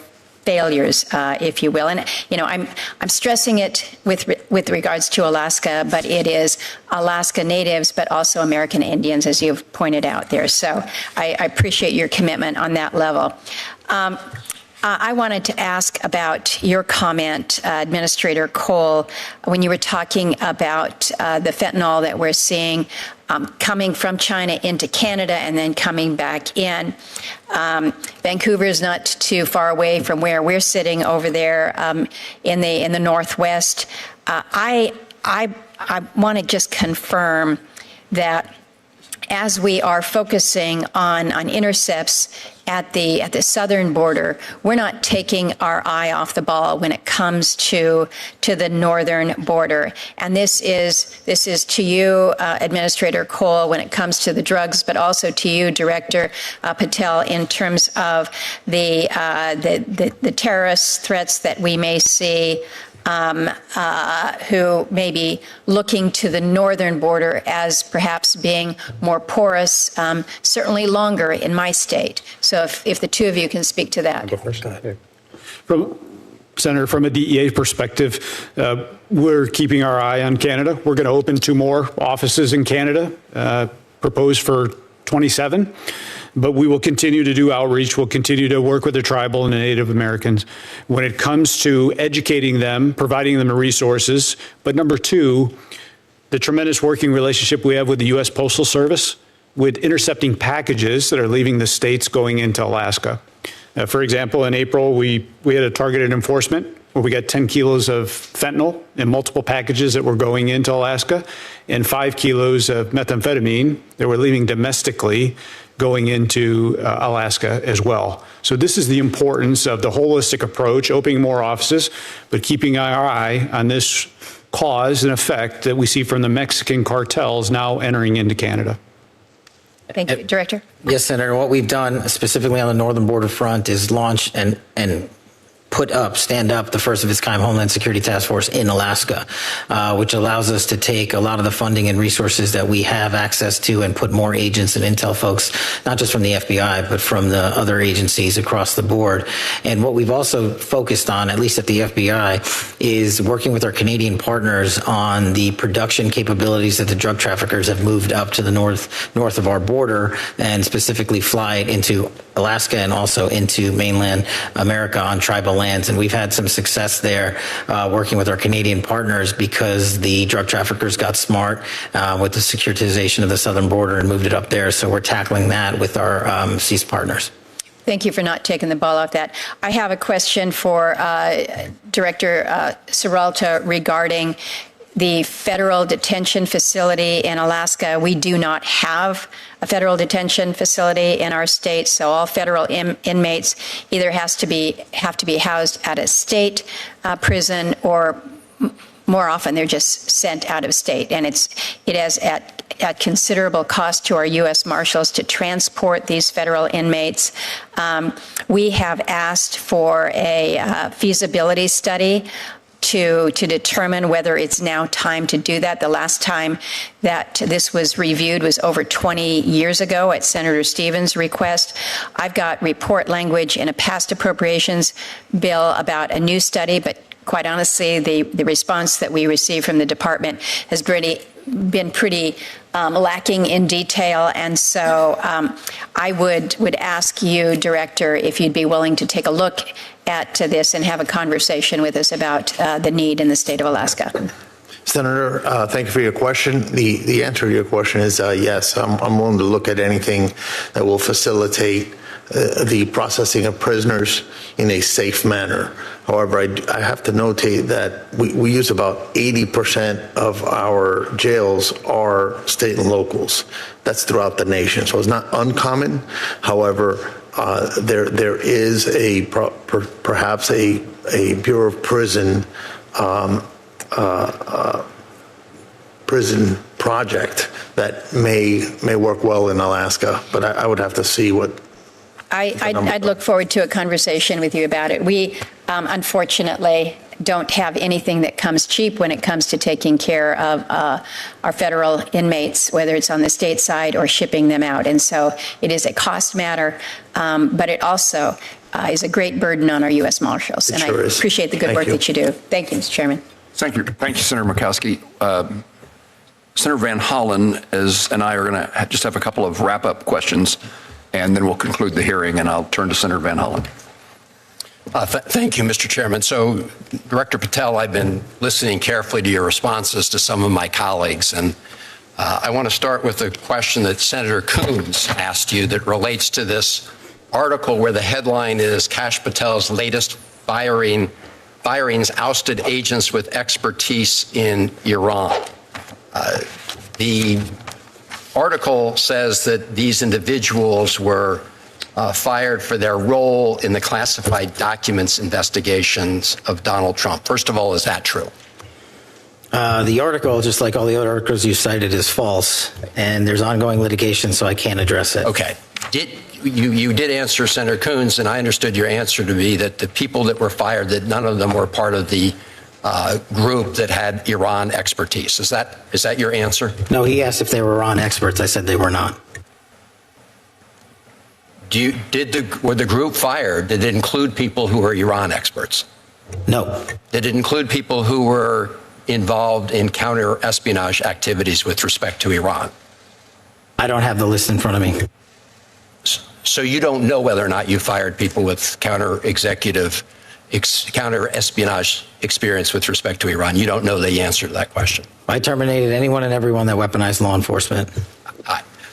failures, if you will. And I'm stressing it with regards to Alaska, but it is Alaska Natives, but also American Indians, as you've pointed out there. So I appreciate your commitment on that level. I wanted to ask about your comment, Administrator Cole, when you were talking about the fentanyl that we're seeing coming from China into Canada and then coming back in. Vancouver is not too far away from where we're sitting over there in the Northwest. I want to just confirm that as we are focusing on intercepts at the southern border, we're not taking our eye off the ball when it comes to the northern border. And this is to you, Administrator Cole, when it comes to the drugs, but also to you, Director Patel, in terms of the terrorist threats that we may see, who may be looking to the northern border as perhaps being more porous, certainly longer in my state. So if the two of you can speak to that. Go first. Go ahead. Senator, from a DEA perspective, we're keeping our eye on Canada. We're going to open 2 more offices in Canada, proposed for 27. But we will continue to do outreach. We'll continue to work with the tribal and the Native Americans when it comes to educating them, providing them the resources. But number 2, the tremendous working relationship we have with the U.S. Postal Service with intercepting packages that are leaving the states going into Alaska. For example, in April, we had a targeted enforcement where we got 10 kilos of fentanyl in multiple packages that were going into Alaska and 5 kilos of methamphetamine that were leaving domestically going into Alaska as well. So this is the importance of the holistic approach, opening more offices, but keeping our eye on this cause and effect that we see from the Mexican cartels now entering into Canada. Thank you. Director? Yes, Senator. What we've done specifically on the northern border front is launch and stand up the first of its kind Homeland Security Task Force in Alaska, which allows us to take a lot of the funding and resources that we have access to and put more agents and intel folks, not just from the FBI, but from the other agencies across the board. And what we've also focused on, at least at the FBI, is working with our Canadian partners on the production capabilities that the drug traffickers have moved up to the north of our border, and specifically fly it into Alaska and also into mainland America on tribal lands. And we've had some success there working with our Canadian partners because the drug traffickers got smart with the securitization of the southern border and moved it up there. So we're tackling that with our CEAS partners. Thank you for not taking the ball off that. I have a question for Director Serralta regarding the federal detention facility in Alaska. We do not have a federal detention facility in our state, so all federal inmates either have to be housed at a state prison or more often they're just sent out of state, and it has at considerable cost to our U.S. Marshals to transport these federal inmates. We have asked for a feasibility study to determine whether it's now time to do that. The last time that this was reviewed was over 20 years ago at Senator Stevens' request. I've got report language in a past appropriations bill about a new study, but quite honestly, the response that we received from the department has been pretty lacking in detail, and so I would ask you, Director, if you'd be willing to take a look at this and have a conversation with us about the need in the state of Alaska. Senator, thank you for your question. The answer to your question is yes. I'm willing to look at anything that will facilitate the processing of prisoners in a safe manner. However, I have to notate that we use about 80% of our jails are state and locals. That's throughout the nation, so it's not uncommon. However, there is perhaps a Bureau of Prison prison project that may work well in Alaska, but I would have to see what. I'd look forward to a conversation with you about it. We unfortunately don't have anything that comes cheap when it comes to taking care of our federal inmates, whether it's on the state side or shipping them out. And so it is a cost matter, but it also is a great burden on our U.S. Marshals. And I appreciate the good work that you do. Thank you, Mr. Chairman. Thank you. Thank you, Senator Murkowski. Senator Van Hollen and I are going to just have a couple of wrap-up questions, and then we'll conclude the hearing, and I'll turn to Senator Van Hollen. Thank you, Mr. Chairman. So, Director Patel, I've been listening carefully to your responses to some of my colleagues, and I want to start with a question that Senator Coons asked you that relates to this article where the headline is Kash Patel's latest firings ousted agents with expertise in Iran. The article says that these individuals were fired for their role in the classified documents investigations of Donald Trump. First of all, is that true? The article, just like all the other articles you cited, is false, and there's ongoing litigation, so I can't address it. Okay. You did answer Senator Coons, and I understood your answer to be that the people that were fired, that none of them were part of the group that had Iran expertise. Is that your answer? No, he asked if they were Iran experts. I said they were not. Were the group fired? Did it include people who were Iran experts? No. Did it include people who were involved in counter-espionage activities with respect to Iran? I don't have the list in front of me. So you don't know whether or not you fired people with counter-espionage experience with respect to Iran? You don't know the answer to that question? I terminated anyone and everyone that weaponized law enforcement.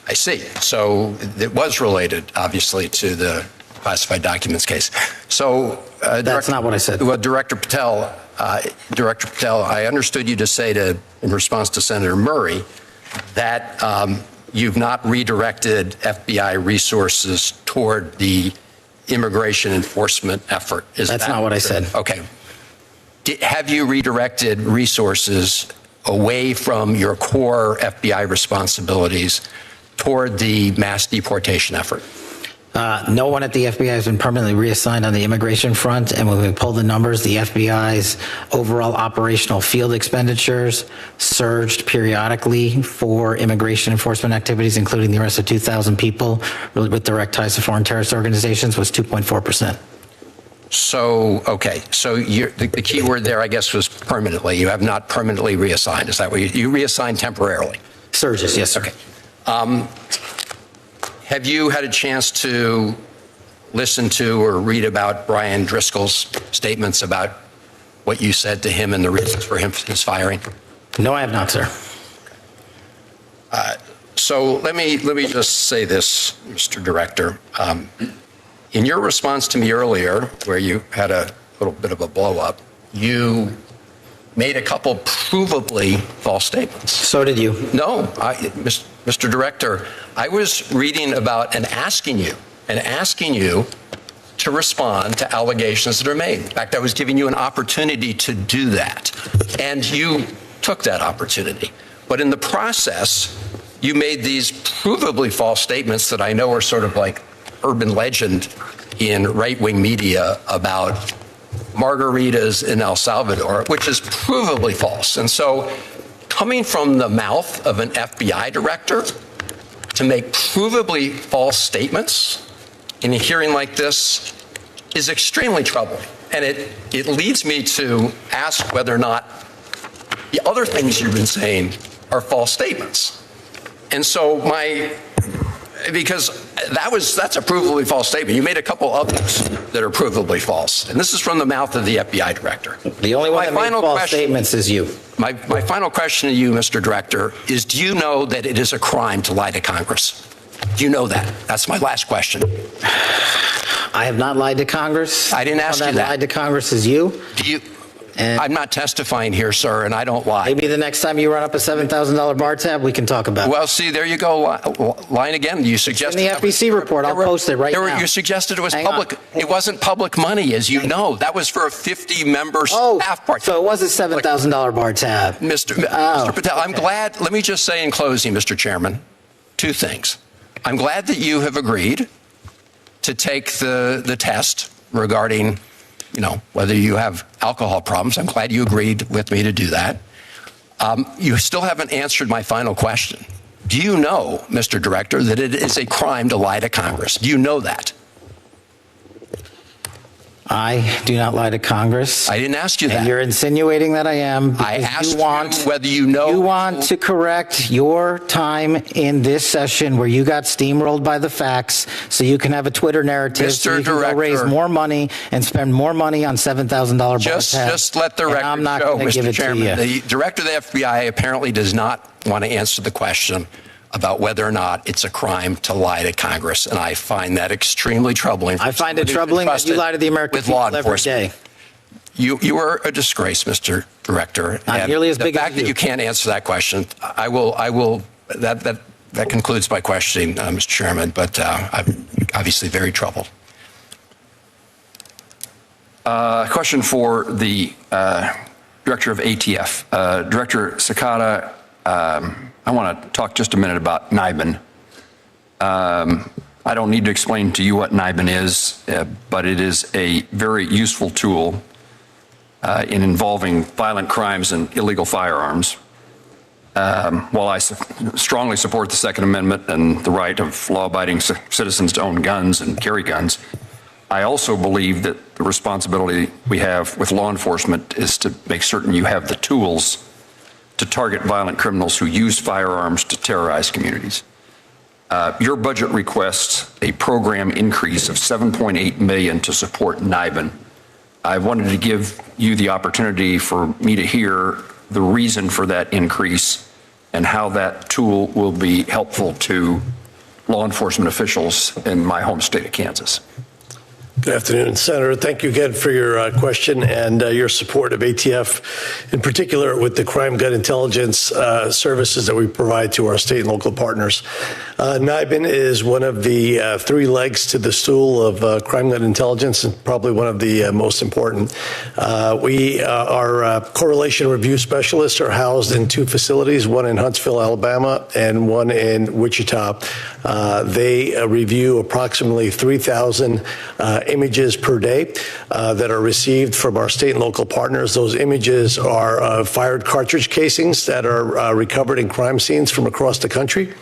I see. So it was related, obviously, to the classified documents case. So that's not what I said. Well, Director Patel, I understood you to say in response to Senator Murray that you've not redirected FBI resources toward the immigration enforcement effort. That's not what I said. Okay. Have you redirected resources away from your core FBI responsibilities toward the mass deportation effort? No one at the FBI has been permanently reassigned on the immigration front, and when we pull the numbers, the FBI's overall operational field expenditures surged periodically for immigration enforcement activities, including the arrest of 2,000 people with direct ties to foreign terrorist organizations, was 2.4%. So, okay. So the key word there, I guess, was permanently. You have not permanently reassigned. Is that what you reassigned temporarily? Surges, yes, sir. Okay. Have you had a chance to listen to or read about Brian Driscoll's statements about what you said to him and the reasons for his firing? No, I have not, sir. So let me just say this, Mr. Director. In your response to me earlier, where you had a little bit of a blow-up, you made a couple provably false statements. So did you. No, Mr. Director, I was reading about and asking you to respond to allegations that are made. In fact, I was giving you an opportunity to do that, and you took that opportunity. But in the process, you made these provably false statements that I know are sort of like urban legend in right-wing media about margaritas in El Salvador, which is provably false. And so coming from the mouth of an FBI director to make provably false statements in a hearing like this is extremely troubling. And it leads me to ask whether or not the other things you've been saying are false statements. And so because that's a provably false statement. You made a couple others that are provably false. And this is from the mouth of the FBI director. The only one that made false statements is you. My final question to you, Mr. Director, is do you know that it is a crime to lie to Congress? Do you know that? That's my last question. I have not lied to Congress. I didn't ask you that. Lied to Congress is you. Do you? I'm not testifying here, sir, and I don't lie. Maybe the next time you run up a $7,000 bar tab, we can talk about it. Well, see, there you go, lying again. You suggested in the FBC report. I'll post it right now. You suggested it was public. It wasn't public money, as you know. That was for a 50-member staff party. So it was a $7,000 bar tab. Mr. Patel, I'm glad. Let me just say in closing, Mr. Chairman, two things. I'm glad that you have agreed to take the test regarding whether you have alcohol problems. I'm glad you agreed with me to do that. You still haven't answered my final question. Do you know, Mr. Director, that it is a crime to lie to Congress? Do you know that? I do not lie to Congress. I didn't ask you that. And you're insinuating that I am. I asked you whether you know. You want to correct your time in this session where you got steamrolled by the facts so you can have a Twitter narrative so you can go raise more money and spend more money on $7,000 bar tabs. Just let the record I'm not show, going to give Mr. it Chairman. to you. The director of the FBI apparently does not want to answer the question about whether or not it's a crime to lie to Congress, and I find that extremely troubling. I find it troubling that you lie to the American people every day. You are a disgrace, Mr. Director. Not nearly as big as you. The fact that you can't answer that question, I will. That concludes my questioning, Mr. Chairman. But I'm obviously very troubled. Question for the Director of ATF, Director Sakata. I want to talk just a minute about NIBIN. I don't need to explain to you what NIBIN is, but it is a very useful tool in involving violent crimes and illegal firearms. While I strongly support the Second Amendment and the right of law-abiding citizens to own guns and carry guns, I also believe that the responsibility we have with law enforcement is to make certain you have the tools to target violent criminals who use firearms to terrorize communities. Your budget requests a program increase of $7.8 million to support NIBIN. I wanted to give you the opportunity for me to hear the reason for that increase and how that tool will be helpful to law enforcement officials in my home state of Kansas. Good afternoon, Senator. Thank you again for your question and your support of ATF, in particular with the crime gun intelligence services that we provide to our state and local partners. NIBIN is one of the three legs to the stool of crime gun intelligence and probably one of the most important. Our correlation review specialists are housed in two facilities, one in Huntsville, Alabama, and one in Wichita. They review approximately 3,000 images per day that are received from our state and local partners. Those images are fired cartridge casings that are recovered in crime scenes from across the country.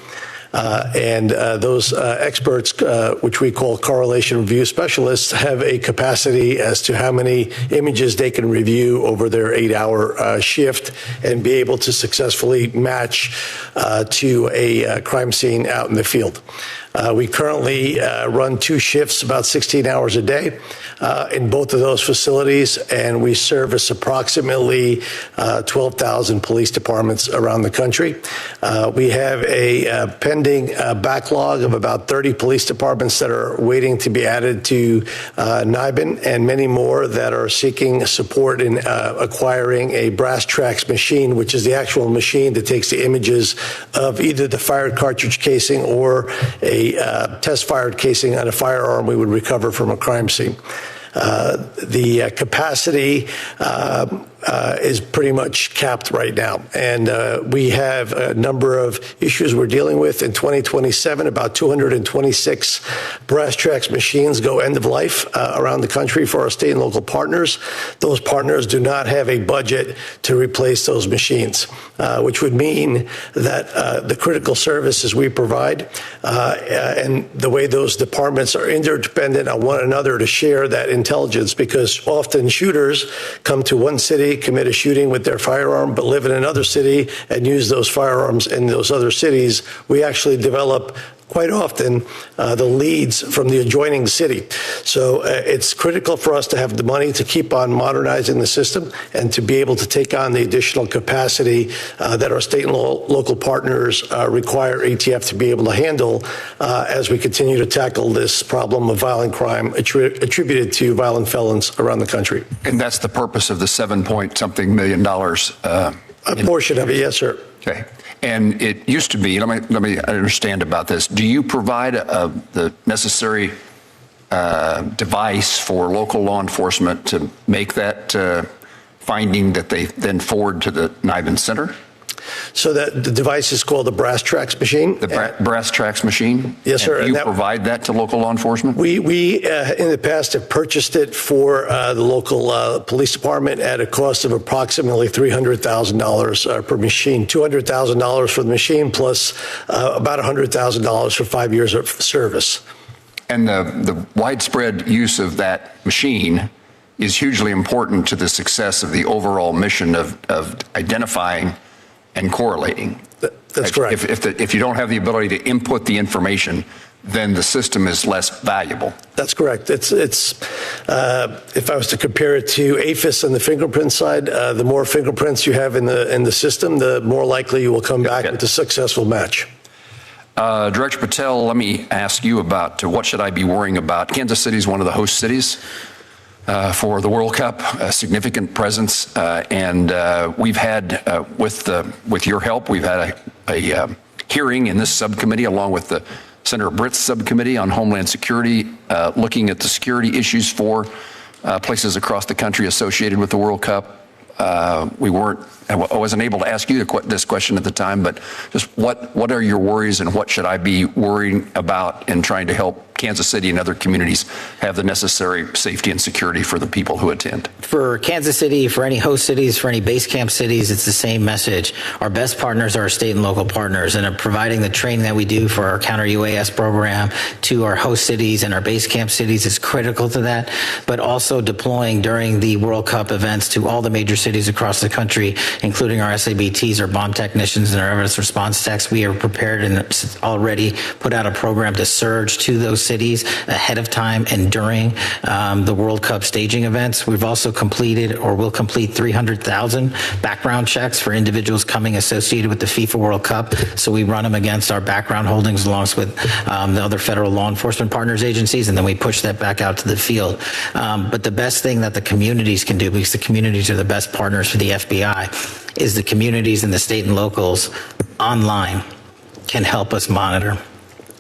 And those experts, which we call correlation review specialists, have a capacity as to how many images they can review over their 8-hour shift and be able to successfully match to a crime scene out in the field. We currently run two shifts, about 16 hours a day. in both of those facilities, and we service approximately 12,000 police departments around the country. We have a pending backlog of about 30 police departments that are waiting to be added to NIBIN, and many more that are seeking support in acquiring a brass tracks machine, which is the actual machine that takes the images of either the fired cartridge casing or a test-fired casing on a firearm we would recover from a crime scene. The capacity is pretty much capped right now. And we have a number of issues we're dealing with. In 2027, about 226 brass tracks machines go end of life around the country for our state and local partners. Those partners do not have a budget to replace those machines, which would mean that the critical services we provide and the way those departments are interdependent on one another to share that intelligence, because often shooters come to one city, commit a shooting with their firearm, but live in another city and use those firearms in those other cities. We actually develop quite often the leads from the adjoining city. So it's critical for us to have the money to keep on modernizing the system and to be able to take on the additional capacity that our state and local partners require ATF to be able to handle as we continue to tackle this problem of violent crime attributed to violent felons around the country. And that's the purpose of the $7-point-something million. A portion of it, yes, sir. Okay. And it used to be, let me understand about this. Do you provide the necessary device for local law enforcement to make that finding that they then forward to the NIBIN Center? So that the device is called the brass tracks machine. The brass tracks machine? Yes, sir. And do you provide that to local law enforcement? We in the past have purchased it for the local police department at a cost of approximately $300,000 per machine, $200,000 for the machine plus about $100,000 for 5 years of service. And the widespread use of that machine is hugely important to the success of the overall mission of identifying and correlating. That's correct. If you don't have the ability to input the information, then the system is less valuable. That's correct. It's if I was to compare it to AFIS on the fingerprint side, the more fingerprints you have in the system, the more likely you will come back with a successful match. Director Patel, let me ask you about what should I be worrying about? Kansas City is one of the host cities for the World Cup, a significant presence, and we've had, with your help, we've had a hearing in this subcommittee along with the Senator Britt's subcommittee on Homeland Security, looking at the security issues for places across the country associated with the World Cup. I wasn't able to ask you this question at the time, but just what are your worries and what should I be worrying about in trying to help Kansas City and other communities have the necessary safety and security for the people who attend? For Kansas City, for any host cities, for any base camp cities, it's the same message. Our best partners are our state and local partners, and are providing the training that we do for our counter UAS program to our host cities and our base camp cities is critical to that, but also deploying during the World Cup events to all the major cities across the country, including our SABTs, our bomb technicians, and our evidence response techs. We are prepared and already put out a program to surge to those cities ahead of time and during the World Cup staging events. We've also completed or will complete 300,000 background checks for individuals coming associated with the FIFA World Cup. So we run them against our background holdings along with the other federal law enforcement partners agencies, and then we push that back out to the field. But the best thing that the communities can do, because the communities are the best partners for the FBI, is the communities and the state and locals online can help us monitor,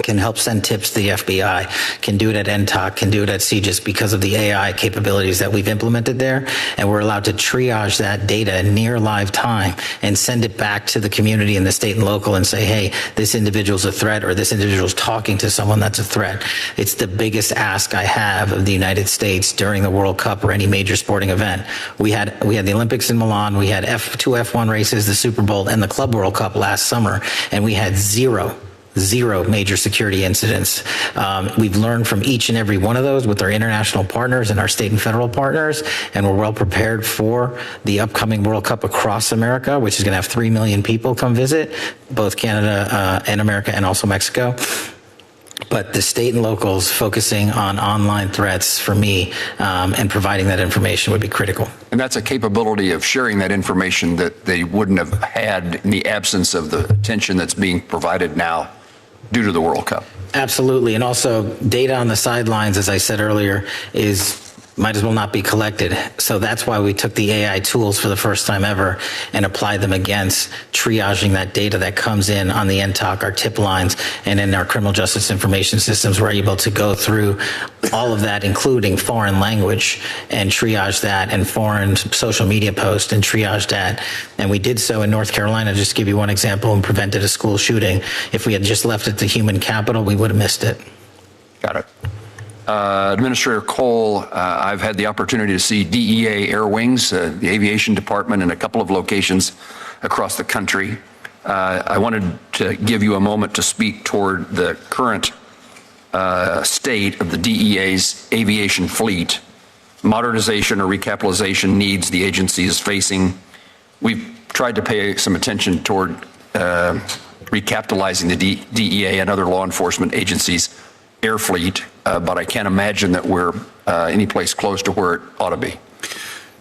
can help send tips to the FBI, can do it at NTOC, can do it at CGIS because of the AI capabilities that we've implemented there. And we're allowed to triage that data in near live time and send it back to the community and the state and local and say, hey, this individual's a threat, or this individual's talking to someone that's a threat. It's the biggest ask I have of the United States during the World Cup or any major sporting event. We had the Olympics in Milan, we had two F1 races, the Super Bowl, and the Club World Cup last summer, and we had zero major security incidents. We've learned from each and every one of those with our international partners and our state and federal partners, and we're well prepared for the upcoming World Cup across America, which is going to have 3 million people come visit, both Canada and America and also Mexico. But the state and locals focusing on online threats for me and providing that information would be critical. And that's a capability of sharing that information that they wouldn't have had in the absence of the attention that's being provided now due to the World Cup. Absolutely. And also data on the sidelines, as I said earlier, might as well not be collected. So that's why we took the AI tools for the first time ever and applied them against triaging that data that comes in on the NTOC, our tip lines, and in our criminal justice information systems. We're able to go through all of that, including foreign language, and triage that, and foreign social media posts and triage that. And we did so in North Carolina, just to give you one example, and prevented a school shooting. If we had just left it to human capital, we would have missed it. Got it. Administrator Cole, I've had the opportunity to see DEA Air Wings, the aviation department, in a couple of locations across the country. I wanted to give you a moment to speak toward the current state of the DEA's aviation fleet, modernization or recapitalization needs the agency is facing. We've tried to pay some attention toward recapitalizing the DEA and other law enforcement agencies' air fleet, but I can't imagine that we're any place close to where it ought to be.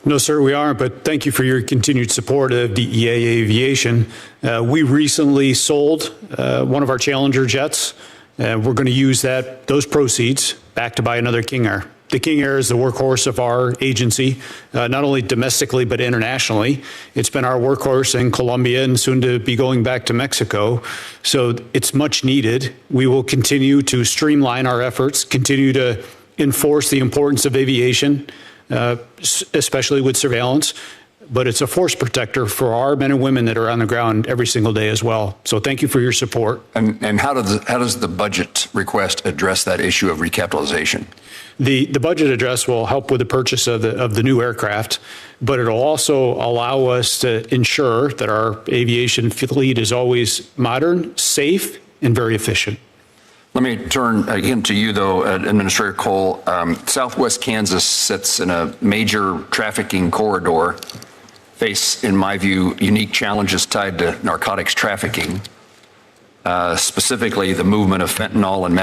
No, sir, we aren't, but thank you for your continued support of DEA Aviation. We recently sold one of our Challenger jets. We're going to use those proceeds back to buy another King Air. The King Air is the workhorse of our agency, not only domestically but internationally. It's been our workhorse in Colombia and soon to be going back to Mexico. So it's much needed. We will continue to streamline our efforts, continue to enforce the importance of aviation, especially with surveillance. But it's a force protector for our men and women that are on the ground every single day as well. So thank you for your support. And how does the budget request address that issue of recapitalization? The budget address will help with the purchase of the new aircraft, but it'll also allow us to ensure that our aviation fleet is always modern, safe, and very efficient. Let me turn again to you, though, Administrator Cole. Southwest Kansas sits in a major trafficking corridor, face, in my view, unique challenges tied to narcotics trafficking, specifically the movement of fentanyl and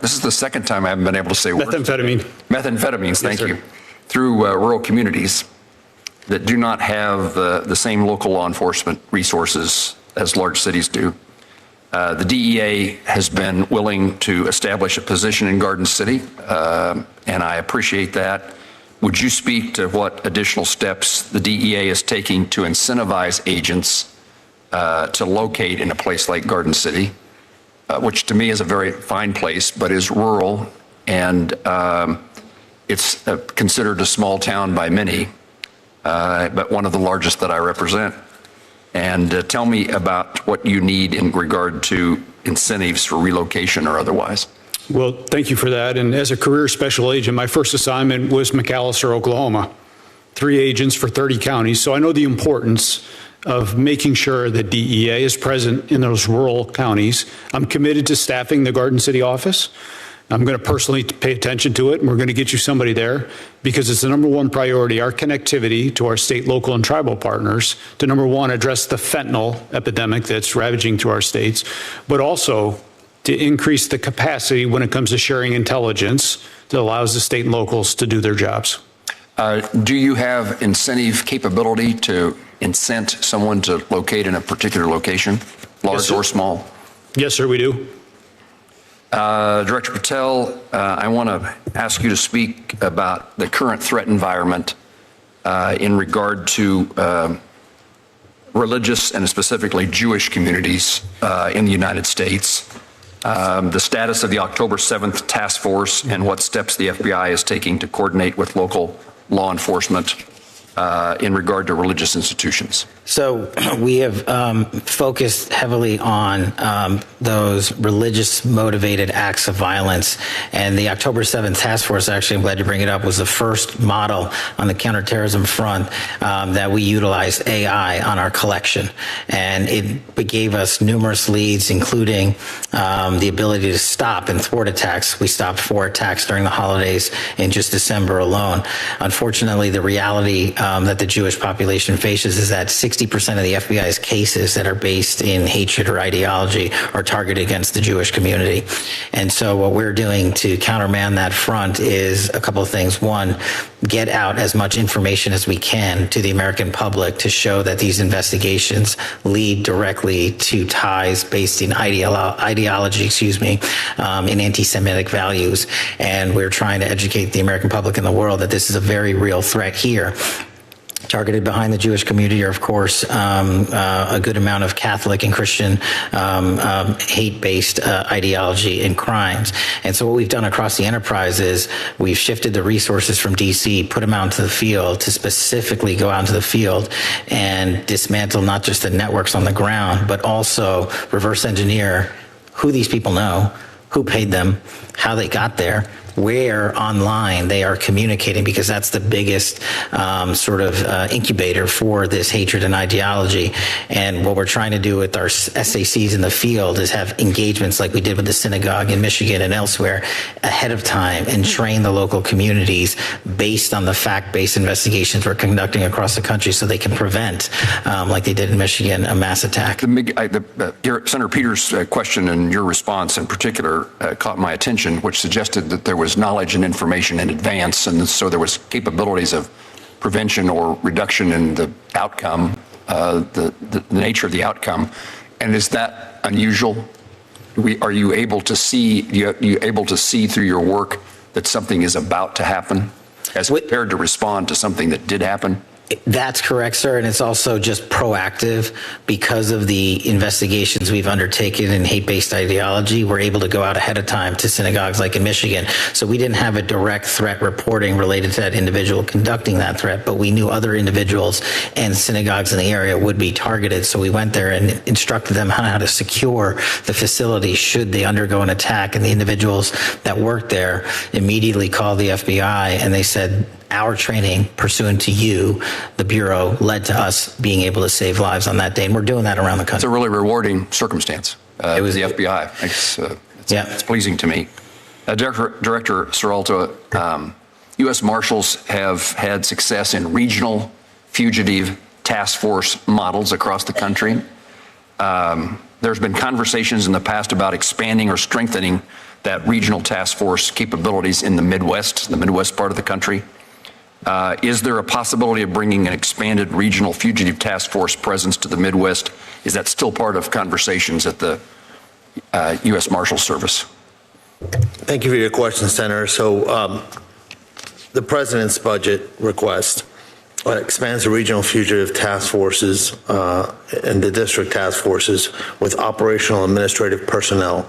this is the second time I haven't been able to say methamphetamine. Methamphetamines, thank you. Through rural communities that do not have the same local law enforcement resources as large cities do. The DEA has been willing to establish a position in Garden City, and I appreciate that. Would you speak to what additional steps the DEA is taking to incentivize agents to locate in a place like Garden City, which to me is a very fine place, but is rural, and it's considered a small town by many, but one of the largest that I represent. And tell me about what you need in regard to incentives for relocation or otherwise. Well, thank you for that. And as a career special agent, my first assignment was McAlester, Oklahoma. 3 agents for 30 counties. So I know the importance of making sure that DEA is present in those rural counties. I'm committed to staffing the Garden City office. I'm going to personally pay attention to it, and we're going to get you somebody there because it's the number one priority, our connectivity to our state, local, and tribal partners to, number one, address the fentanyl epidemic that's ravaging through our states, but also to increase the capacity when it comes to sharing intelligence that allows the state and locals to do their jobs. Do you have incentive capability to incent someone to locate in a particular location, large or small? Yes, sir, we do. Director Patel, I want to ask you to speak about the current threat environment in regard to religious and specifically Jewish communities in the United States, the status of the October 7th task force, and what steps the FBI is taking to coordinate with local law enforcement in regard to religious institutions. So we have focused heavily on those religious motivated acts of violence. And the October 7th task force, actually, I'm glad you bring it up, was the first model on the counterterrorism front that we utilized AI on our collection. And it gave us numerous leads, including the ability to stop and thwart attacks. We stopped 4 attacks during the holidays in just December alone. Unfortunately, the reality that the Jewish population faces is that 60% of the FBI's cases that are based in hatred or ideology are targeted against the Jewish community. And so what we're doing to countermand that front is a couple of things. One, get out as much information as we can to the American public to show that these investigations lead directly to ties based in ideology, in anti-Semitic values. And we're trying to educate the American public and the world that this is a very real threat here. Targeted behind the Jewish community are, of course, a good amount of Catholic and Christian hate-based ideology and crimes. And so what we've done across the enterprise is we've shifted the resources from D.C., put them out into the field to specifically go out into the field and dismantle not just the networks on the ground, but also reverse engineer who these people know, who paid them, how they got there, where online they are communicating, because that's the biggest incubator for this hatred and ideology. And what we're trying to do with our SACs in the field is have engagements like we did with the synagogue in Michigan and elsewhere ahead of time and train the local communities based on the fact-based investigations we're conducting across the country so they can prevent, like they did in Michigan, a mass attack. Senator Peters' question and your response in particular caught my attention, which suggested that there was knowledge and information in advance, and so there was capabilities of prevention or reduction in the outcome, the nature of the outcome. And is that unusual? Are you able to see? You able to see through your work that something is about to happen, as compared to respond to something that did happen? That's correct, sir. And it's also just proactive because of the investigations we've undertaken in hate-based ideology. We're able to go out ahead of time to synagogues like in Michigan. So we didn't have a direct threat reporting related to that individual conducting that threat, but we knew other individuals and synagogues in the area would be targeted. So we went there and instructed them on how to secure the facility should they undergo an attack. And the individuals that worked there immediately called the FBI and they said, our training pursuant to you, the Bureau, led to us being able to save lives on that day. And we're doing that around the country. It's a really rewarding circumstance. It was the FBI. It's pleasing to me. Director Seralto, U.S. Marshals have had success in regional fugitive task force models across the country. There's been conversations in the past about expanding or strengthening that regional task force capabilities in the Midwest part of the country. Is there a possibility of bringing an expanded regional fugitive task force presence to the Midwest? Is that still part of conversations at the U.S. Marshals Service? Thank you for your question, Senator. So the President's budget request expands the regional fugitive task forces and the district task forces with operational and administrative personnel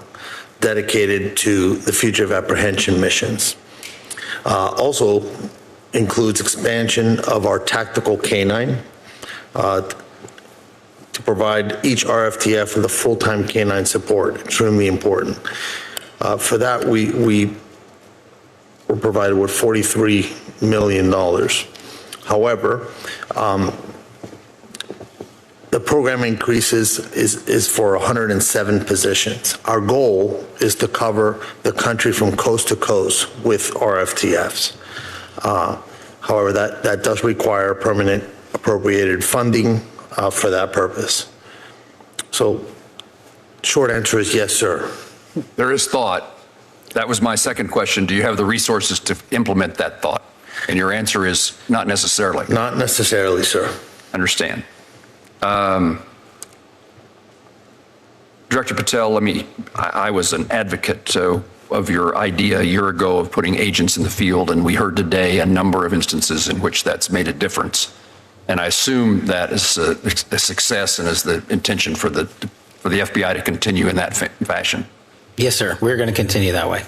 dedicated to the fugitive apprehension missions. Also includes expansion of our tactical canine to provide each RFTF with a full-time canine support, extremely important. For that, we were provided with $43 million. However, the program increases is for 107 positions. Our goal is to cover the country from coast to coast with RFTFs. However, that does require permanent appropriated funding for that purpose. So, short answer is yes, sir. There is thought. That was my second question. Do you have the resources to implement that thought? And your answer is not necessarily. Not necessarily, sir. Understand. Director Patel, I was an advocate of your idea a year ago of putting agents in the field, and we heard today a number of instances in which that's made a difference. And I assume that is a success and is the intention for the FBI to continue in that fashion. Yes, sir. We're going to continue that way.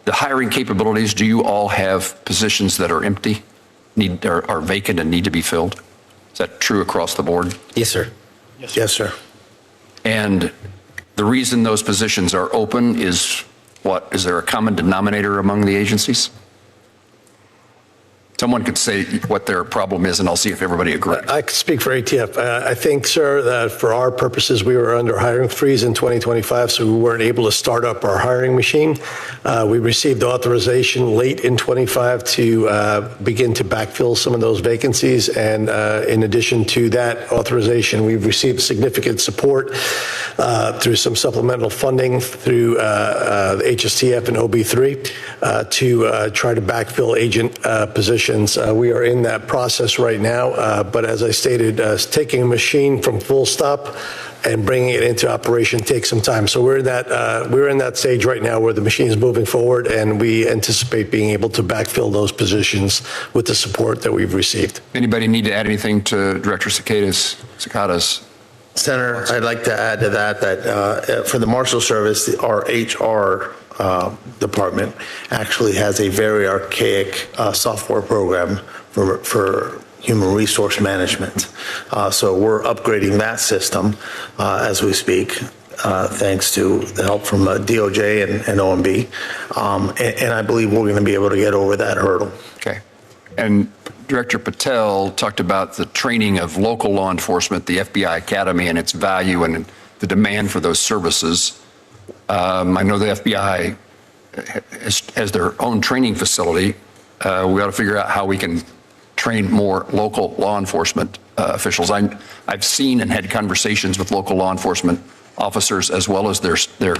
The hiring capabilities, do you all have positions that are empty, are vacant and need to be filled? Is that true across the board? Yes, sir. Yes, sir. And the reason those positions are open is what? Is there a common denominator among the agencies? someone could say what their problem is, and I'll see if everybody agrees. I could speak for ATF. I think, sir, that for our purposes, we were under hiring freeze in 2025, so we weren't able to start up our hiring machine. We received authorization late in 25 to begin to backfill some of those vacancies. And in addition to that authorization, we've received significant support through some supplemental funding through the HSTF and OB3 to try to backfill agent positions. We are in that process right now, but as I stated, taking a machine from full stop and bringing it into operation takes some time. So we're in that stage right now where the machine is moving forward, and we anticipate being able to backfill those positions with the support that we've received. Anybody need to add anything to Director Cicada's? Senator, I'd like to add to that for the Marshal Service, our HR department actually has a very archaic software program for human resource management. So we're upgrading that system as we speak, thanks to the help from DOJ and OMB. And I believe we're going to be able to get over that hurdle. Okay. And Director Patel talked about the training of local law enforcement, the FBI Academy, and its value and the demand for those services. I know the FBI has their own training facility. We ought to figure out how we can train more local law enforcement officials. I've seen and had conversations with local law enforcement officers as well as their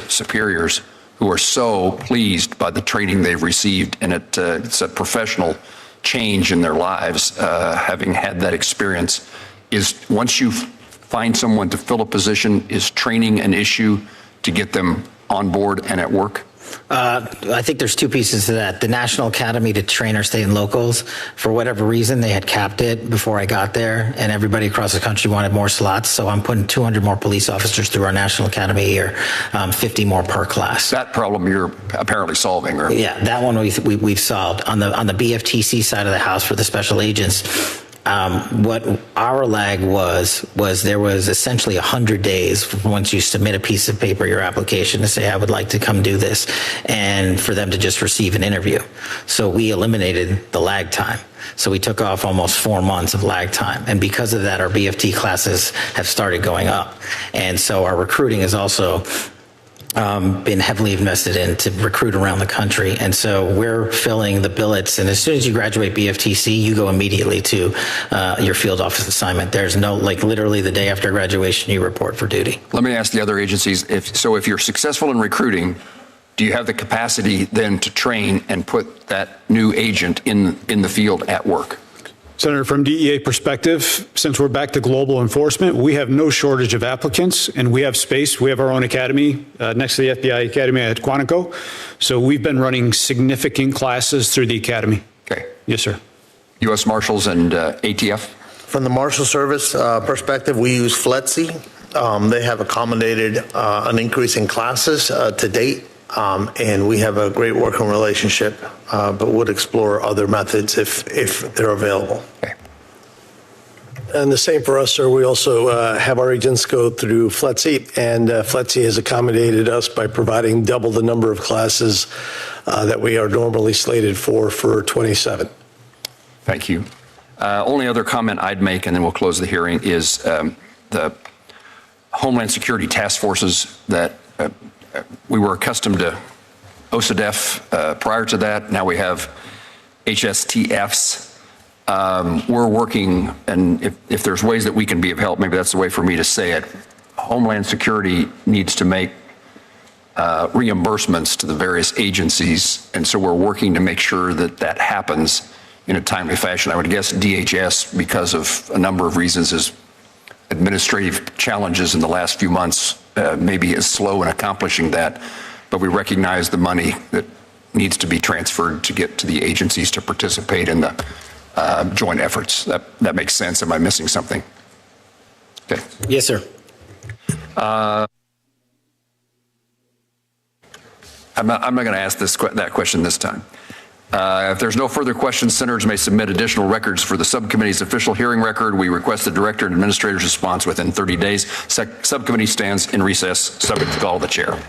superiors who are so pleased by the training they've received, and it's a professional change in their lives, having had that experience. Is once you find someone to fill a position, is training an issue to get them on board and at work? I think there's two pieces to that. The National Academy to train our state and locals, for whatever reason, they had capped it before I got there, and everybody across the country wanted more slots. So I'm putting 200 more police officers through our National Academy here, 50 more per class. That problem you're apparently solving, or? Yeah, that one we've solved. On the BFTC side of the house for the special agents, what our lag was there was essentially 100 days once you submit a piece of paper, your application, to say, I would like to come do this, and for them to just receive an interview. So we eliminated the lag time. So we took off almost 4 months of lag time. And because of that, our BFT classes have started going up. And so our recruiting is also been heavily invested in to recruit around the country. And so we're filling the billets. And as soon as you graduate BFTC, you go immediately to your field office assignment. There's no, literally the day after graduation, you report for duty. Let me ask the other agencies, if you're successful in recruiting, do you have the capacity then to train and put that new agent in the field at work? Senator, from DEA perspective, since we're back to global enforcement, we have no shortage of applicants, and we have space. We have our own academy next to the FBI Academy at Quantico. So we've been running significant classes through the academy. Okay. Yes, sir. U.S. Marshals and ATF? From the Marshal Service perspective, we use FLETC. They have accommodated an increase in classes to date. And we have a great working relationship, but would explore other methods if they're available. Okay. And the same for us, sir. We also have our agents go through FLETC, and FLETC has accommodated us by providing double the number of classes that we are normally slated for 27. Thank you. Only other comment I'd make, and then we'll close the hearing, is the Homeland Security task forces that we were accustomed to OSADEF prior to that. Now we have HSTFs. We're working, and if there's ways that we can be of help, maybe that's the way for me to say it. Homeland Security needs to make reimbursements to the various agencies, and so we're working to make sure that that happens in a timely fashion. I would guess DHS, because of a number of reasons, is administrative challenges in the last few months, maybe is slow in accomplishing that, but we recognize the money that needs to be transferred to get to the agencies to participate in the joint efforts. That makes sense. Am I missing something? Okay. Yes, sir. I'm not going to ask that question this time. If there's no further questions, senators may submit additional records for the subcommittee's official hearing record. We request the director and administrator's response within 30 days. Subcommittee stands in recess, subject to call of the chair.